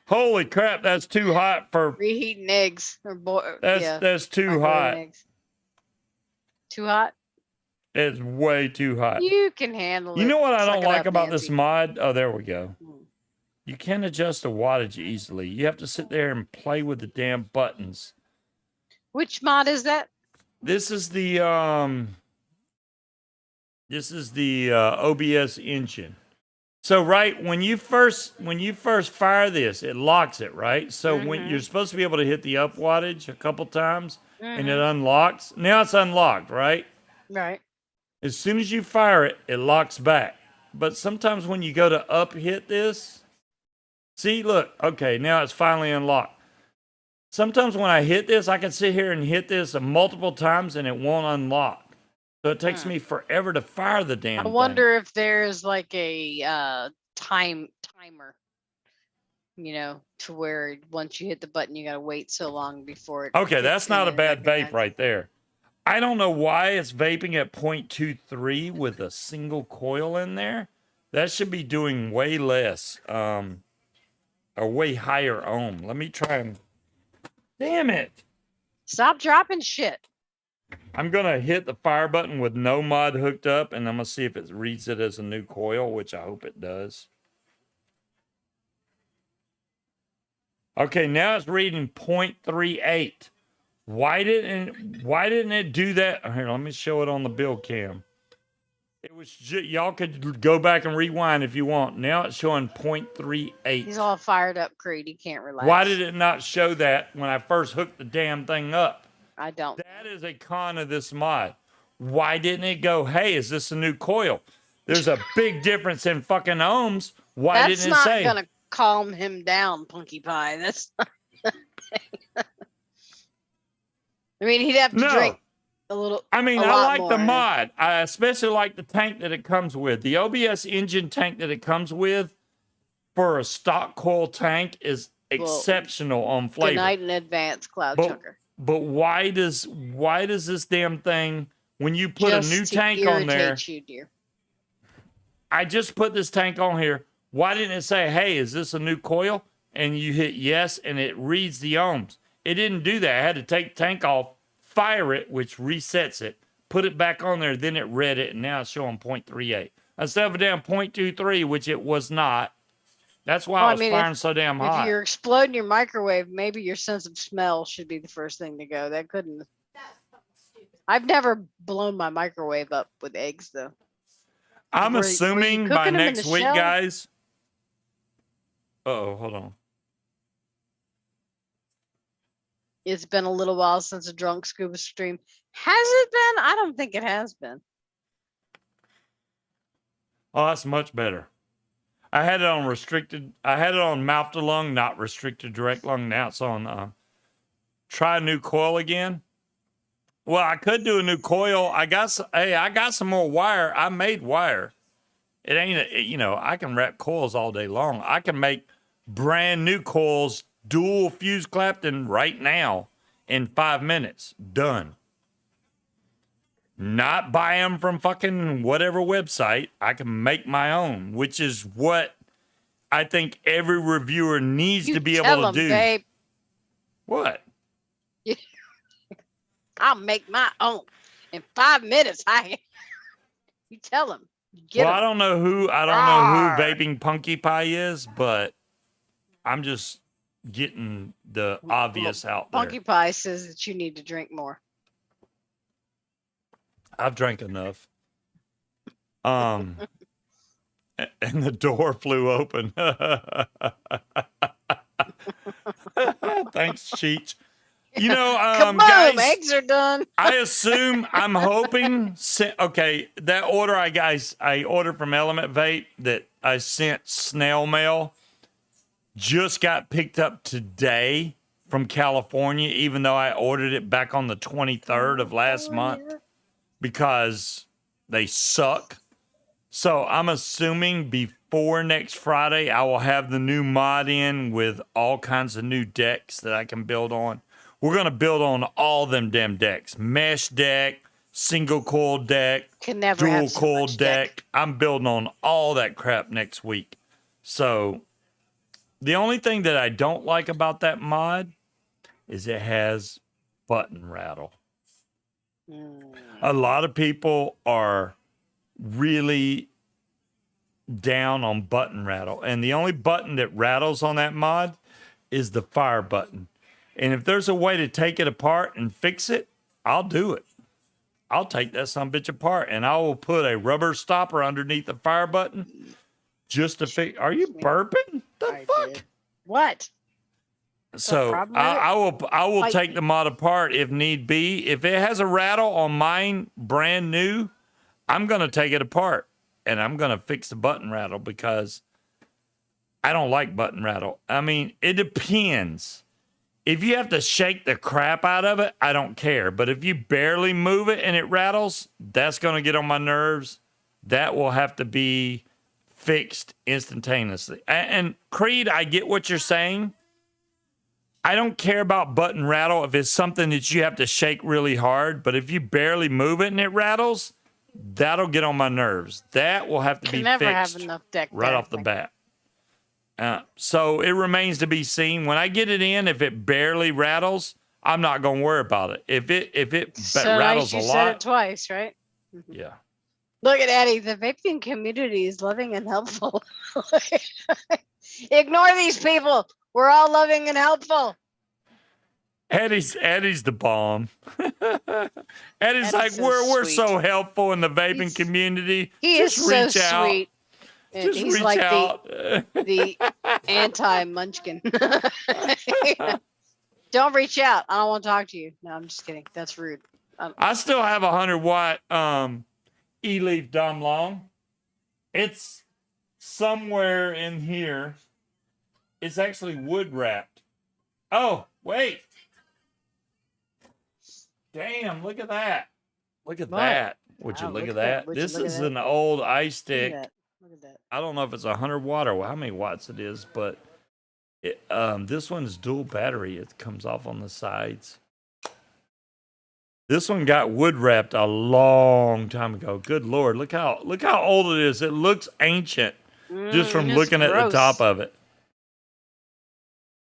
Holy crap, that's too hot for Reheating eggs or that's too microwaving hot. eggs. Too hot? It's way too hot. You can handle it. You know what I Suck don't it like up, about this Nancy. mod? Oh, there we go. Mm. You can't adjust the wattage easily. You have to sit there and play with the damn buttons. Which mod is that? This is the OBS engine. So right when you first fire this, it locks it, right? So when you're supposed to be able to hit the up wattage a couple times and it unlocks. Now it's unlocked, right? Right. As soon as you fire it, it locks back. But sometimes when you go to up hit this, see, look, okay, now it's finally unlocked. Sometimes when I hit this, I can sit here and hit this multiple times and it won't unlock. So it takes me forever to fire the damn I thing. wonder if there's like a timer, you know, to where once you hit the button, you got to wait so long before it. Okay, kicks that's in not a and bad vape recognizes. right there. I don't know why it's vaping at 0.23 with a single coil in there. That should be doing way less, or way higher ohm. Let me try and... Damn it! Stop dropping shit. I'm going to hit the fire button with no mod hooked up, and I'm going to see if it reads it as a new coil, which I hope it does. Okay, now it's reading 0.38. Why didn't it do that? Here, let me show it on the build cam. It was y'all could go back and rewind if you want. Now it's showing 0.38. He's all fired up, Creed. He can't relax. Why did it not show that when I first hooked the damn thing up? I don't. That is a con of this mod. Why didn't it go, hey, is this a new coil? There's a big difference in fucking ohms. Why That's didn't it say? not gonna calm him down, Punky Pie. That's not. I mean, he'd have to drink a little. I mean, a I lot like the more. mod. I especially like the tank that it comes with. The OBS engine tank that it comes with for a stock coil tank is exceptional on flavor. Good night in advance, Cloud But- Chucker. But why does this damn thing, when you put Just a new to tank on there, irritate you, dear. I just put this tank on here. Why didn't it say, hey, is this a new coil? And you hit yes, and it reads the ohms. It didn't do that. I had to take the tank off, fire it, which resets it, put it back on there, then it read it, and now it's showing 0.38. Instead of a damn 0.23, which it was not. That's why I was firing so damn hot. If you're exploding your microwave, maybe your sense of smell should be the first thing to go. That couldn't. I've never blown my microwave up with eggs, though. I'm assuming by next week, guys. Uh-oh, hold on. It's been a little while since a drunk scuba stream. Has it been? I don't think it has been. Oh, that's much better. I had it on restricted. I had it on mouth to lung, not restricted direct lung. Now it's on try a new coil again. Well, I could do a new coil. I got some more wire. I made wire. It ain't, I can wrap coils all day long. I can make brand new coils, dual fuse Clapton right now in 5 minutes. Done. Not buy them from fucking whatever website. I can make my own, which is what I think every reviewer needs to be able to do. Babe. What? I'll make my own in 5 minutes. You tell them. Well, I don't know who Vaping Punky Pie is, but I'm just getting the obvious out there. Punky Pie says that you need to drink more. I've drank enough. And the door flew open. Thanks, Cheech. Guys, eggs are done. I'm hoping. Okay, that order I ordered from Element Vape that I sent snail mail just got picked up today from California, even though I ordered it back on the 23rd of last month because they suck. So I'm assuming before next Friday, I will have the new mod in with all kinds of new decks that I can build on. We're going to build on all them damn decks. Mesh deck, single coil deck, dual coil deck. I'm building on all that crap next week. So the only thing that I don't like about that mod is it has button rattle. A lot of people are really down on button rattle. And the only button that rattles on that mod is the fire button. And if there's a way to take it apart and fix it, I'll do it. I'll take that sumbitch apart and I will put a rubber stopper underneath the fire button just to fix. Are you burping? The fuck? Did. What? So I will take the mod apart if need be. If it has a rattle on mine, brand new, I'm gonna take it apart and I'm gonna fix the button rattle because I don't like button rattle. I mean, it depends. If you have to shake the crap out of it, I don't care. But if you barely move it and it rattles, that's going to get on my nerves. That will have to be fixed instantaneously. And Creed, I get what you're saying. I don't care about button rattle if it's something that you have to shake really hard. But if you barely move it and it rattles, that'll get on my nerves. That will have to be fixed right off the bat. So it remains to be seen. When I get it in, if it barely rattles, I'm not going to worry about it. If it rattles a lot. You said it twice, right? Yeah. Look at Eddie. The vaping community is loving and helpful. Ignore these people. We're all loving and helpful. Eddie's the bomb. Eddie's like, so we're so helpful in the vaping community. He Just is reach so out. Sweet. And Just he's reach like out. the anti-Munchkin. Don't reach out. I don't want to talk to you. No, I'm just kidding. That's rude. I still have a 100-watt E-leaf Dom Long. It's somewhere in here. It's actually wood wrapped. Oh, wait. Damn, look at that. Look at that. Would you look at that? This is an old ice stick. Look at that. I don't know if it's 100 watt or how many watts it is, but this one's dual battery. It comes off on the sides. This one got wood wrapped a long time ago. Good Lord, look how old it is. It looks ancient just from It's looking at the top gross. of it.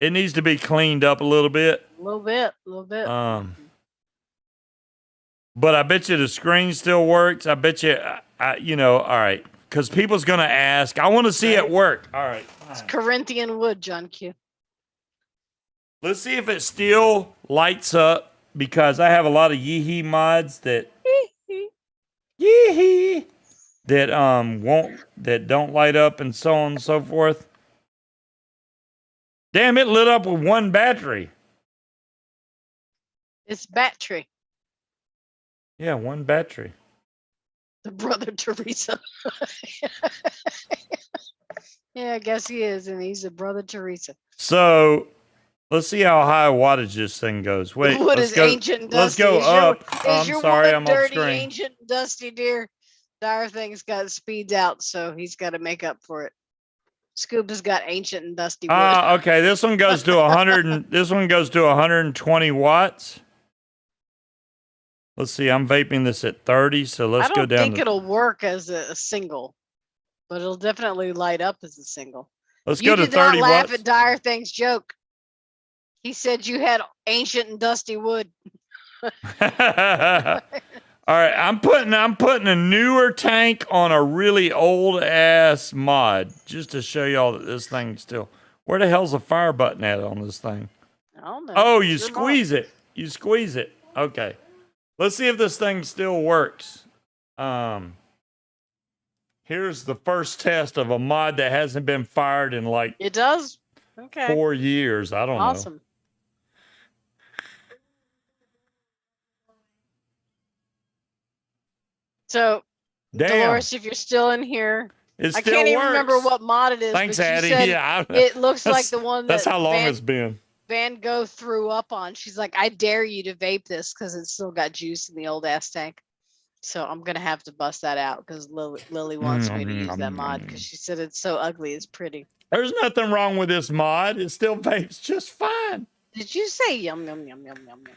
It needs to be cleaned up a little bit. A little bit, a little bit. But I bet you the screen still works. I bet you, you know, all right. Because people's going to ask. I want to see it work. All right. It's Corinthian wood, John Q. Let's see if it still lights up. Because I have a lot of yee-hee mods that yee-hee that that don't light up and so on and so forth. Damn, it lit up with one battery. It's battery. Yeah, one battery. The brother Teresa. Yeah, I guess he is, and he's a brother Teresa. So let's see how high wattage this thing goes. Wait, Wood let's is go. ancient and Let's dusty. go Is up. Your, I'm your sorry, wood I'm off dirty, screen. ancient, and dusty, dear? Dire thing's got speeds out, so he's got to make up for it. Scuba's got ancient and dusty wood. Okay. This one goes to 100. This one goes to 120 watts. Let's see. I'm vaping this at 30, so let's I go don't down. think it'll work as a single, but it'll definitely light up as a single. Let's You go to did not 30 laugh watts. at Dire Thing's joke. He said you had ancient and dusty wood. All right, I'm putting a newer tank on a really old ass mod just to show y'all that this thing's still. Where the hell's the fire button at on this thing? I don't know. Oh, you Good squeeze it. You squeeze it. Okay. Let's see if this thing still works. Here's the first test of a mod that hasn't been fired in like It does? Okay. 4 years. I don't know. Awesome. So, Damn. Dolores, if you're still in here, It I still can't even works. remember what mod it is. Thanks, but you Addie. said Yeah, it looks like the one that's that how long it's been. Van Gogh threw up on. She's like, I dare you to vape this because it's still got juice in the old ass tank. So I'm gonna have to bust that out because Lily wants me to use that mod because she said it's so ugly, it's pretty. There's nothing wrong with this mod. It still vapes just fine. Did you say yum yum yum yum yum yum? Yum?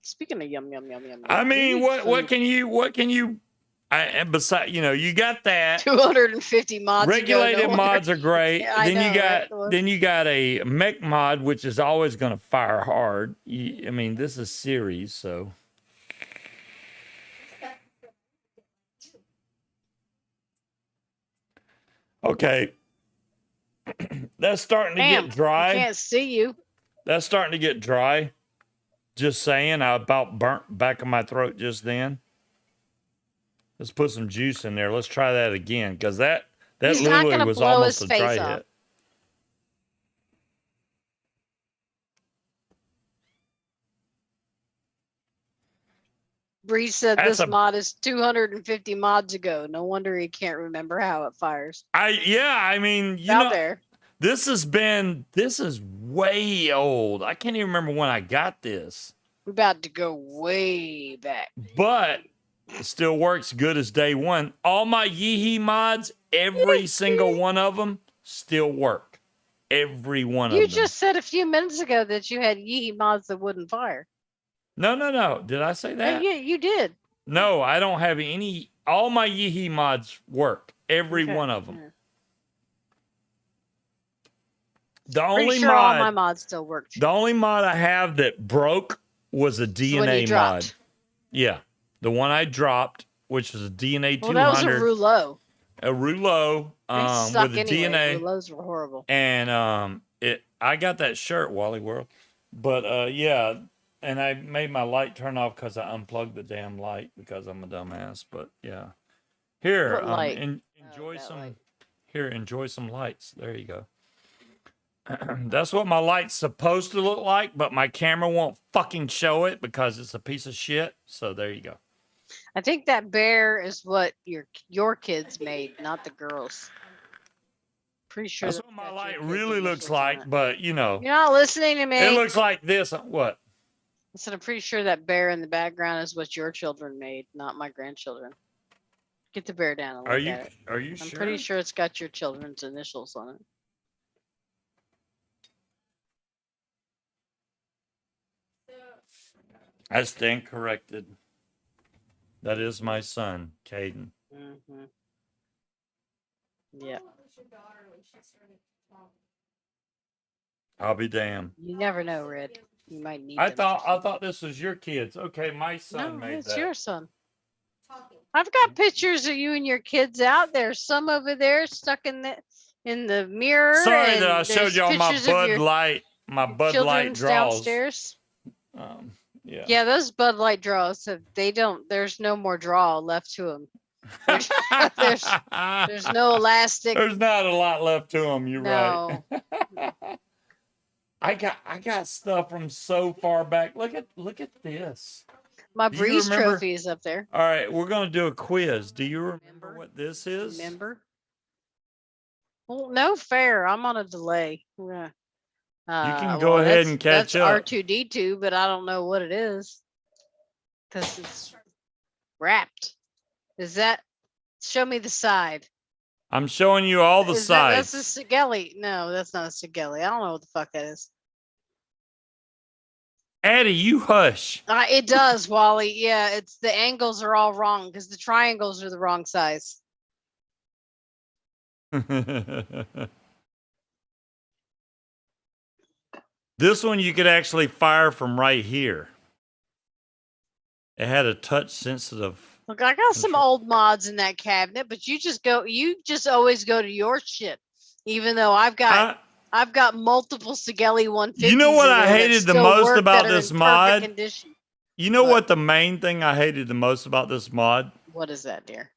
Speaking of yum yum yum yum. I mean, what can you? And besides, you know, you got that. 250 mods. Regulated mods are great. Yeah, then you got a mech mod, which is always going to fire hard. I mean, this is series, so. Okay. That's starting to get dry. I can't see you. That's starting to get dry. Just saying, I about burnt back of my throat just then. Let's put some juice in there. Let's try that again, because that literally was almost a dry hit. Bree said this mod is 250 mods ago. No wonder he can't remember how it fires. I mean, you out know, there. This is way old. I can't even remember when I got this. We're about to go way back. But it still works good as day one. All my Yee-hee mods, every single one of them still work. Every one of them. You just said a few minutes ago that you had Yee-hee mods that wouldn't fire. No. Did I say that? Yeah, you did. No, I don't have any. All my Yee-hee mods work. Every one of them. Yeah. The only sure mod, all my mods still work. The only mod I have that broke was a DNA mod. Yeah. The one I dropped, which was a DNA 200. Well, that was a rouleau. A rouleau with a DNA. Rouleaus were horrible. And I got that shirt, Wally World. But yeah, and I made my light turn off because I unplugged the damn light because I'm a dumbass. But yeah. Here, enjoy some light. Here, enjoy some lights. There you go. That's what my light's supposed to look like, but my camera won't fucking show it because it's a piece of shit. So there you go. I think that bear is what your kids made, not the girls. Pretty sure that's what my light really looks like, but you know. You're not listening to me. It looks like this. What? I said I'm pretty sure that bear in the background is what your children made, not my grandchildren. Get the bear down and look at it. Are you sure? I'm pretty sure it's got your children's initials on it. I stand corrected. That is my son, Caden. Mm-hmm. Yeah. I'll be damned. You never know, Red. You might need I them. thought this was your kids. Okay, my son No, made it's that. your son. I've got pictures of you and your kids out there. Some over there stuck in the mirror. Sorry and that I showed there's y'all my pictures of Bud your Light, children's draws. downstairs. Yeah. Yeah, those Bud Light draws. They don't. There's no more draw left to them. There's no elastic. There's not a lot left to them. You're No. right. I got stuff from so far back. Look at this. My Do you Breeze remember- trophy is up there. All right, we're gonna do a quiz. Do you remember what this is? Remember? Well, no fair. I'm on a delay. Yeah. You can go ahead and catch up. That's R2D2, but I don't know what it is because it's wrapped. Is that? Show me the side. I'm showing you all the sides. That's a Sigelli. No, that's not a Sigelli. I don't know what the fuck that is. Addie, you hush. It does, Wally. Yeah, it's the angles are all wrong because the triangles are the wrong size. This one you could actually fire from right here. It had a touch sensitive. Look, I got some old mods in that cabinet, but you just always go to your shit. Even though I've got multiple Sigelli 150s. You know what I hated the most about this mod? Condition. You know what the main thing I hated the most about this mod? What is that, dear?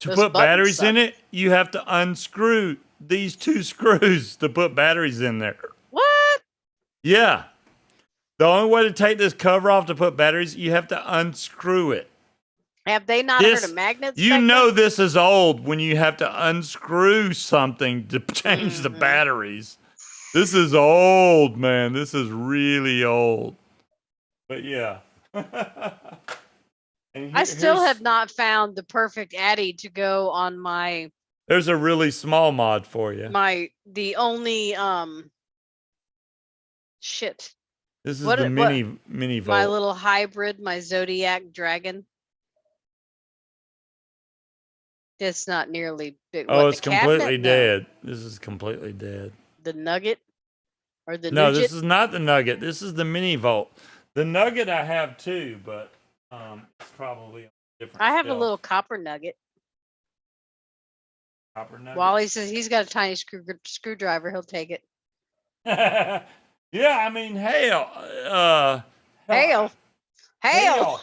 To Those put buttons batteries in suck. it, you have to unscrew these 2 screws to put batteries in there. What? Yeah. The only way to take this cover off to put batteries, you have to unscrew it. Have they not heard of magnets? You back know then? this is old when you have to unscrew something to change the batteries. This is old, man. This is really old. But yeah. I still have not found the perfect Addy to go on my. There's a really small mod for you. The only shit. This is the mini Volt. My little hybrid, my Zodiac Dragon. It's not nearly big. Oh, it's completely dead. This is completely dead. The Nugget? Or the No, Nugget? this is not the Nugget. This is the mini Volt. The Nugget I have too, but it's probably different. I have a little copper Nugget. Copper Nugget. Wally says he's got a tiny screwdriver. He'll take it. Yeah, I mean, hail. Hail. Hail.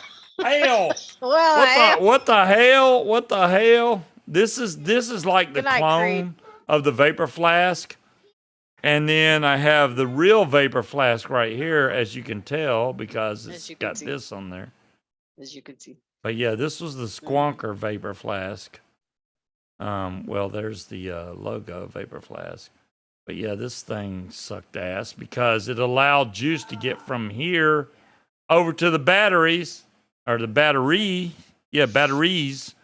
Well, What the hell? What the hell? This is like the Good night, clone Creed. of the Vapor Flask. And then I have the real Vapor Flask right here, as you can tell, because it's got this on there. As you can see. But yeah, this was the Squonker Vapor Flask. Well, there's the logo Vapor Flask. But yeah, this thing sucked ass because it allowed juice to get from here over to the batteries, or the battery. Yeah, batteries.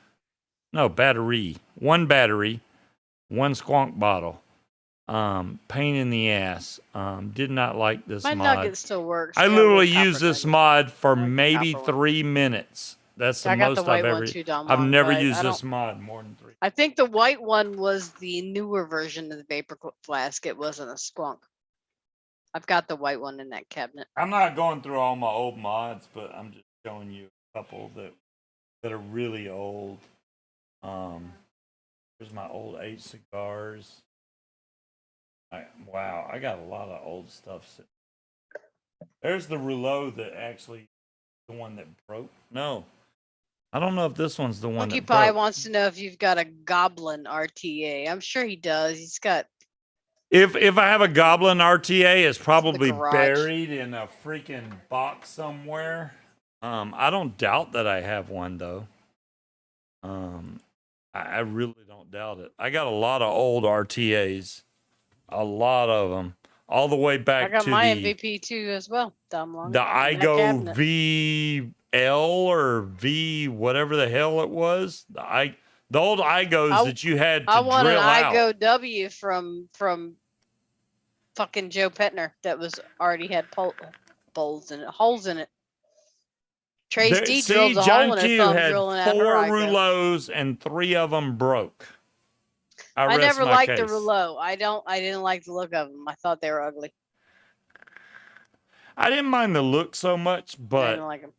No, battery. One battery, one squonk bottle. Pain in the ass. Did not like this My mod. Nugget still works. I Yeah, literally with copper used this Nugget. mod for Like the maybe copper one. 3 minutes. That's the I got most the I've white ever one used. too, Dom I've Long, never but used I this don't- mod more than 3. I think the white one was the newer version of the Vapor Flask. It wasn't a squonk. I've got the white one in that cabinet. I'm not going through all my old mods, but I'm just showing you a couple that are really old. Here's my old 8 cigars. Wow, I got a lot of old stuff. There's the rouleau that actually, the one that broke. No, I don't know if this one's the one Monkey that Pie broke. wants to know if you've got a Goblin RTA. I'm sure he does. He's got. If I have a Goblin RTA, it's probably garage. buried in a freaking box somewhere. I don't doubt that I have one though. I really don't doubt it. I got a lot of old RTAs, a lot of them, all the way back I got to my the MVP too as well. Dom Long. the in that IGO cabinet. VL or V whatever the hell it was. The old IGOs that you had to I want an drill out. IGO W from fucking Joe Petner that was already had holes in it. Trace D drilled a John hole in her Q thumb had drilling at 4 her eye. rouleaus and 3 of them broke. I I rest never my liked the case. rouleau. I didn't like the look of them. I thought they were ugly. I didn't mind the look so much, I but didn't like them.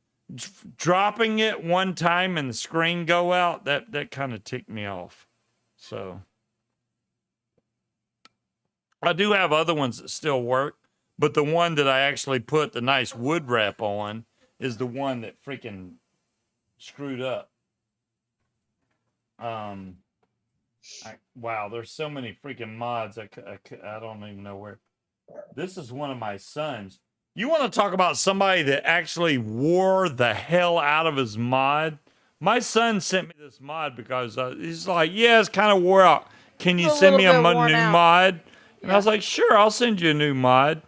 dropping it one time and the screen go out, that kind of ticked me off. So I do have other ones that still work, but the one that I actually put the nice wood wrap on is the one that freaking screwed up. Wow, there's so many freaking mods. I don't even know where. This is one of my sons. You want to talk about somebody that actually wore the hell out of his mod? My son sent me this mod because he's like, yeah, it's kind of wore out. Can you send me a new mod? And I was like, sure, I'll send you a new mod.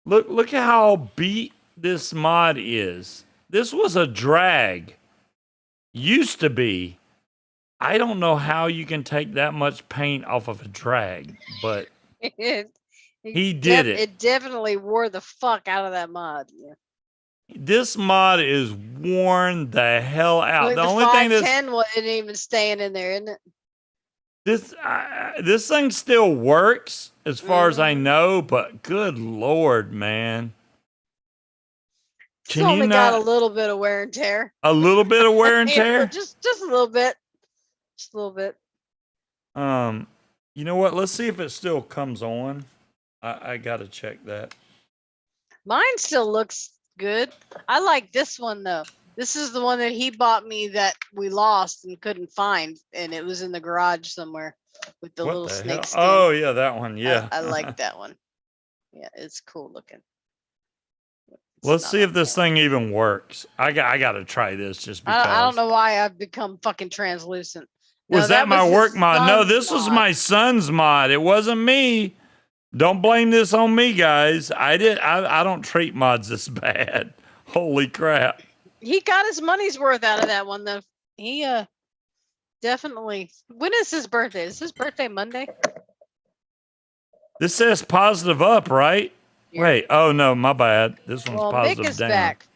Look at how beat this mod is. This was a drag. Used to be. I don't know how you can take that much paint off of a drag, but he did it. It definitely wore the fuck out of that mod. Yeah. This mod is worn the hell out. Like the the only thing that's 510 wasn't even staying in there, isn't it? this thing still works as far as I know, but good Lord, man. It's only got a little bit of wear and tear. A little bit of wear and tear? just a little bit. Just a little bit. You know what? Let's see if it still comes on. I gotta check that. Mine still looks good. I like this one though. This is the one that he bought me that we lost and couldn't find, and it was in the garage somewhere with the little snake skin. Oh yeah, that one. Yeah, I like that one. Yeah, it's cool looking. Let's see if this thing even works. I gotta try this just because. I don't know why I've become fucking translucent. Was that my work mod? No, this was my son's mod. It wasn't me. Don't blame this on me, guys. I don't treat mods this bad. Holy crap. He got his money's worth out of that one though. He definitely. When is his birthday? Is his birthday Monday? This says positive up, right? Yeah. Wait, oh no, my bad. This one's positive Mick is down. Back.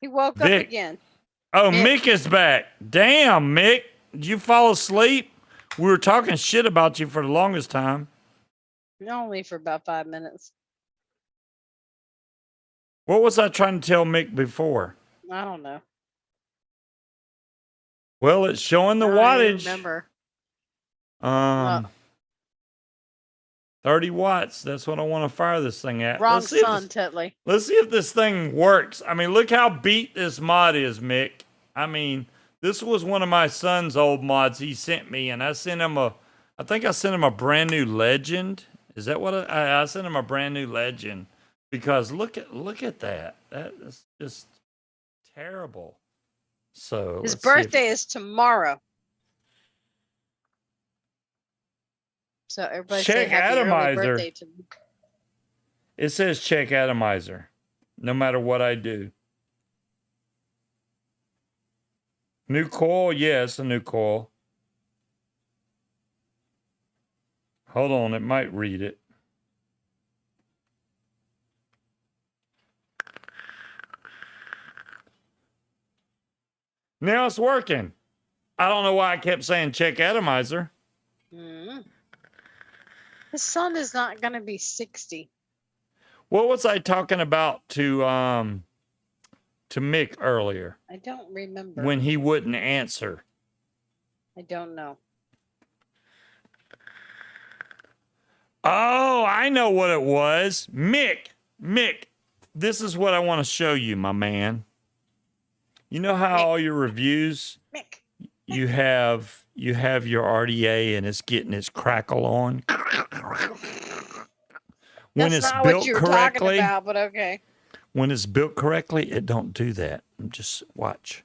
He woke up again. Oh, Mick is back. Damn, Mick. Did you fall asleep? We were talking shit about you for the longest time. Only for about 5 minutes. What was I trying to tell Mick before? I don't know. Well, it's showing the wattage. I remember. 30 watts. That's what I want to fire this thing at. Wrong son, Tetley. Let's see if this thing works. I mean, look how beat this mod is, Mick. I mean, this was one of my son's old mods he sent me, and I sent him I think I sent him a brand new Legend. Is that what I sent him a brand new Legend? Because look at that. That is just terrible. So his birthday is tomorrow. So everybody check say happy atomizer. Early birthday to me. It says check atomizer. No matter what I do. New coil? Yeah, it's a new coil. Hold on, it might read it. Now it's working. I don't know why I kept saying check atomizer. His son is not going to be 60. What was I talking about to Mick earlier? I don't remember. When he wouldn't answer. I don't know. Oh, I know what it was. Mick, this is what I want to show you, my man. You know how all your reviews, you have your RDA and it's getting its crackle on. When That's it's not built what you were correctly, talking about, but okay. When it's built correctly, it don't do that. Just watch.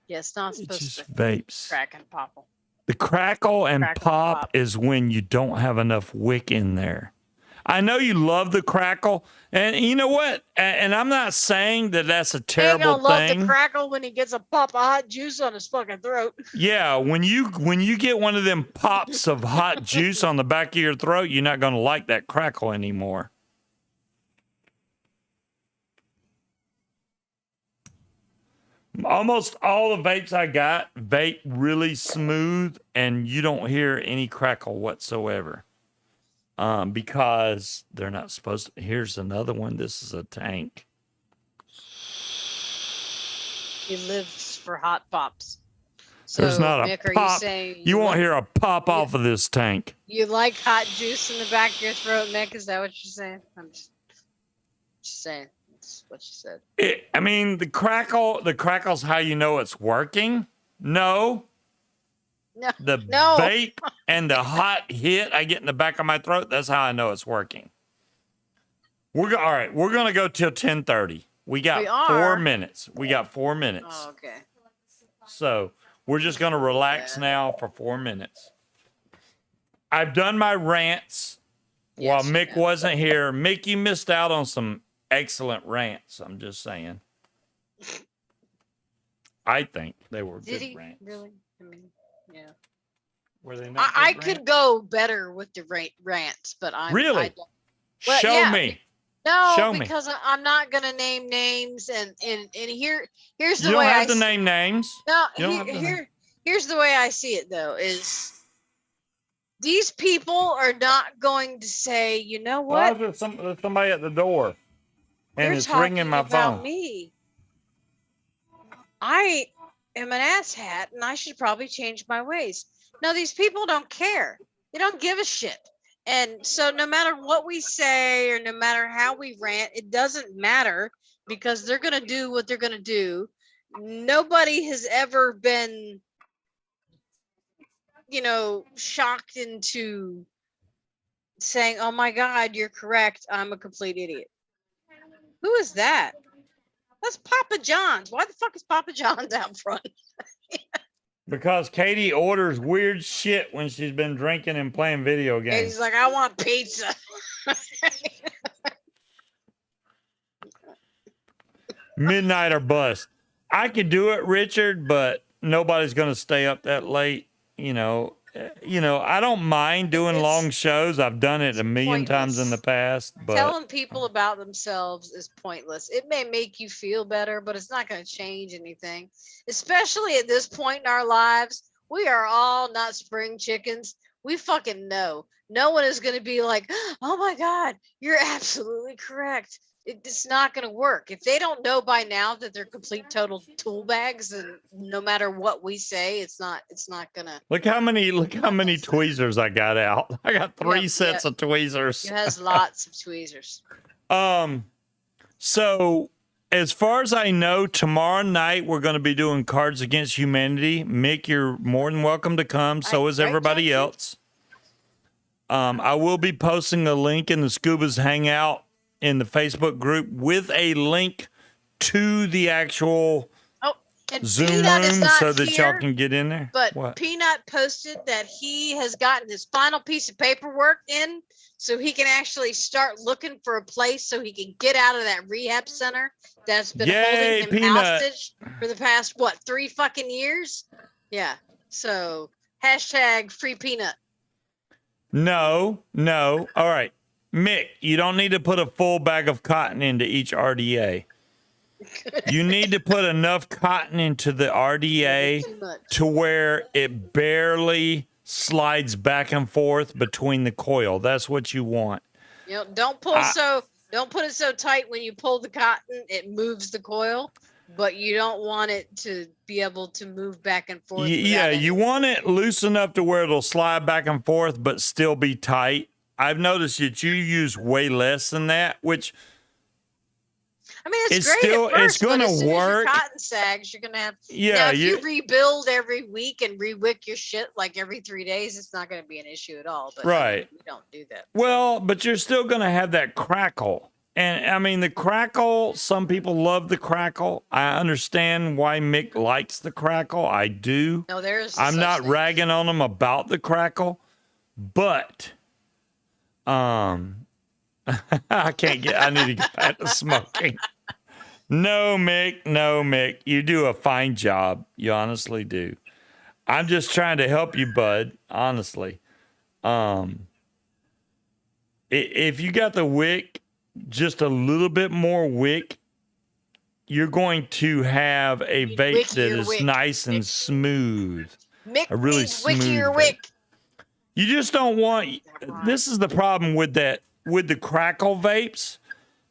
Yeah, it's not supposed just to vapes. crack and pop. The crackle and pop is when you don't have enough wick in there. I know you love the crackle, and you know what? And I'm not saying that that's a He ain't terrible gonna love thing. the crackle when he gets a pop of hot juice on his fucking throat. Yeah, when you get one of them pops of hot juice on the back of your throat, you're not gonna like that crackle anymore. Almost all the vapes I got vape really smooth, and you don't hear any crackle whatsoever. Because they're not supposed to. Here's another one. This is a tank. He lives for hot pops. There's So, not a Mick, are you pop. saying You won't like, hear a pop off of this tank. you like hot juice in the back of your throat, Mick? Is that what you're saying? I'm just saying. That's what you said. I mean, the crackle's how you know it's working. No, No. the No. vape and the hot hit I get in the back of my throat, that's how I know it's working. All right, we're going to go till 10:30. We got 4 minutes. We got 4 minutes. Oh, okay. So we're just going to relax now for 4 minutes. I've done my rants while Mick wasn't here. Mick, you missed out on some excellent rants. I'm just saying. I think they were Did good he rants. really? I mean, yeah. Were they not I good could rants? go better with the rants, but I'm Really? I don't- Well, Show yeah, me. No, Show me. because I'm not gonna name names, and here's the You don't way have I to see- name names. No, You don't have to name- here's the way I see it though: is these people are not going to say, you know Why what? is there there's somebody at the door, and You're it's talking ringing my about phone? me. I am an asshat, and I should probably change my ways. No, these people don't care. They don't give a shit. And so no matter what we say or no matter how we rant, it doesn't matter because they're going to do what they're going to do. Nobody has ever been, shocked into saying, oh my God, you're correct. I'm a complete idiot. Who is that? That's Papa John's. Why the fuck is Papa John's out front? Because Katie orders weird shit when she's been drinking and playing video And games. he's like, I want pizza. Midnight or bust. I could do it, Richard, but nobody's gonna stay up that late. I don't mind doing It's- long shows. I've done it a million times in the pointless. past, but Telling people about themselves is pointless. It may make you feel better, but it's not going to change anything. Especially at this point in our lives, we are all not spring chickens. We fucking know. No one is going to be like, oh my God, you're absolutely correct. It's not going to work. If they don't know by now that they're complete total tool bags, then no matter what we say, it's not gonna. look how many tweezers I got out. I got three Yep, sets of tweezers. It has lots of tweezers. So as far as I know, tomorrow night we're going to be doing Cards Against Humanity. Mick, you're more than welcome to come. So is Right, everybody Jackson? else. I will be posting a link in the Scuba's Hangout in the Facebook group with a link to the actual Oh, and Zoom Peanut is room not so that here, y'all can get in there. But What? Peanut posted that he has gotten his final piece of paperwork in, so he can actually start looking for a place so he can get out of that rehab center that's been Yay, holding him Peanut. hostage for the past 3 fucking years? Yeah. So hashtag free Peanut. No. All right. Mick, you don't need to put a full bag of cotton into each RDA. You need to put enough cotton into the RDA Too much. to where it barely slides back and forth between the coil. That's what you want. Don't put it so tight when you pull the cotton it moves the coil, but you don't want it to be able to move back and forth. Yeah, you want it loose enough to where it'll slide back and forth but still be tight. I've noticed that you use way less than that, which I mean, it's It's great still- at first, it's gonna but as soon as your work. cotton sags, you're gonna have. Yeah, Now, if you rebuild every week and rewick your shit like every 3 days, it's not gonna be an issue at all. But Right. we don't do that. well, but you're still going to have that crackle. And I mean, the crackle, some people love the crackle. I understand why Mick likes the crackle. I do. No, there's. I'm such not thing. ragging on him about the crackle, but I can't get. I need to get back to smoking. No, Mick. No, Mick. You do a fine job. You honestly do. I'm just trying to help you, bud. Honestly. If you got the wick, just a little bit more wick, you're going to have a vape that is nice and smooth. Mick A really needs wickier smooth wick. You just don't want. This is the problem with that, with the crackle vapes.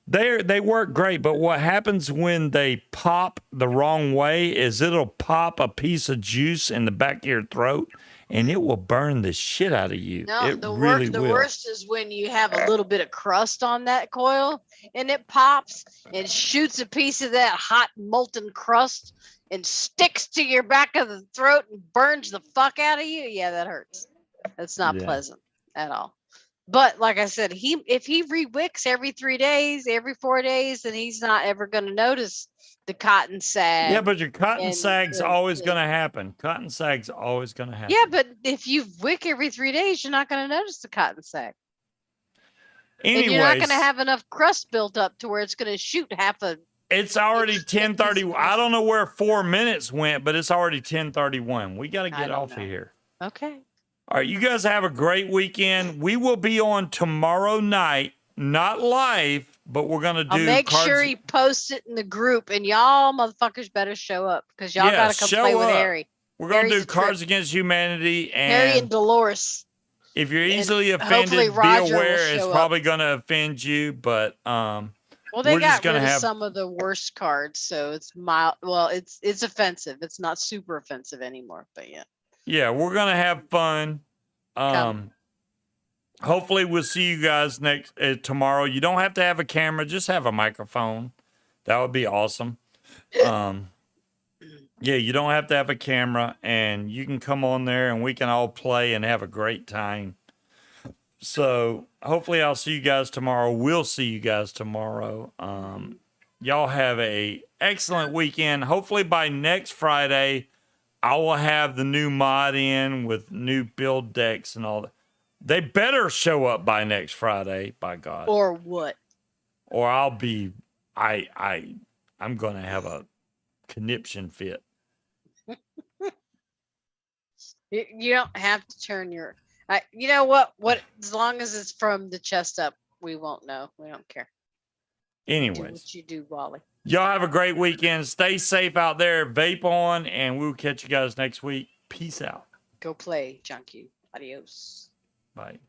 They work great, but what happens when they pop the wrong way is it'll pop a piece of juice in the back of your throat, and it will burn the shit out of you. No, It the really the will. worst is when you have a little bit of crust on that coil and it pops and shoots a piece of that hot molten crust and sticks to your back of the throat and burns the fuck out of you. Yeah, that hurts. That's not Yeah. pleasant at all. But like I said, if he re-wicks every 3 days, every 4 days, then he's not ever going to notice the cotton sag. Yeah, but your cotton and sag's the- always the- going to happen. Cotton sag's always going to happen. Yeah, but if you wick every 3 days, you're not going to notice the cotton sag. Anyways, And you're not going to have enough crust built up to where it's going to shoot half a. it's already 10:30. I don't know where 4 minutes went, but it's already 10:31. We got to get don't off of know. here. Okay. All right, you guys have a great weekend. We will be on tomorrow night, not live, but we're gonna do. I'll make cards. sure he posts it in the group, and y'all motherfuckers better show up because y'all Yeah, got to come show play with up. Harry. We're gonna Harry's do a trip. Cards Against Humanity, Harry and and Dolores. if you're easily hopefully offended, be Roger will aware it's show up. probably gonna offend you. But Well, they we're just got gonna rid of have- some of the worst cards, so it's mild. Well, it's offensive. It's not super offensive anymore, but yeah. yeah, we're gonna have fun. Come. Hopefully we'll see you guys next tomorrow. You don't have to have a camera, just have a microphone. That would be awesome. Yeah, you don't have to have a camera, and you can come on there and we can all play and have a great time. So hopefully I'll see you guys tomorrow. We'll see you guys tomorrow. Y'all have a excellent weekend. Hopefully by next Friday, I will have the new mod in with new build decks and all that. They better show up by next Friday, by God. Or what? Or I'll be I'm gonna have a conniption fit. You don't have to turn your. You know what? What? As long as it's from the chest up, we won't know. We don't care. Do Anyways, what you do, Wally. y'all have a great weekend. Stay safe out there. Vape on, and we'll catch you guys next week. Peace out. Go play, junkie. Adios. Bye.